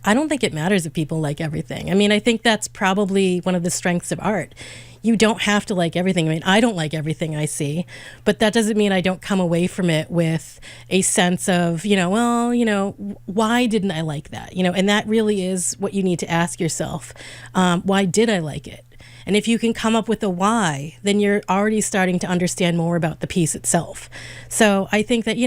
I don't think it matters if people like everything. I mean, I think that's probably one of the strengths of art. You don't have to like everything. I mean, I don't like everything I see, but that doesn't mean I don't come away from it with a sense of, why didn't I like that? And that really is what you need to ask yourself. Why did I like it? And if you can come up with a why, then you're already starting to understand more about the piece itself. So I think that,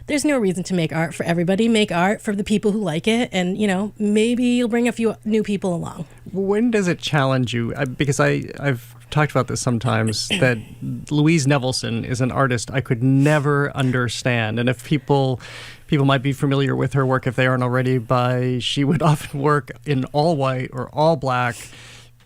there's no reason to make art for everybody. Make art for the people who like it, and maybe you'll bring a few new people along. When does it challenge you? Because I've talked about this sometimes, that Louise Nevelson is an artist I could never understand. And if people might be familiar with her work if they aren't already, she would often work in all white or all black.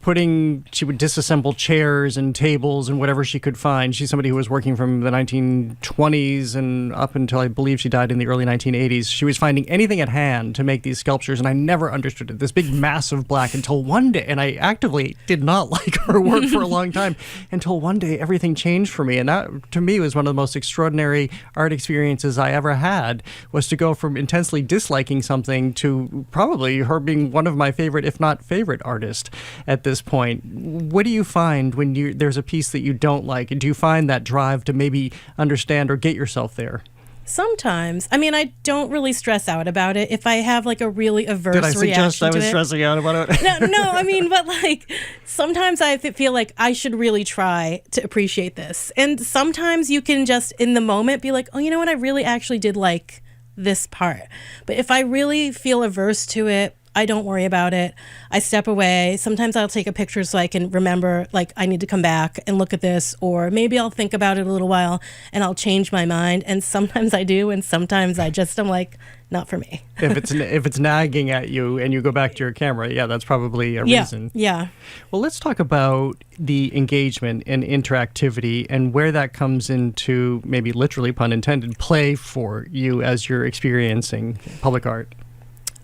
She would disassemble chairs and tables and whatever she could find. She's somebody who was working from the 1920s and up until I believe she died in the early 1980s. She was finding anything at hand to make these sculptures, and I never understood it. This big mass of black until one day, and I actively did not like her work for a long time, until one day everything changed for me. And that, to me, was one of the most extraordinary art experiences I ever had, was to go from intensely disliking something to probably her being one of my favorite, if not favorite, artists at this point. What do you find when there's a piece that you don't like? And do you find that drive to maybe understand or get yourself there? Sometimes. I mean, I don't really stress out about it. If I have like a really averse reaction to it. Did I suggest I was stressing out about it? No, I mean, but like sometimes I feel like I should really try to appreciate this. And sometimes you can just in the moment be like, oh, you know what? I really actually did like this part. But if I really feel averse to it, I don't worry about it. I step away. Sometimes I'll take a picture so I can remember, like, I need to come back and look at this, or maybe I'll think about it a little while and I'll change my mind. And sometimes I do, and sometimes I'm like, not for me. If it's nagging at you and you go back to your camera, yeah, that's probably a reason. Yeah. Well, let's talk about the engagement and interactivity and where that comes into, maybe literally, pun intended, play for you as you're experiencing public art.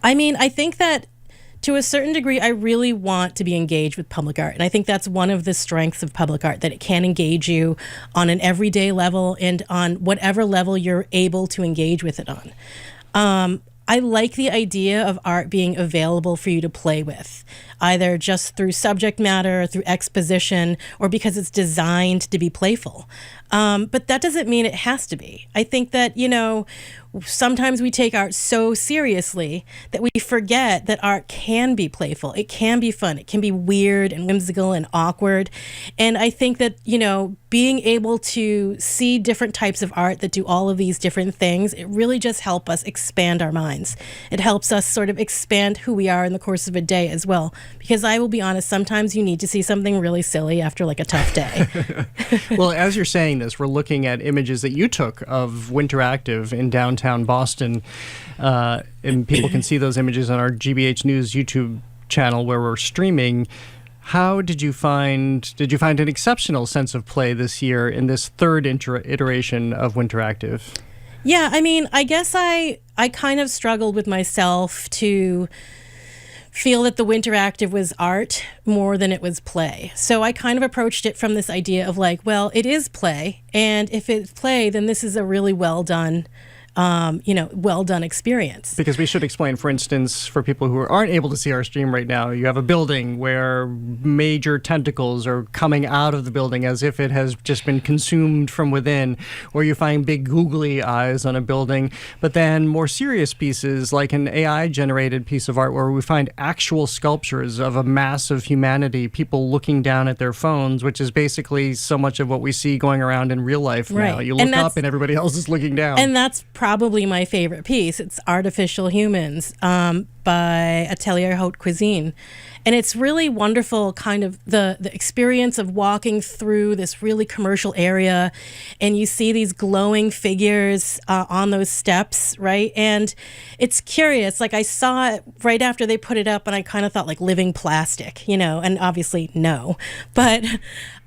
I mean, I think that to a certain degree, I really want to be engaged with public art. And I think that's one of the strengths of public art, that it can engage you on an everyday level and on whatever level you're able to engage with it on. I like the idea of art being available for you to play with, either just through subject matter, through exposition, or because it's designed to be playful. But that doesn't mean it has to be. I think that, sometimes we take art so seriously that we forget that art can be playful. It can be fun. It can be weird and whimsical and awkward. And I think that, being able to see different types of art that do all of these different things, it really just helps us expand our minds. It helps us sort of expand who we are in the course of a day as well. Because I will be honest, sometimes you need to see something really silly after like a tough day. Well, as you're saying this, we're looking at images that you took of Winteractive in downtown Boston. And people can see those images on our GBH News YouTube channel where we're streaming. How did you find an exceptional sense of play this year in this third iteration of Winteractive? Yeah, I mean, I guess I kind of struggled with myself to feel that the Winteractive was art more than it was play. So I kind of approached it from this idea of like, well, it is play, and if it's play, then this is a really well done experience. Because we should explain, for instance, for people who aren't able to see our stream right now, you have a building where major tentacles are coming out of the building as if it has just been consumed from within, or you find big googly eyes on a building. But then more serious pieces, like an AI-generated piece of art where we find actual sculptures of a mass of humanity, people looking down at their phones, which is basically so much of what we see going around in real life now. You look up and everybody else is looking down. And that's probably my favorite piece. It's Artificial Humans by Atelier Haute Cuisine. And it's really wonderful, kind of the experience of walking through this really commercial area, and you see these glowing figures on those steps, right? And it's curious. Like, I saw it right after they put it up, and I kind of thought like living plastic, and obviously no. But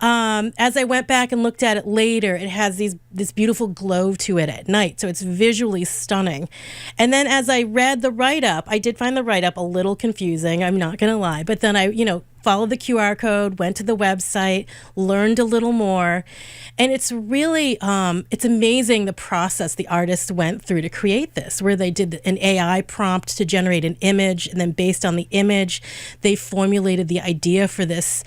as I went back and looked at it later, it has this beautiful glow to it at night. So it's visually stunning. And then as I read the write-up, I did find the write-up a little confusing, I'm not going to lie. But then I, followed the QR code, went to the website, learned a little more. And it's really, it's amazing the process the artists went through to create this, where they did an AI prompt to generate an image. And then based on the image, they formulated the idea for this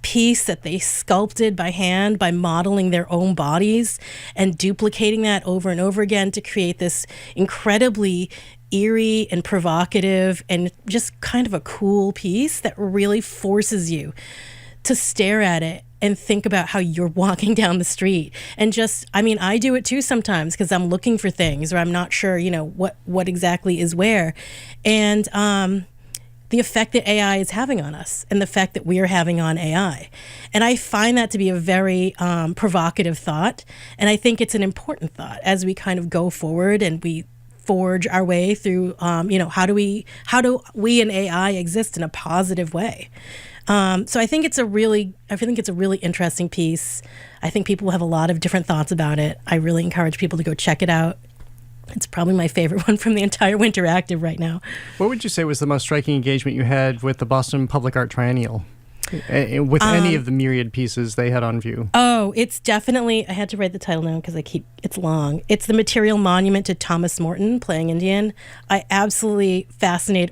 piece that they sculpted by hand by modeling their own bodies and duplicating that over and over again to create this incredibly eerie and provocative and just kind of a cool piece that really forces you to stare at it and think about how you're walking down the street. And just, I do it too sometimes because I'm looking for things or I'm not sure, what exactly is where. And the effect that AI is having on us and the effect that we are having on AI. And I find that to be a very provocative thought. And I think it's an important thought as we kind of go forward and we forge our way through, how do we and AI exist in a positive way? So I think it's a really interesting piece. I think people have a lot of different thoughts about it. I really encourage people to go check it out. It's probably my favorite one from the entire Winteractive right now. What would you say was the most striking engagement you had with the Boston Public Art Triennial? With any of the myriad pieces they had on view? Oh, it's definitely, I had to write the title down because it's long. It's the Material Monument to Thomas Morton playing Indian. I absolutely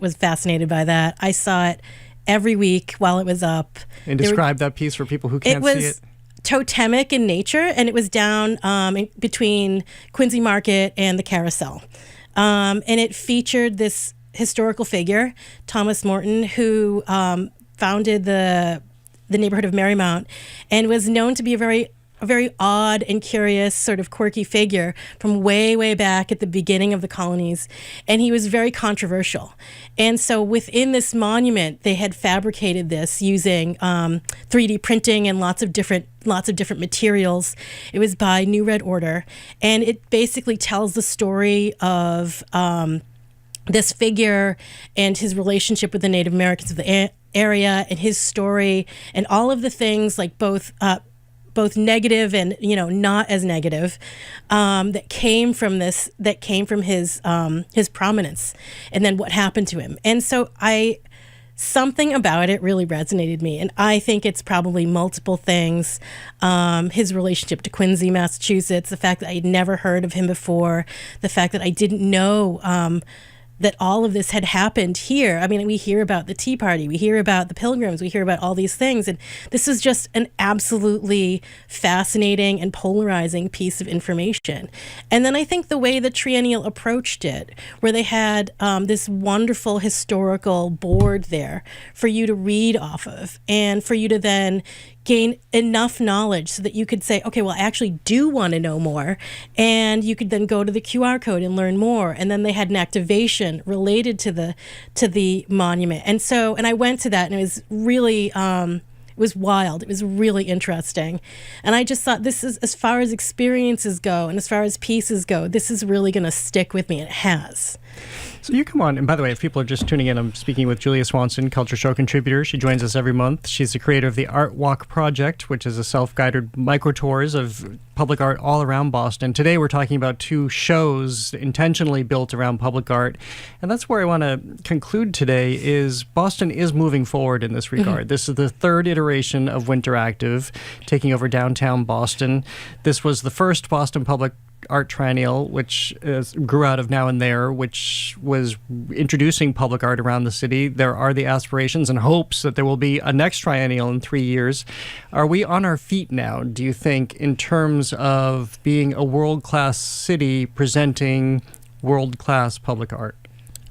was fascinated by that. I saw it every week while it was up. And describe that piece for people who can't see it. It was totemic in nature, and it was down between Quincy Market and the Carousel. And it featured this historical figure, Thomas Morton, who founded the neighborhood of Marymount and was known to be a very odd and curious, sort of quirky figure from way, way back at the beginning of the colonies. And he was very controversial. And so within this monument, they had fabricated this using 3D printing and lots of different materials. It was by New Red Order. And it basically tells the story of this figure and his relationship with the Native Americans of the area and his story and all of the things like both negative and not as negative that came from his prominence and then what happened to him. And so something about it really resonated me, and I think it's probably multiple things. His relationship to Quincy, Massachusetts, the fact that I'd never heard of him before, the fact that I didn't know that all of this had happened here. I mean, we hear about the Tea Party, we hear about the Pilgrims, we hear about all these things. And this is just an absolutely fascinating and polarizing piece of information. And then I think the way the Triennial approached it, where they had this wonderful historical board there for you to read off of, and for you to then gain enough knowledge so that you could say, okay, well, I actually do want to know more. And you could then go to the QR code and learn more. And then they had an activation related to the monument. And I went to that, and it was really, it was wild. It was really interesting. And I just thought, this is, as far as experiences go and as far as pieces go, this is really going to stick with me. And it has. So you come on, and by the way, if people are just tuning in, I'm speaking with Julia Swanson, Culture Show contributor. She joins us every month. She's the creator of the Art Walk Project, which is a self-guided micro-tours of public art all around Boston. Today we're talking about 2 shows intentionally built around public art, and that's where I want to conclude today. Is Boston is moving forward in this regard. Mm-hmm. This is the 3rd iteration of Winteractive, taking over downtown Boston. This was the first Boston Public Art Triennial, which grew out of Now and There, which was introducing public art around the city. There are the aspirations and hopes that there will be a next triennial in 3 years. Are we on our feet now, do you think, in terms of being a world-class city presenting world-class public art?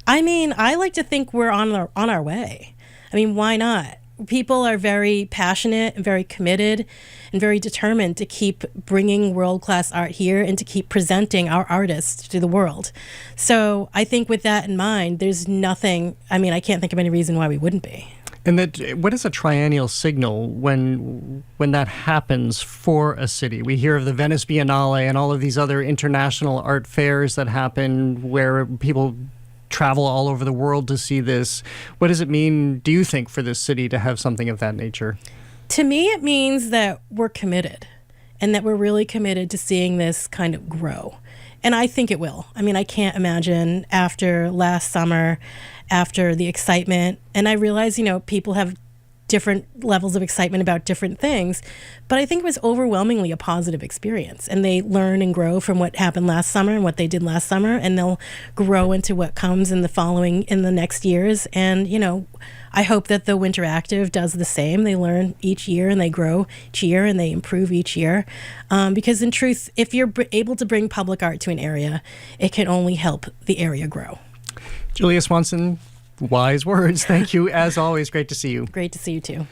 I mean, I like to think we're on our way. I mean, why not? People are very passionate and very committed and very determined to keep bringing world-class art here and to keep presenting our artists to the world. So I think with that in mind, there's nothing, I mean, I can't think of any reason why we wouldn't be. And what is a triennial signal when that happens for a city? We hear of the Venice Biennale and all of these other international art fairs that happen where people travel all over the world to see this. What does it mean, do you think, for this city to have something of that nature? To me, it means that we're committed, and that we're really committed to seeing this kind of grow. And I think it will. I mean, I can't imagine after last summer, after the excitement, and I realize, people have different levels of excitement about different things, but I think it was overwhelmingly a positive experience, and they learn and grow from what happened last summer and what they did last summer, and they'll grow into what comes in the next years. And I hope that the Winteractive does the same. They learn each year, and they grow each year, and they improve each year, because in truth, if you're able to bring public art to an area, it can only help the area grow. Julia Swanson, wise words. Thank you. As always, great to see you. Great to see you too.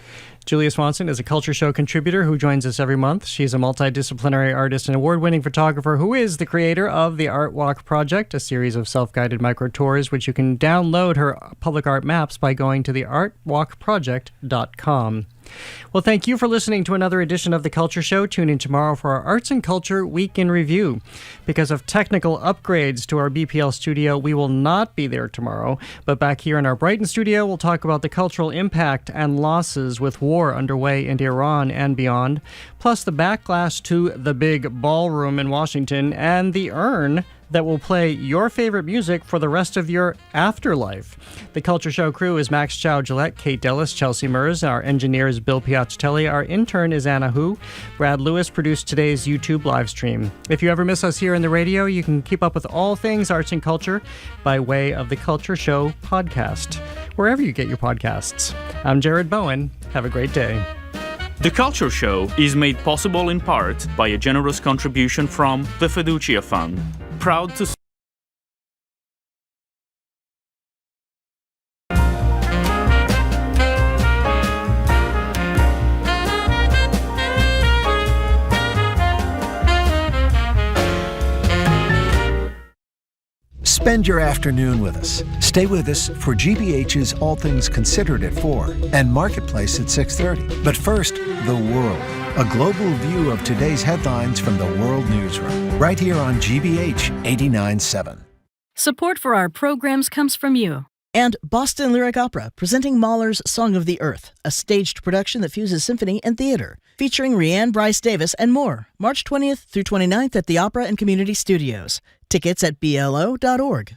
Julia Swanson is a Culture Show contributor who joins us every month. She's a multidisciplinary artist and award-winning photographer who is the creator of the Art Walk Project, a series of self-guided micro-tours, which you can download her public art maps by going to the artwalkproject.com. Well, thank you for listening to another edition of The Culture Show. Tune in tomorrow for our Arts and Culture Week in Review. Because of technical upgrades to our BPL studio, we will not be there tomorrow. But back here in our Brighton studio, we'll talk about the cultural impact and losses with war underway in Iran and beyond, plus the backlash to the big ballroom in Washington and the urn that will play your favorite music for the rest of your afterlife. The Culture Show crew is Max Chow-Gillette, Kate Dellis, Chelsea Mers. Our engineer is Bill Piacatelli. Our intern is Anna Hu. Brad Lewis produced today's YouTube live stream. If you ever miss us here in the radio, you can keep up with all things arts and culture by way of the Culture Show podcast, wherever you get your podcasts. I'm Jared Bowen. Have a great day. The Culture Show is made possible in part by a generous contribution from the Fiducia Fund. Proud to Spend your afternoon with us. Stay with us for GBH's All Things Considered at 4 and Marketplace at 6:30. But first, the world. A global view of today's headlines from the World Newsroom, right here on GBH 89.7. Support for our programs comes from you. And Boston Lyric Opera, presenting Mahler's Song of the Earth, a staged production that fuses symphony and theater, featuring Rhianne Bryce Davis and more, March 20th through 29th at the Opera and Community Studios. Tickets at blo.org.